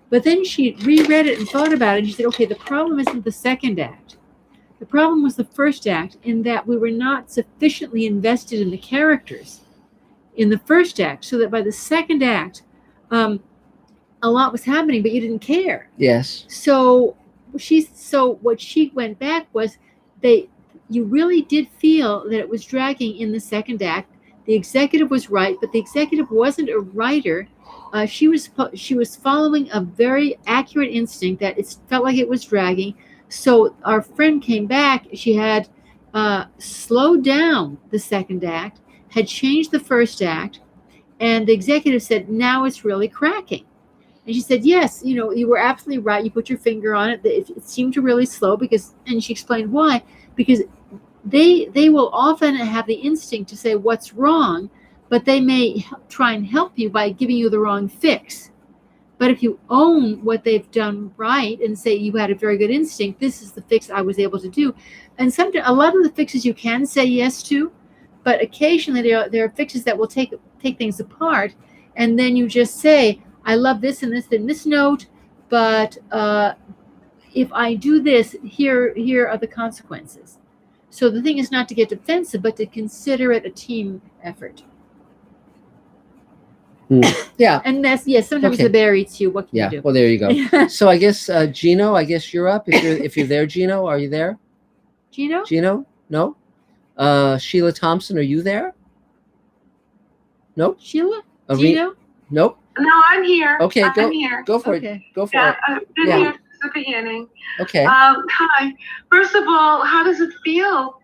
But then she reread it and thought about it, and she said, okay, the problem isn't the second act. The problem was the first act, in that we were not sufficiently invested in the characters in the first act, so that by the second act, a lot was happening, but you didn't care. Yes. So what she went back was, you really did feel that it was dragging in the second act. The executive was right, but the executive wasn't a writer. She was following a very accurate instinct that it felt like it was dragging. So our friend came back. She had slowed down the second act, had changed the first act, and the executive said, now it's really cracking. And she said, yes, you were absolutely right. You put your finger on it. It seemed to really slow and she explained why, because they will often have the instinct to say what's wrong, but they may try and help you by giving you the wrong fix. But if you own what they've done right and say you had a very good instinct, this is the fix I was able to do. And sometimes a lot of the fixes you can say yes to, but occasionally there are fixes that will take things apart, and then you just say, I love this and this and this note, but if I do this, here are the consequences. So the thing is not to get defensive, but to consider it a team effort. Yeah. And sometimes the bear eats you. What can you do? Well, there you go. So I guess Gino, you're up. If you're there, Gino, are you there? Gino? No? Sheila Thompson, are you there? Nope. Sheila? Gino? Nope. No, I'm here. Okay, I'm here. Go for it. Go for it. I've been here since the beginning. Okay. Hi. First of all, how does it feel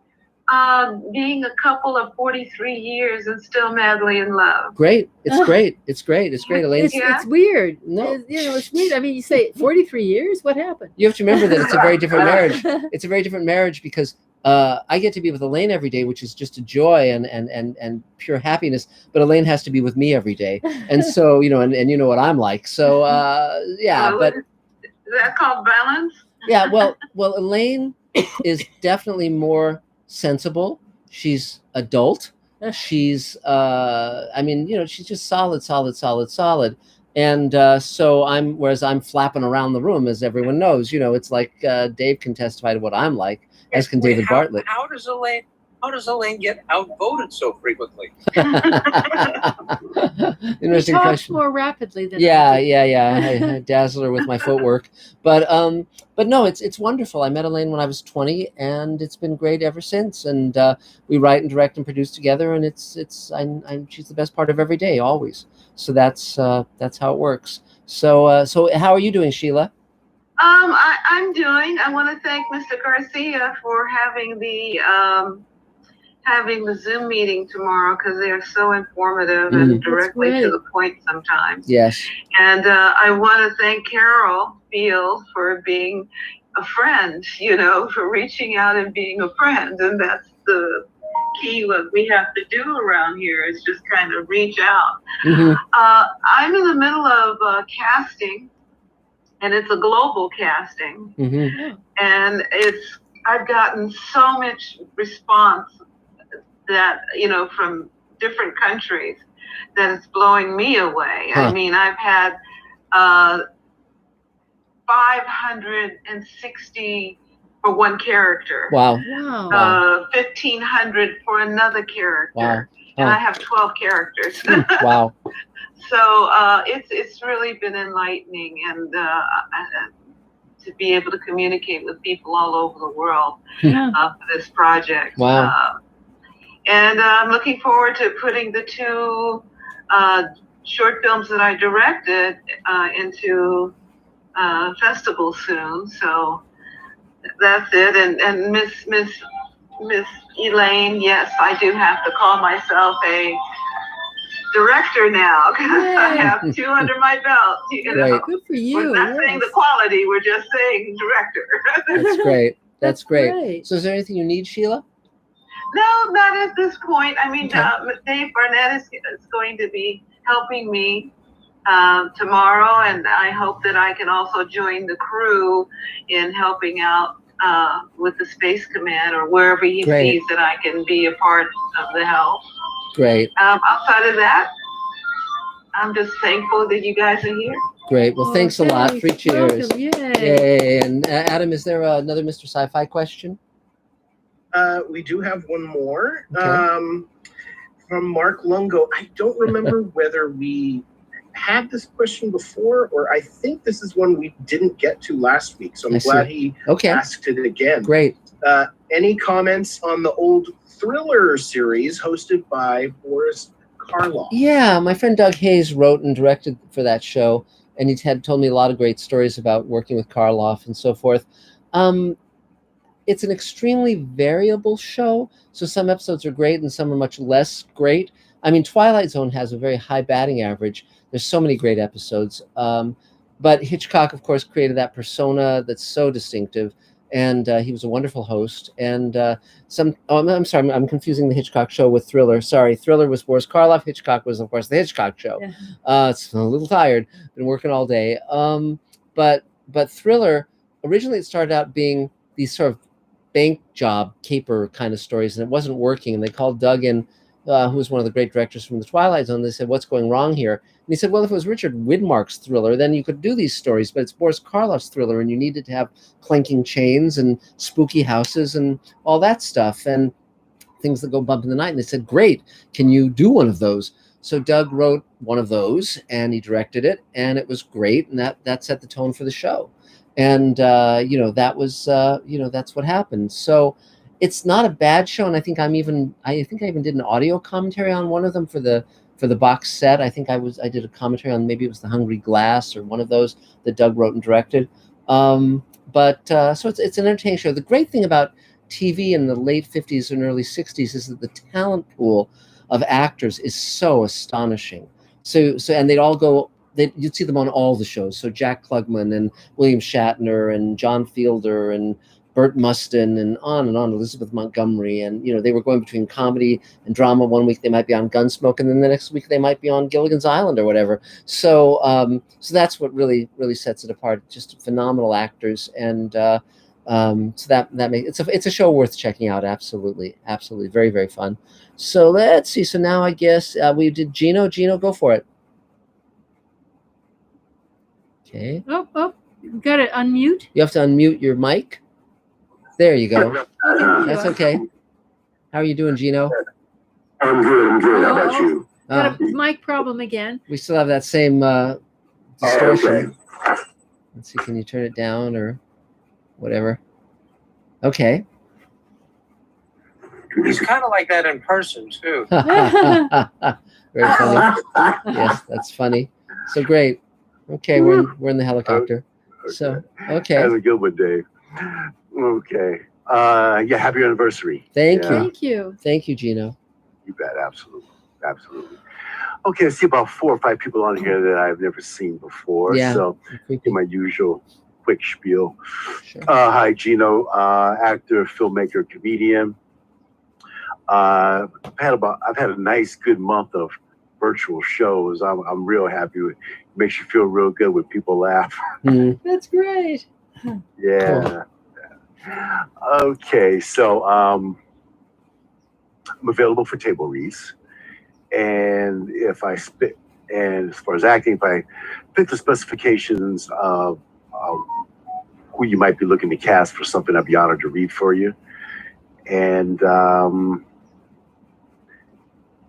being a couple of 43 years and still madly in love. Great. It's great. It's great. It's great, Elaine. It's weird. No. It's weird. I mean, you say 43 years. What happened? You have to remember that it's a very different marriage. It's a very different marriage because I get to be with Elaine every day, which is just a joy and pure happiness. But Elaine has to be with me every day, and so and you know what I'm like. So yeah, but Is that called balance? yeah, well, Elaine is definitely more sensible. She's adult. She's she's just solid. And so whereas I'm flapping around the room, as everyone knows, it's like Dave can testify to what I'm like, as can David Bartlett. How does Elaine get outvoted so frequently? Interesting He talks question. more rapidly than Yeah. I do. I dazzle her with my footwork, but no, it's wonderful. I met Elaine when I was 20, and it's been great ever since. And we write and direct and produce together, and she's the best part of every day, always. So that's how it works. So how are you doing, Sheila? I'm doing. I want to thank Mr. Garcia for having the Zoom meeting tomorrow, because they are so informative and directly to the point sometimes. Yes. And I want to thank Carol Field for being a friend, for reaching out and being a friend. And that's the key. What we have to do around here is just kind of reach out. Mm-hmm. I'm in the middle of casting, and it's a global casting. Mm-hmm. And I've gotten so much response that, from different countries, that it's blowing me away. Huh. I mean, I've had 560 for one character. Wow. 1,500 for another character. Wow. And I have 12 characters. Wow. So it's really been enlightening, and to be able to communicate with people all over the world for this project. Wow. And I'm looking forward to putting the 2 short films that I directed into festivals soon. So that's it. And Miss Elaine, yes, I do have to call myself a director now, because I have 2 under my belt. Right. Good for you. We're not saying the quality, we're just saying director. That's great. That's great. great. So is there anything you need, Sheila? No, not at this point. I mean, Okay. Dave Barnett is going to be helping me tomorrow, and I hope that I can also join the crew in helping out with the Space Command, or wherever he Great. sees that I can be a part of the help. Great. Outside of that, I'm just thankful that you guys are here. Great. Well, thanks a lot. thanks. 3 cheers. Welcome. Yay. Yay. And Adam, is there another Mr. Sci-Fi question? We do have one more Okay. from Mark Lungo. I don't remember whether we had this question before, or I think this is one we didn't get to last week. So I'm I see. glad he Okay. asked it again. Great. Any comments on the old Thriller series hosted by Boris Karloff? Yeah, my friend Doug Hayes wrote and directed for that show, and he had told me a lot of great stories about working with Karloff and so forth. It's an extremely variable show, so some episodes are great and some are much less great. I mean, Twilight Zone has a very high batting average. There's so many great episodes. But Hitchcock, of course, created that persona that's so distinctive, and he was a wonderful host. And I'm sorry, I'm confusing the Hitchcock show with Thriller. Sorry, Thriller was Boris Karloff. Hitchcock was, of course, the Hitchcock show. Yeah. It's a little tired. Been working all day. But Thriller, originally it started out being these sort of bank job caper kind of stories, and it wasn't working. And they called Doug in, who was one of the great directors from the Twilight Zone. They said, "What's going wrong here?" And he said, "Well, if it was Richard Widmark's Thriller, then you could do these stories, but it's Boris Karloff's Thriller, and you needed to have clanking chains and spooky houses and all that stuff and things that go bump in the night." And they said, "Great, can you do one of those?" So Doug wrote one of those, and he directed it, and it was great, and that set the tone for the show. And that was that's what happened. So it's not a bad show, and I think I even did an audio commentary on one of them for the box set. I think I did a commentary on, maybe it was The Hungry Glass or one of those that Doug wrote and directed. So it's an entertaining show. The great thing about TV in the late 50s and early 60s is that the talent pool of actors is so astonishing. So and they'd all go. You'd see them on all the shows. So Jack Klugman and William Shatner and John Fielder and Burt Mustin and on, Elizabeth Montgomery. And, they were going between comedy and drama. One week they might be on Gunsmoke, and then the next week they might be on Gilligan's Island or whatever. So so that's what really sets it apart. Just phenomenal actors. And so that makes it's a show worth checking out. Absolutely. Very, very fun. So let's see. So now I guess we did Gino. Gino, go for it. Okay. Oh, you got to unmute. You have to unmute your mic. There you go. That's okay. How are you doing, Gino? I'm good. How about you? Got a mic problem again. We still have that same distortion. Okay. Let's see, can you turn it down or whatever? Okay. He's kind of like that in person, too. Very funny. Yes, that's funny. So great. Okay, we're in the helicopter. Okay. So, okay. Have a good one, Dave. Okay. Yeah, happy anniversary. Thank you. Thank you. Thank you, Gino. You bet, absolutely. Okay, I see about 4 or 5 people on here that I've never seen before. Yeah. So, my usual quick spiel. Sure. Hi, Gino, actor, filmmaker, comedian. I've had a nice, good month of virtual shows. I'm real happy with. It makes you feel real good when people laugh. That's great. Yeah. Okay, so I'm available for table reads, and and as far as acting, if I fit the specifications of who you might be looking to cast for something, I'd be honored to read for you. And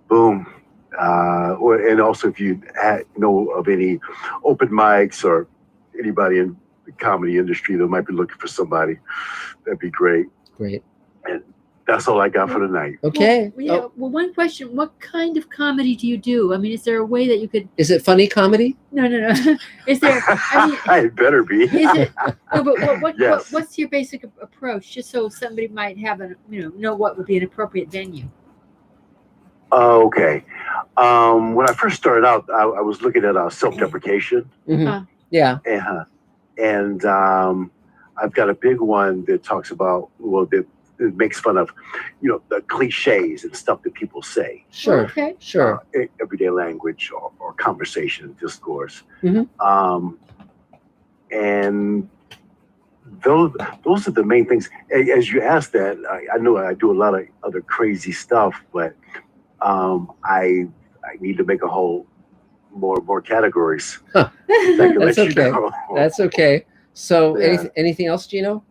boom. And also, if you know of any open mics or anybody in the comedy industry that might be looking for somebody, that'd be great. Great. And that's all I got for tonight. Okay. Well, one question. What kind of comedy do you do? I mean, is there a way that you could... Is it funny comedy? No. Is there... It better be. Is it... No, but Yes. what's your basic approach? Just so somebody might have know what would be an appropriate venue. Okay. When I first started out, I was looking at self-deprecation. Mm-hmm. Yeah. And I've got a big one that talks about, that it makes fun of, the cliches and stuff that people say. Sure. Okay. Sure. Everyday language or conversation, discourse. Mm-hmm. And those are the main things. As you asked that, I know I do a lot of other crazy stuff, but I need to make a whole more categories. Huh. That's okay. That's okay. So Yeah. anything else, Gino?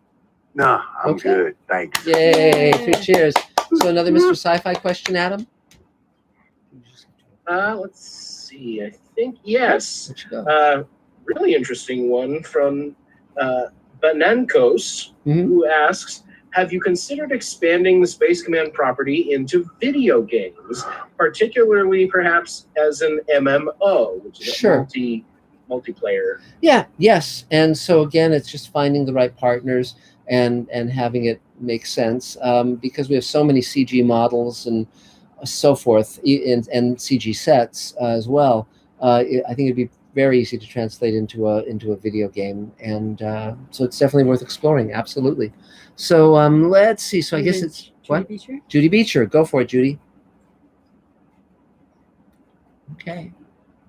No, I'm good. Thanks. Yay. 2 cheers. So another Mr. Sci-Fi question, Adam? Let's see. I think yes. Really interesting one from Banankos, who asks, have you considered expanding the Space Command property into video games, particularly perhaps as an MMO, which is a multiplayer? Yeah, yes. And so again, it's just finding the right partners and having it make sense, because we have so many CG models and so forth, and CG sets as well. I think it'd be very easy to translate into a video game, and so it's definitely worth exploring. Absolutely. So let's see. So I guess it's what? Beecher? Judy Beecher. Go for it, Judy. Okay.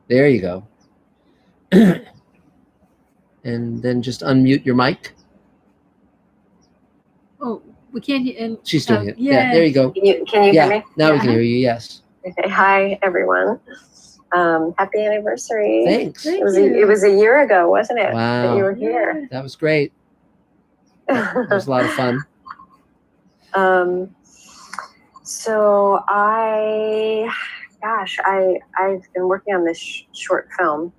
There you go. And then just unmute your mic. Oh, we can't hear. And She's doing it. Yeah, there you go. Can you hear me? Now we can hear you. Yes. Okay. Hi, everyone. Happy anniversary. Thanks. It was a year ago, wasn't it? Wow. That you were here. That was great. It was a lot of fun. So I've been working on this short film,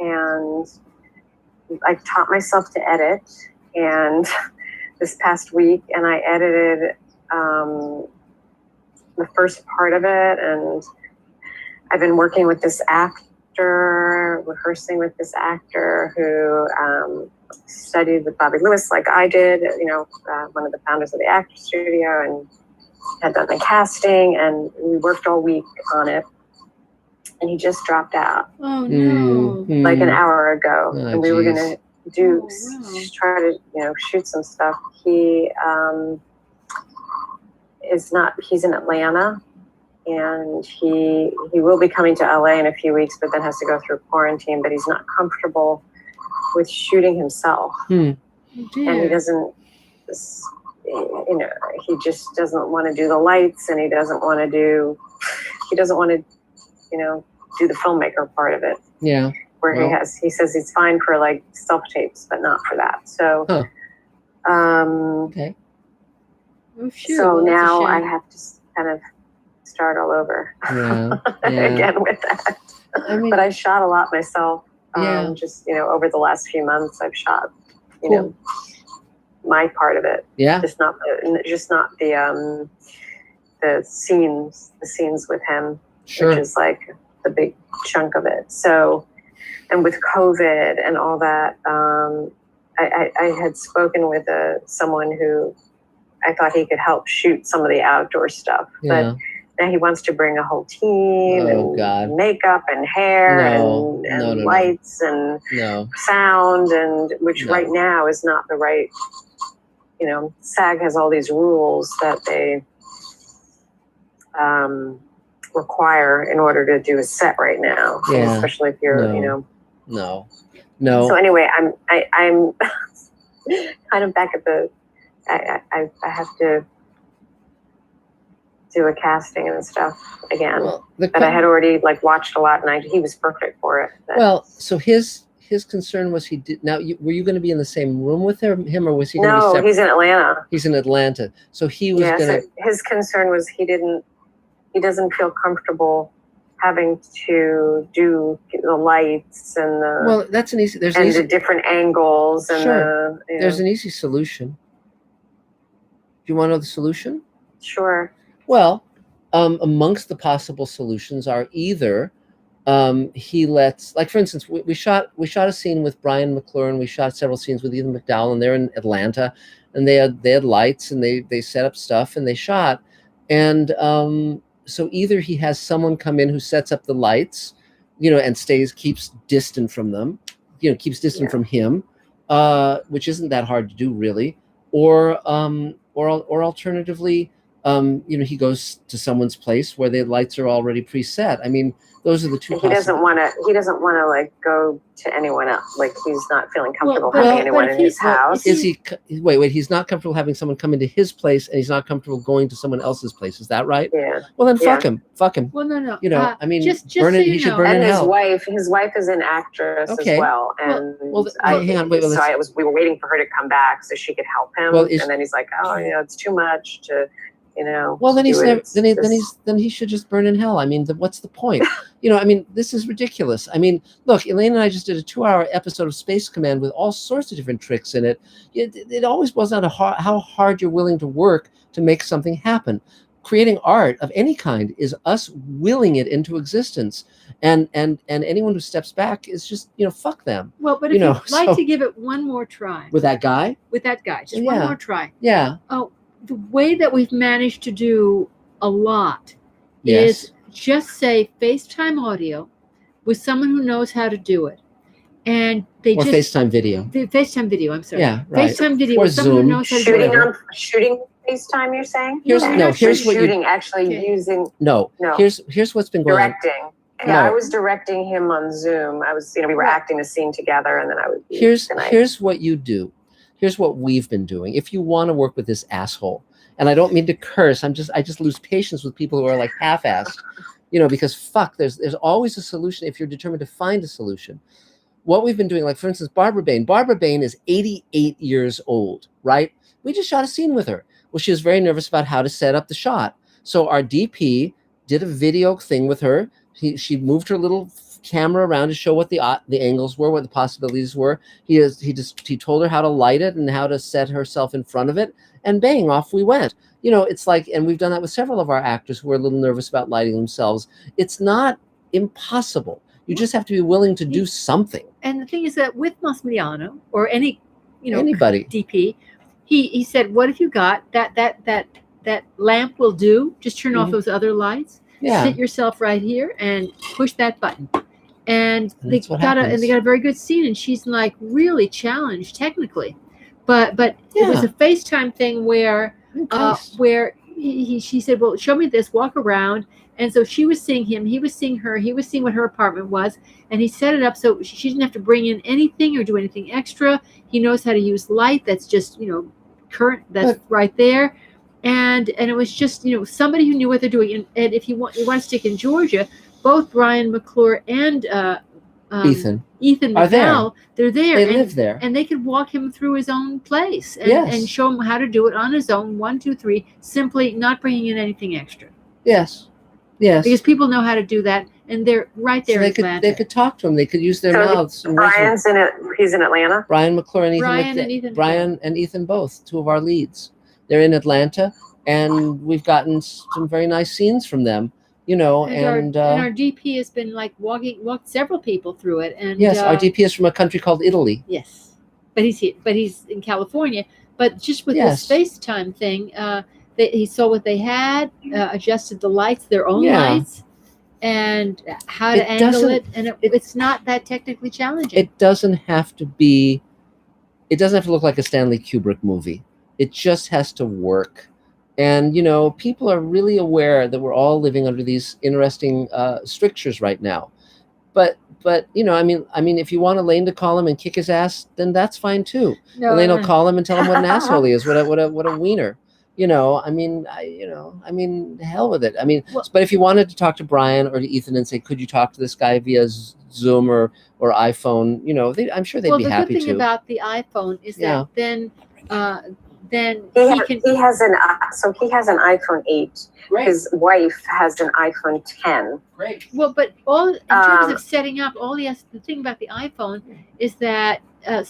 and I've taught myself to edit, and this past week, and I edited the first part of it, and I've been working with this actor, rehearsing with this actor who studied with Bobby Lewis like I did, one of the founders of the Actors Studio, and had done the casting, and we worked all week on it. And he just dropped out. Oh no! Like an hour ago, and we were gonna try to shoot some stuff. He is not. He's in Atlanta, and he will be coming to LA in a few weeks, but then has to go through quarantine. But he's not comfortable with shooting himself, and he doesn't. He just doesn't want to do the lights, and he doesn't want to do the filmmaker part of it. Yeah. Where he says he's fine for like self-tapes, but not for that. So, okay. Oh, sure. So now I have to kind of start all over again with that. But I shot a lot myself. Just, over the last few months, I've shot, my part of it. Yeah. Just not the scenes with him, which is like the big chunk of it. So, and with COVID and all that, I had spoken with someone who I thought he could help shoot some of the outdoor stuff, but now he wants to bring a whole team and makeup and hair and lights and sound, and which right now is not the right. SAG has all these rules that they require in order to do a set right now, especially if you're No. So anyway, I'm kind of back at the. I have to do a casting and stuff again, but I had already watched a lot, and he was perfect for it. Well, so his concern was he did. Now, were you going to be in the same room with him, or was he going to be separate? No, he's in Atlanta. He's in Atlanta, so he was going to. So his concern was he doesn't feel comfortable having to do the lights and the. Well, that's an easy. There's the different angles and there's an easy solution. Do you want to know the solution? Sure. Well, amongst the possible solutions are either he lets, like for instance, we shot a scene with Brian McClure, we shot several scenes with Ethan McDowell, and they're in Atlanta, and they had lights, and they set up stuff, and they shot, and so either he has someone come in who sets up the lights, and keeps distant from them, keeps distant from him, which isn't that hard to do really, or alternatively, he goes to someone's place where the lights are already preset. I mean, those are the two. He doesn't want to go to anyone else. He's not feeling comfortable having anyone in his house. Is he? Wait. He's not comfortable having someone come into his place, and he's not comfortable going to someone else's place. Is that right? Yeah. Well, then fuck him. Fuck him. Well, no. I mean, just burn so it. He should burn in hell. His wife is an actress as well, and hang on. Wait. We were waiting for her to come back so she could help him. Well, and then he's like, oh, it's too much to. Well, then he should just burn in hell. I mean, what's the point? I mean, this is ridiculous. I mean, look, Elaine and I just did a 2-hour episode of Space Command with all sorts of different tricks in it. It always boils down to how hard you're willing to work to make something happen. Creating art of any kind is us willing it into existence, and anyone who steps back is just fuck them. Well, but if you'd like to give it one more try with that guy, just one more try. Yeah. Oh. The way that we've managed to do a lot is just say FaceTime audio with someone who knows how to do it. And FaceTime video. FaceTime video, I'm sorry. Yeah, right. FaceTime video or with someone Zoom. who knows how to do it. Shooting FaceTime, you're saying? Here's what shooting, actually using. No. Here's what's been going on. Directing. Yeah, I was directing him on Zoom. I was, we were acting a scene together, and then I would. Here's what you do. Here's what we've been doing. If you want to work with this asshole, and I don't mean to curse, I just lose patience with people who are half-assed, because fuck, there's always a solution if you're determined to find a solution. What we've been doing, for instance, Barbara Bain is 88 years old, right? We just shot a scene with her. Well, she was very nervous about how to set up the shot. So our DP did a video thing with her. She moved her little camera around to show what the angles were, what the possibilities were. He told her how to light it and how to set herself in front of it, and bang, off we went. It's and we've done that with several of our actors who are a little nervous about lighting themselves. It's not impossible. You just have to be willing to do something. And the thing is that with Massimiliano or any, Anybody. DP, he said, what if you got that lamp will do? Just turn off those other lights. Yeah. Sit yourself right here and push that button. And they that's what got happens. a very good scene, and she's like really challenged technically, but it was a FaceTime thing where she said, well, show me this, walk around. And so she was seeing him, he was seeing her, he was seeing what her apartment was, and he set it up so she didn't have to bring in anything or do anything extra. He knows how to use light that's just, current, that's right there. And it was just, somebody who knew what they're doing. And if you want to stick in Georgia, both Brian McClure and Ethan are McDowell, they're there. They live there. And they could walk him through his own place and show him how to do it on his own, 1, 2, 3, simply not bringing in anything extra. Yes. Because people know how to do that, and they're right there. So they could talk to him. They could use their mouths. Brian's in it. He's in Atlanta. Brian McClure and Brian and Ethan both, two of our leads. They're in Atlanta, and we've gotten some very nice scenes from them. And our DP has been like walked several people through it. And yes, our DP is from a country called Italy. Yes, but he's in California. But just with this FaceTime thing, he saw what they had, adjusted the lights, their own lights, and how to angle it. And it's not that technically challenging. It doesn't have to be. It doesn't have to look like a Stanley Kubrick movie. It just has to work. And, people are really aware that we're all living under these interesting strictures right now. But I mean, if you want Elaine to call him and kick his ass, then that's fine too. Elaine will call him and tell him what an asshole he is, what a wiener. I mean, hell with it. I mean, but if you wanted to talk to Brian or to Ethan and say, could you talk to this guy via Zoom or iPhone? I'm sure they'd be happy to. The good thing about the iPhone is that then he has an iPhone 8. Great. His wife has an iPhone 10. Great. Well, but in terms of setting up, the thing about the iPhone is that a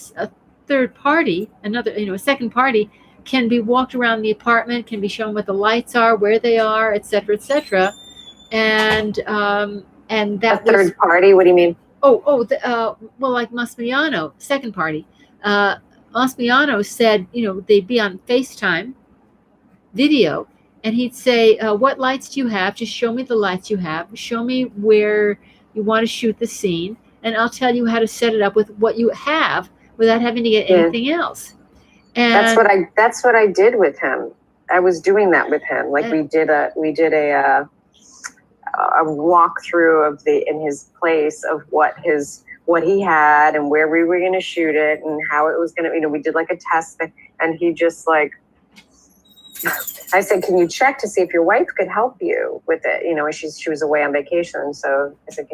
third party, a second party, can be walked around the apartment, can be shown what the lights are, where they are, et cetera, and that a third party. What do you mean? Well, like Massimiliano, second party. Massimiliano said, they'd be on FaceTime video, and he'd say, what lights do you have? Just show me the lights you have. Show me where you want to shoot the scene, and I'll tell you how to set it up with what you have without having to get anything else. And that's what I did with him. I was doing that with him. Like we did a walkthrough in his place of what he had and where we were going to shoot it and how it was going to, we did like a test thing, and he just like, I said, can you check to see if your wife could help you with it? She was away on vacation. So I said,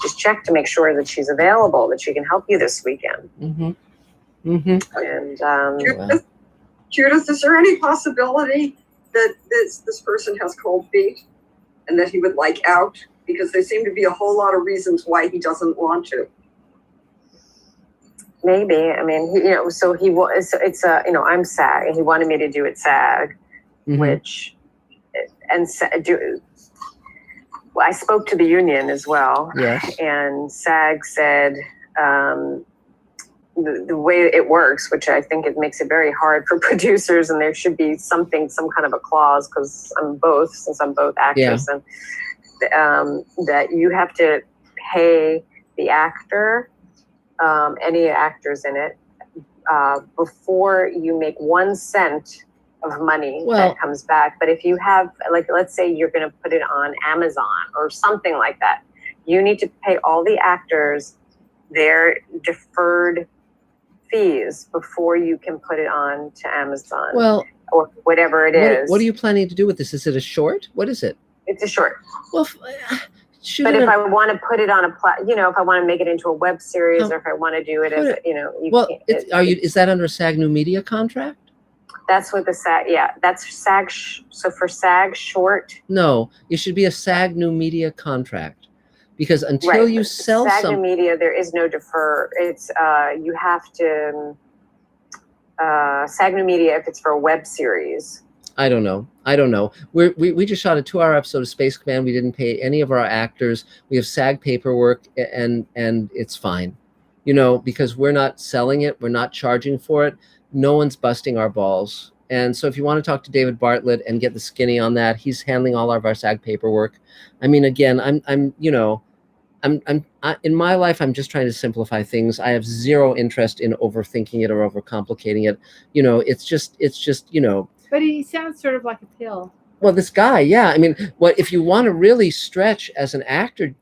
just check to make sure that she's available, that she can help you this weekend. Mm-hmm. Mm-hmm. And Judith, is there any possibility that this person has cold feet and that he would like out? Because there seem to be a whole lot of reasons why he doesn't want to. Maybe. I mean, I'm SAG, and he wanted me to do it SAG, which, I spoke to the union as well. Yes. And SAG said, the way it works, which I think it makes it very hard for producers, and there should be some kind of a clause, because since I'm both actors, and that you have to pay the actor, any actors in it, before you make 1 cent of money that comes back. But if you have, let's say you're going to put it on Amazon or something like that, you need to pay all the actors their deferred fees before you can put it on to Amazon. Or whatever it is. What are you planning to do with this? Is it a short? What is it? It's a short. Well, but if I want to put it on if I want to make it into a web series, or if I want to do it as, is that under a SAG New Media contract? That's what the SAG, that's SAG. So for SAG short. No, it should be a SAG New Media contract, because until you sell SAG New Media, there is no defer. It's you have to SAG New Media if it's for a web series. I don't know. We just shot a 2-hour episode of Space Command. We didn't pay any of our actors. We have SAG paperwork, and it's fine, because we're not selling it. We're not charging for it. No one's busting our balls. And so if you want to talk to David Bartlett and get the skinny on that, he's handling all of our SAG paperwork. I mean, again, I'm in my life, I'm just trying to simplify things. I have zero interest in overthinking it or overcomplicating it. It's just. But he sounds sort of like a pill. Well, this guy, yeah. I mean, if you want to really stretch as an actor,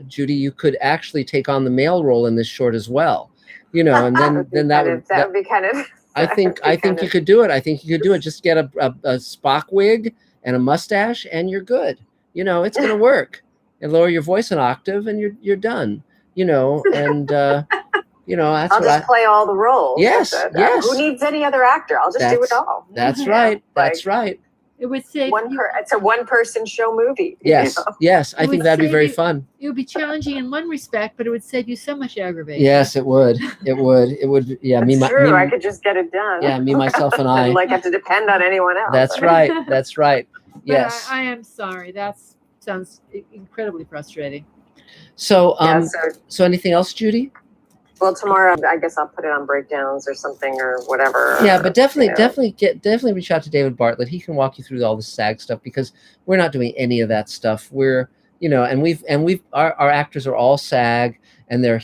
Judy, you could actually take on the male role in this short as well. And then that would be kind of. I think you could do it. I think you could do it. Just get a Spock wig and a mustache, and you're good. It's going to work. And lower your voice an octave, and you're done. And that's I'll just play all the roles. Yes, yes. Who needs any other actor? I'll just do it all. That's right. That's right. It would save it's a one-person show movie. Yes, yes. I think that'd be very fun. It would be challenging in one respect, but it would save you so much aggravation. Yes, it would. It would. Yeah, That's true. I could just get it done. Yeah, me, myself, and I. Like have to depend on anyone else. That's right. That's right. Yes. I am sorry. That sounds incredibly frustrating. So, so anything else, Judy? Well, tomorrow I guess I'll put it on breakdowns or something or whatever. Yeah, but definitely reach out to David Bartlett. He can walk you through all the SAG stuff, because we're not doing any of that stuff. We're and our actors are all SAG, and they're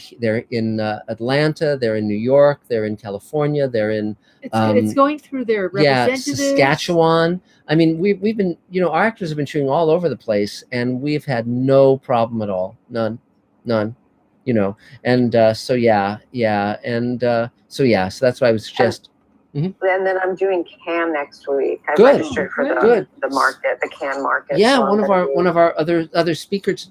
in Atlanta, they're in New York, they're in California, they're in it's going through their representatives. Saskatchewan. I mean, we've been our actors have been shooting all over the place, and we've had no problem at all. None. And so that's why I would suggest. And then I'm doing CAN next week. I Good. registered for the market, the CAN market. Yeah, so one of our other speakers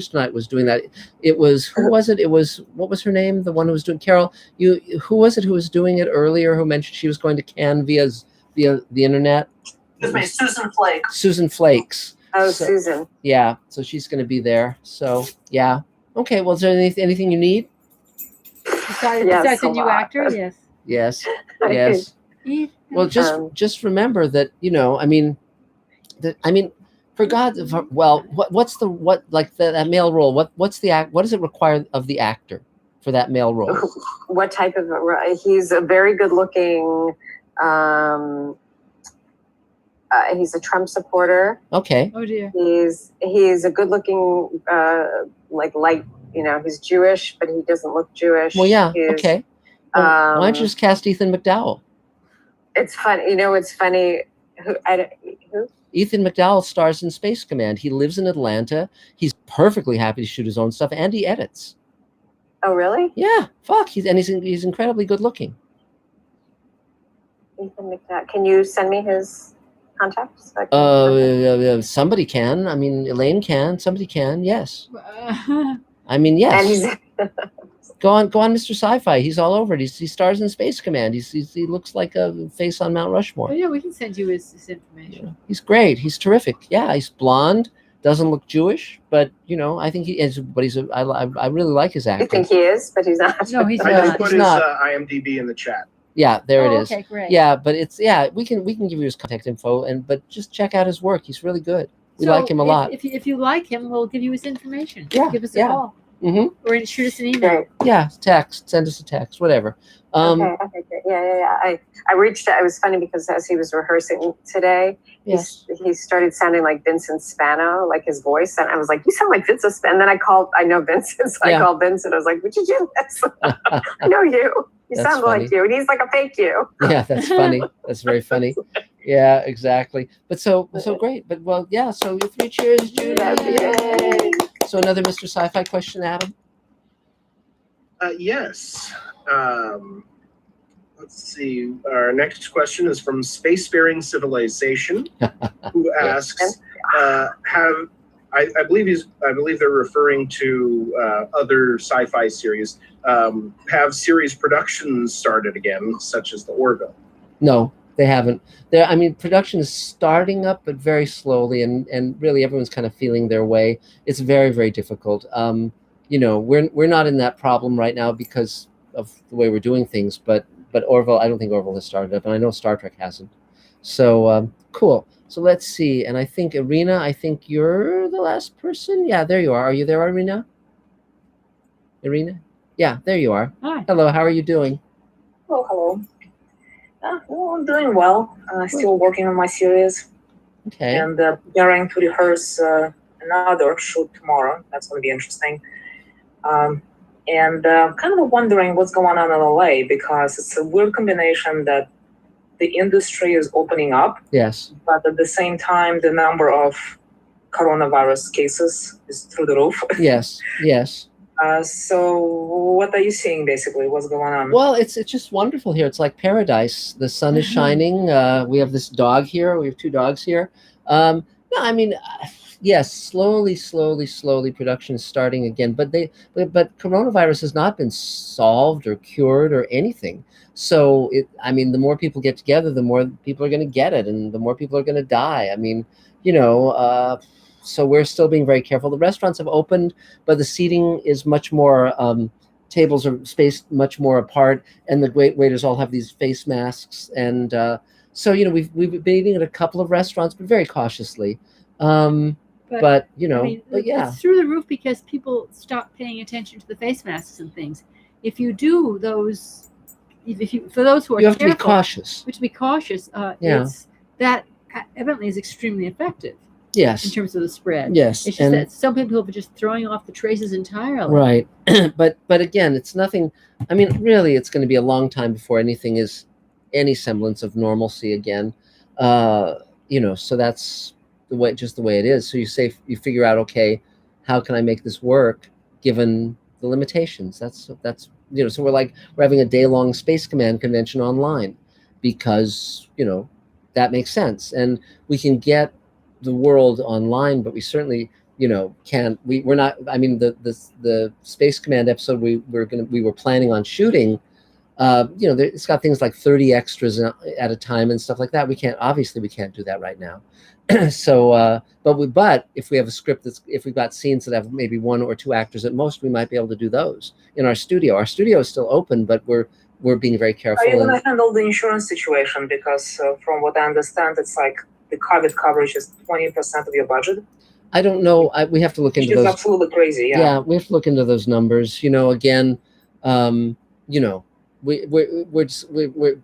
tonight was doing that. It was who was it? It was what was her name? The one who was doing Carol. Who was it who was doing it earlier? Who mentioned she was going to CAN via the internet? Excuse me, Susan Flake. Susan Flakes. Oh, Susan. Yeah, so she's going to be there. So yeah. Okay. Well, is there anything you need? Besides a new actor, yes. Yes. Yes. Well, just remember that for God, what's that male role? What does it require of the actor for that male role? What type of he's a very good looking. He's a Trump supporter. Okay. Oh dear. He's a good looking light. He's Jewish, but he doesn't look Jewish. Well, yeah. Okay. Well, why don't you just cast Ethan McDowell? It's fun. It's funny. Who? Ethan McDowell stars in Space Command. He lives in Atlanta. He's perfectly happy to shoot his own stuff, and he edits. Oh, really? Yeah. Fuck. He's incredibly good looking. Ethan McDowell. Can you send me his contacts? Somebody can. I mean, Elaine can. Somebody can. Yes. I mean, yes. Go on, Mr. Sci-Fi. He's all over it. He stars in Space Command. He looks like a face on Mount Rushmore. Oh yeah, we can send you his information. Yeah. He's great. He's terrific. Yeah, he's blonde. Doesn't look Jewish, but I think he is. But I really like his acting. You think he is, but he's not. No, he's I not. just put his IMDb in the chat. Yeah, there it is. Okay, great. Yeah, but we can give you his contact info, but just check out his work. He's really good. We like him a lot. If you like him, we'll give you his information. Yeah, give us a call. Mm-hmm. Or shoot us an email. Yeah, text. Send us a text. Whatever. Okay, great. Yeah. I reached out. It was funny because as he was rehearsing today, he started sounding like Vincent Spano, like his voice, and I was like, "You sound like Vincent Spano." And then I know Vincent, so I called Vincent. I was like, "Would you do this?" I know you. You sound like you, and he's like a fake you. Yeah, that's funny. That's very funny. Yeah, exactly. But so great. But well, yeah. So 3 cheers, Judy. Yay. So another Mr. Sci-Fi question, Adam? Yes. Let's see. Our next question is from Spacefaring Civilization, who asks, I believe they're referring to other sci-fi series. Have series productions started again, such as the Orville? No, they haven't. Production is starting up, but very slowly, and really everyone's kind of feeling their way. It's very, very difficult. We're not in that problem right now because of the way we're doing things, but Orville, I don't think Orville has started up, and I know Star Trek hasn't. So cool. So let's see. And I think Irina, I think you're the last person. Yeah, there you are. Are you there, Irina? Irina? Yeah, there you are. Hi. Hello, how are you doing? Oh, hello. Well, I'm doing well. Still working on my series. Okay. And preparing to rehearse another shoot tomorrow. That's going to be interesting. And kind of wondering what's going on in LA, because it's a weird combination that the industry is opening up. Yes. But at the same time, the number of coronavirus cases is through the roof. Yes, yes. So what are you seeing, basically? What's going on? Well, it's just wonderful here. It's like paradise. The sun is shining. We have this dog here. We have 2 dogs here. No, I mean, yes, slowly, production is starting again. But coronavirus has not been solved or cured or anything. So I mean, the more people get together, the more people are going to get it, and the more people are going to die. I mean, so we're still being very careful. The restaurants have opened, but the seating is much more. Tables are spaced much more apart, and the waiters all have these face masks. And so we've been eating at a couple of restaurants, but very cautiously. But yeah, it's through the roof because people stop paying attention to the face masks and things. If you do those, for those who are you have careful, to be cautious. You have to be cautious. That evidently is extremely effective. Yes. In terms of the spread. Yes. It's just that some people are just throwing off the traces entirely. Right. but again, it's nothing. I mean, really, it's going to be a long time before anything is any semblance of normalcy again. So that's the way it is. So you figure out, okay, how can I make this work given the limitations? That's so we're having a day-long Space Command convention online because that makes sense, and we can get the world online, but we certainly can't. We're not. I mean, the Space Command episode we were planning on shooting. It's got things like 30 extras at a time and stuff like that. We can't do that right now. So, but if we have a script if we've got scenes that have maybe 1 or 2 actors at most, we might be able to do those in our studio. Our studio is still open, but we're being very careful. Are you going to handle the insurance situation? Because from what I understand, it's like the COVID coverage is 20% of your budget. I don't know. We have to look into those. It's absolutely crazy. Yeah, we have to look into those numbers. Again, we're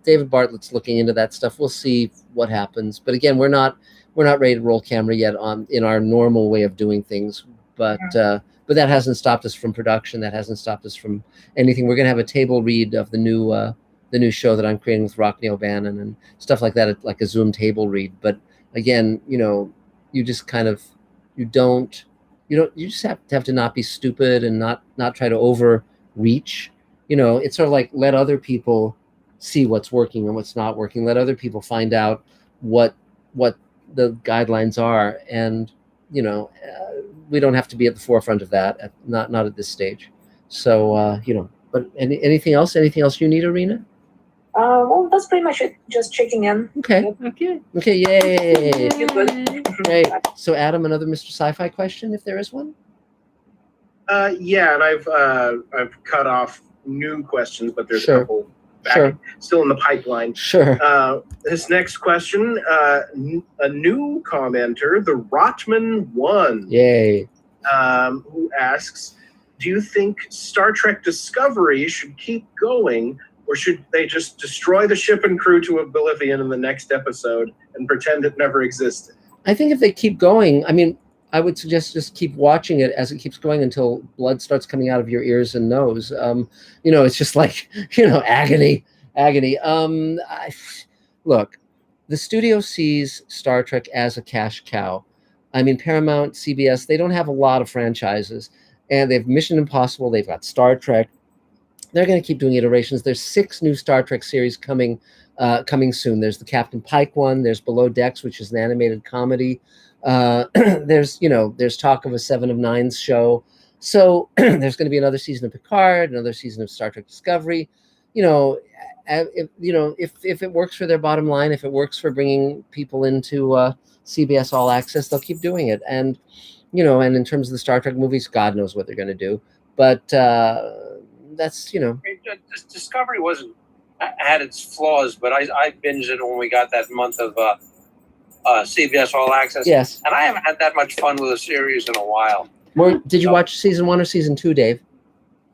David Bartlett's looking into that stuff. We'll see what happens. But again, we're not ready to roll camera yet in our normal way of doing things. But that hasn't stopped us from production. That hasn't stopped us from anything. We're going to have a table read of the new show that I'm creating with Rockney O'Bannon and stuff like that, like a Zoom table read. But again, you just kind of you just have to not be stupid and not try to overreach. It's sort of like let other people see what's working and what's not working. Let other people find out what the guidelines are, and we don't have to be at the forefront of that. Not at this stage. So but anything else? Anything else you need, Irina? Well, that's pretty much it. Just checking in. Okay. Yay! Great. So, Adam, another Mr. Sci-Fi question, if there is one. Yeah, and I've cut off new questions, but there's a couple still in the pipeline. Sure. This next question, a new commenter, the Rotman One. Yay. Who asks, do you think Star Trek Discovery should keep going, or should they just destroy the ship and crew to oblivion in the next episode and pretend it never existed? I think if they keep going, I mean, I would suggest just keep watching it as it keeps going until blood starts coming out of your ears and nose. It's just like, agony. Look, the studio sees Star Trek as a cash cow. I mean, Paramount, CBS, they don't have a lot of franchises, and they have Mission Impossible. They've got Star Trek. They're going to keep doing iterations. There's 6 new Star Trek series coming soon. There's the Captain Pike one. There's Below Decks, which is an animated comedy. There's talk of a 7 of 9s show. So there's going to be another season of Picard, another season of Star Trek Discovery. If it works for their bottom line, if it works for bringing people into CBS All Access, they'll keep doing it. And and in terms of the Star Trek movies, God knows what they're going to do. But that's Discovery wasn't had its flaws, but I binged it when we got that month of CBS All Access. Yes. And I haven't had that much fun with a series in a while. Did you watch season 1 or season 2, Dave?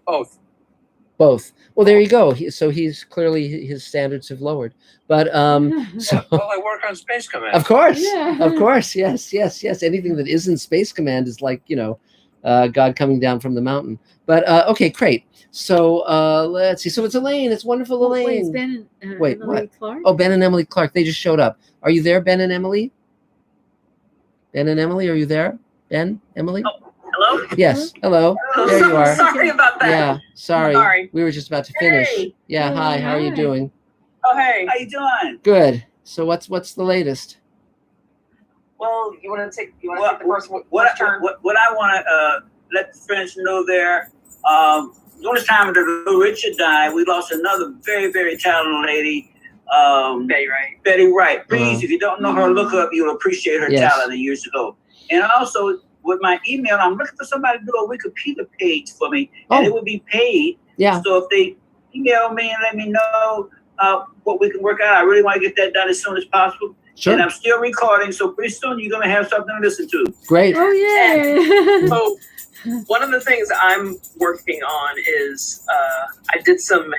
Both. Both. Well, there you go. So he's clearly, his standards have lowered. But so Well, I work on Space Command. of course, yes. Anything that isn't Space Command is like, God coming down from the mountain. But okay, great. So let's see. So it's Elaine. It's wonderful, Elaine. Wait, it's Ben and Wait, Emily what? Clark? Oh, Ben and Emily Clark. They just showed up. Are you there, Ben and Emily? Ben and Emily, are you there? Ben, Emily? Hello? Yes. Hello. Oh, There you are. Sorry about that. Yeah. Sorry. Sorry. We were just about to finish. Hey. Yeah. Hi. How are you doing? Oh, hey. How you doing? Good. So what's the latest? Well, you want to take the first turn? What I want to let the friends know there, during the time that Little Richard died, we lost another very, very talented lady. Betty Wright. Betty Wright. Please, if you don't know her, look her up. You'll appreciate her talent years ago. And also, with my email, I'm looking for somebody to do a Wikipedia page for me, and it would be paid. Yeah. So if they email me and let me know what we can work out, I really want to get that done as soon as possible. Sure. And I'm still recording, so pretty soon you're going to have something to listen to. Great. Oh, yay. So one of the things I'm working on is I did some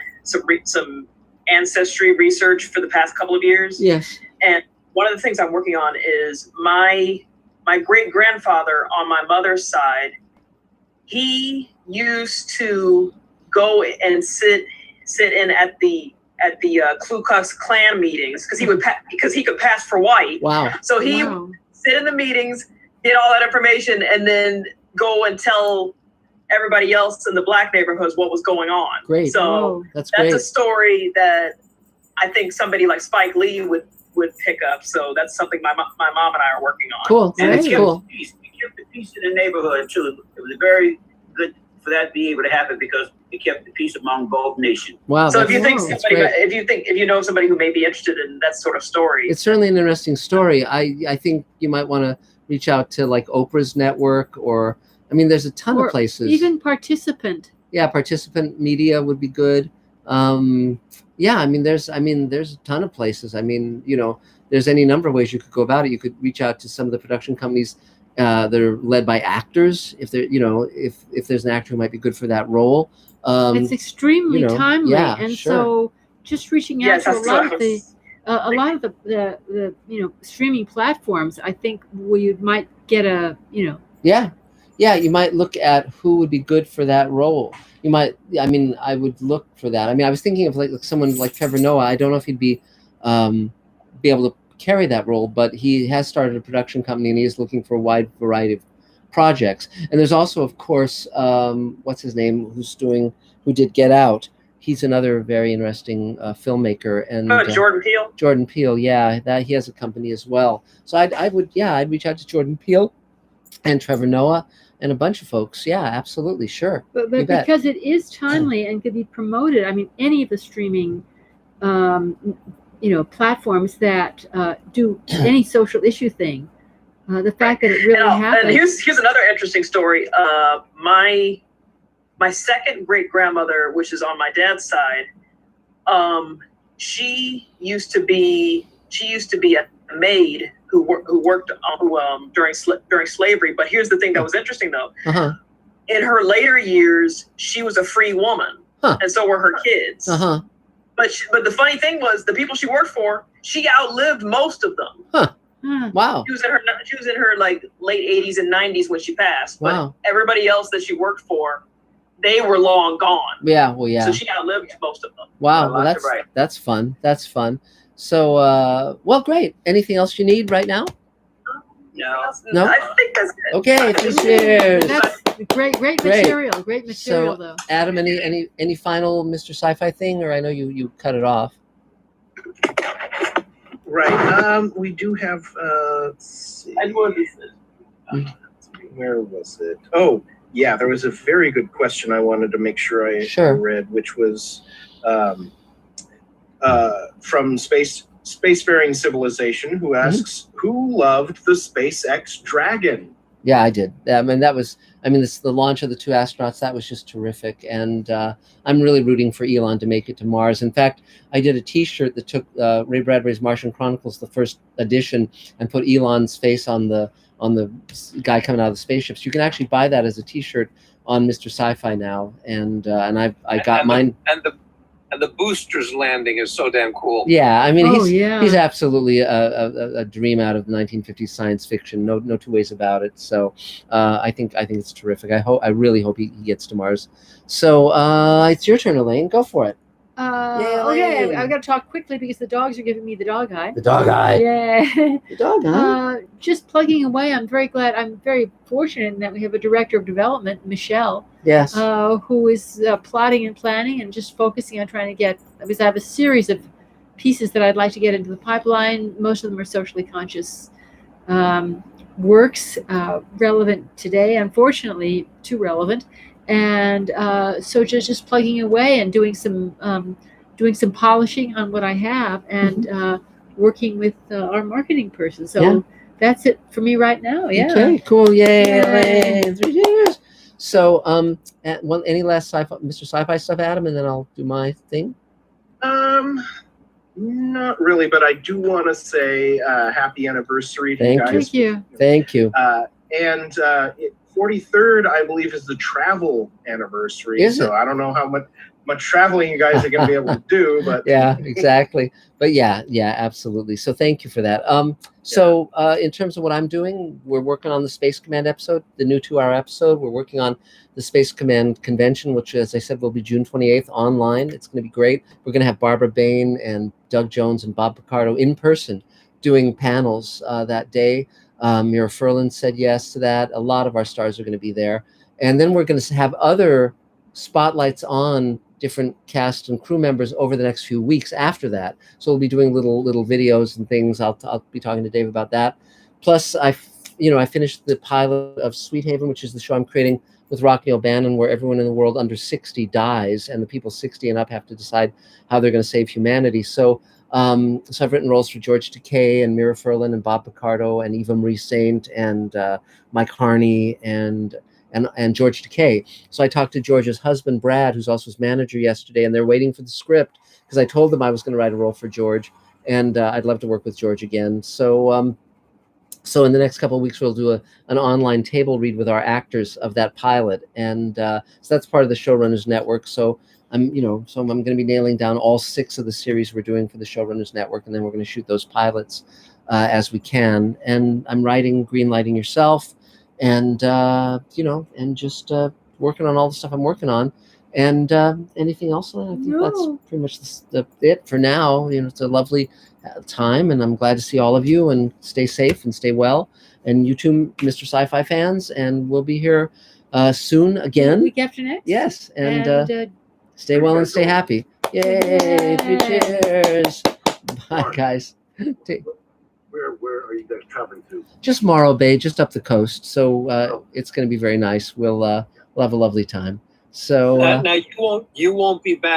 ancestry research for the past couple of years. Yes. And one of the things I'm working on is my great-grandfather on my mother's side, he used to go and sit in at the Ku Klux Klan meetings because he could pass for white. Wow. So he would sit in the meetings, get all that information, and then go and tell everybody else in the black neighborhoods what was going on. Great. So That's that's great. a story that I think somebody like Spike Lee would pick up. So that's something my mom and I are working on. Cool. And That's it kept cool. the peace. It kept the peace in the neighborhood too. It was very good for that to be able to happen because it kept the peace among both nations. Wow. So if you think that's somebody, great. if you know somebody who may be interested in that sort of story, It's certainly an interesting story. I think you might want to reach out to like Oprah's network, or there's a ton of places. Even Participant. Yeah, Participant Media would be good. There's a ton of places. There's any number of ways you could go about it. You could reach out to some of the production companies that are led by actors. If they're, if there's an actor who might be good for that role. It's extremely timely, yeah, and sure. so just reaching out to a lot of the streaming platforms. I think you might get a Yeah, you might look at who would be good for that role. You might, I would look for that. I was thinking of like someone like Trevor Noah. I don't know if he'd be able to carry that role, but he has started a production company and he is looking for a wide variety of projects. And there's also, of course, what's his name, who did Get Out. He's another very interesting filmmaker. And Jordan Peele. Jordan Peele, yeah, that he has a company as well. So I'd reach out to Jordan Peele and Trevor Noah and a bunch of folks. Yeah, absolutely, sure. But because it is timely and could be promoted. Any of the streaming, platforms that do any social issue thing. The fact that it really happens. And here's another interesting story. My second great grandmother, which is on my dad's side, she used to be a maid who worked during slavery. But here's the thing that was interesting though. Uh-huh. In her later years, she was a free woman, and so were her kids. Uh-huh. But the funny thing was, the people she worked for, she outlived most of them. Huh. Wow. She was in her like late 80s and 90s when she passed. Wow. But everybody else that she worked for, they were long gone. Yeah. Well, yeah. So she outlived most of them. Wow. Well, that's fun. That's fun. So, great. Anything else you need right now? No. I think that's it. Okay. Cheers. That's great material. Great material, So, though. Adam, any final Mr. Sci-Fi thing, or I know you cut it off. Right. We do have. Where was it? Oh, yeah. There was a very good question I wanted to make sure I read, which was from Spacefaring Civilization, who asks, "Who loved the SpaceX Dragon?" Yeah, I did. I mean, this the launch of the 2 astronauts. That was just terrific, and I'm really rooting for Elon to make it to Mars. In fact, I did a T-shirt that took Ray Bradbury's Martian Chronicles, the first edition, and put Elon's face on the guy coming out of the spaceship. So you can actually buy that as a T-shirt on Mr. Sci-Fi now, and I got mine. And the boosters landing is so damn cool. Yeah, I mean, he's absolutely a dream out of 1950s science fiction. No two ways about it. So I think it's terrific. I really hope he gets to Mars. So it's your turn, Elaine. Go for it. Okay, I've got to talk quickly because the dogs are giving me the dog eye. The dog eye. Yeah. The dog eye. Just plugging away. I'm very fortunate in that we have a director of development, Michelle. Yes. Who is plotting and planning and just focusing on trying to get, because I have a series of pieces that I'd like to get into the pipeline. Most of them are socially conscious works, relevant today, unfortunately too relevant. And so just plugging away and doing some polishing on what I have, and working with our marketing person. So that's it for me right now. Yeah. Okay. Cool. Yay! 3 years. So any last Mr. Sci-Fi stuff, Adam, and then I'll do my thing. Not really, but I do want to say happy anniversary to you guys. Thank you. Thank you. And 43rd, I believe, is the travel anniversary. So I don't know how much traveling you guys are going to be able to do, but yeah, exactly. But yeah, absolutely. So thank you for that. So in terms of what I'm doing, we're working on the Space Command episode, the new 2-hour episode. We're working on the Space Command convention, which, as I said, will be June 28th online. It's going to be great. We're going to have Barbara Bain and Doug Jones and Bob Picardo in person doing panels that day. Mira Furlan said yes to that. A lot of our stars are going to be there. And then we're going to have other spotlights on different cast and crew members over the next few weeks after that. So we'll be doing little videos and things. I'll be talking to Dave about that. Plus, I finished the pilot of Sweet Haven, which is the show I'm creating with Rockney O'Bannon, where everyone in the world under 60 dies, and the people 60 and up have to decide how they're going to save humanity. So I've written roles for George Takei and Mira Furlan and Bob Picardo and Eva Marie Saint and Mike Harney and George Takei. So I talked to George's husband, Brad, who's also his manager, yesterday, and they're waiting for the script because I told them I was going to write a role for George, and I'd love to work with George again. So so in the next couple of weeks, we'll do an online table read with our actors of that pilot, and so that's part of the Showrunners Network. So I'm going to be nailing down all 6 of the series we're doing for the Showrunners Network, and then we're going to shoot those pilots as we can. And I'm writing Greenlighting Yourself, and and just working on all the stuff I'm working on. And anything else? I think that's pretty much it for now. It's a lovely time, and I'm glad to see all of you, and stay safe and stay well. And you too, Mr. Sci-Fi fans, and we'll be here soon again. Week after next. Yes, and stay well and stay happy. Yay! 3 cheers. Bye, guys. Where are you guys traveling to? Just Morro Bay, just up the coast. So it's going to be very nice. We'll have a lovely time. So now you won't be back.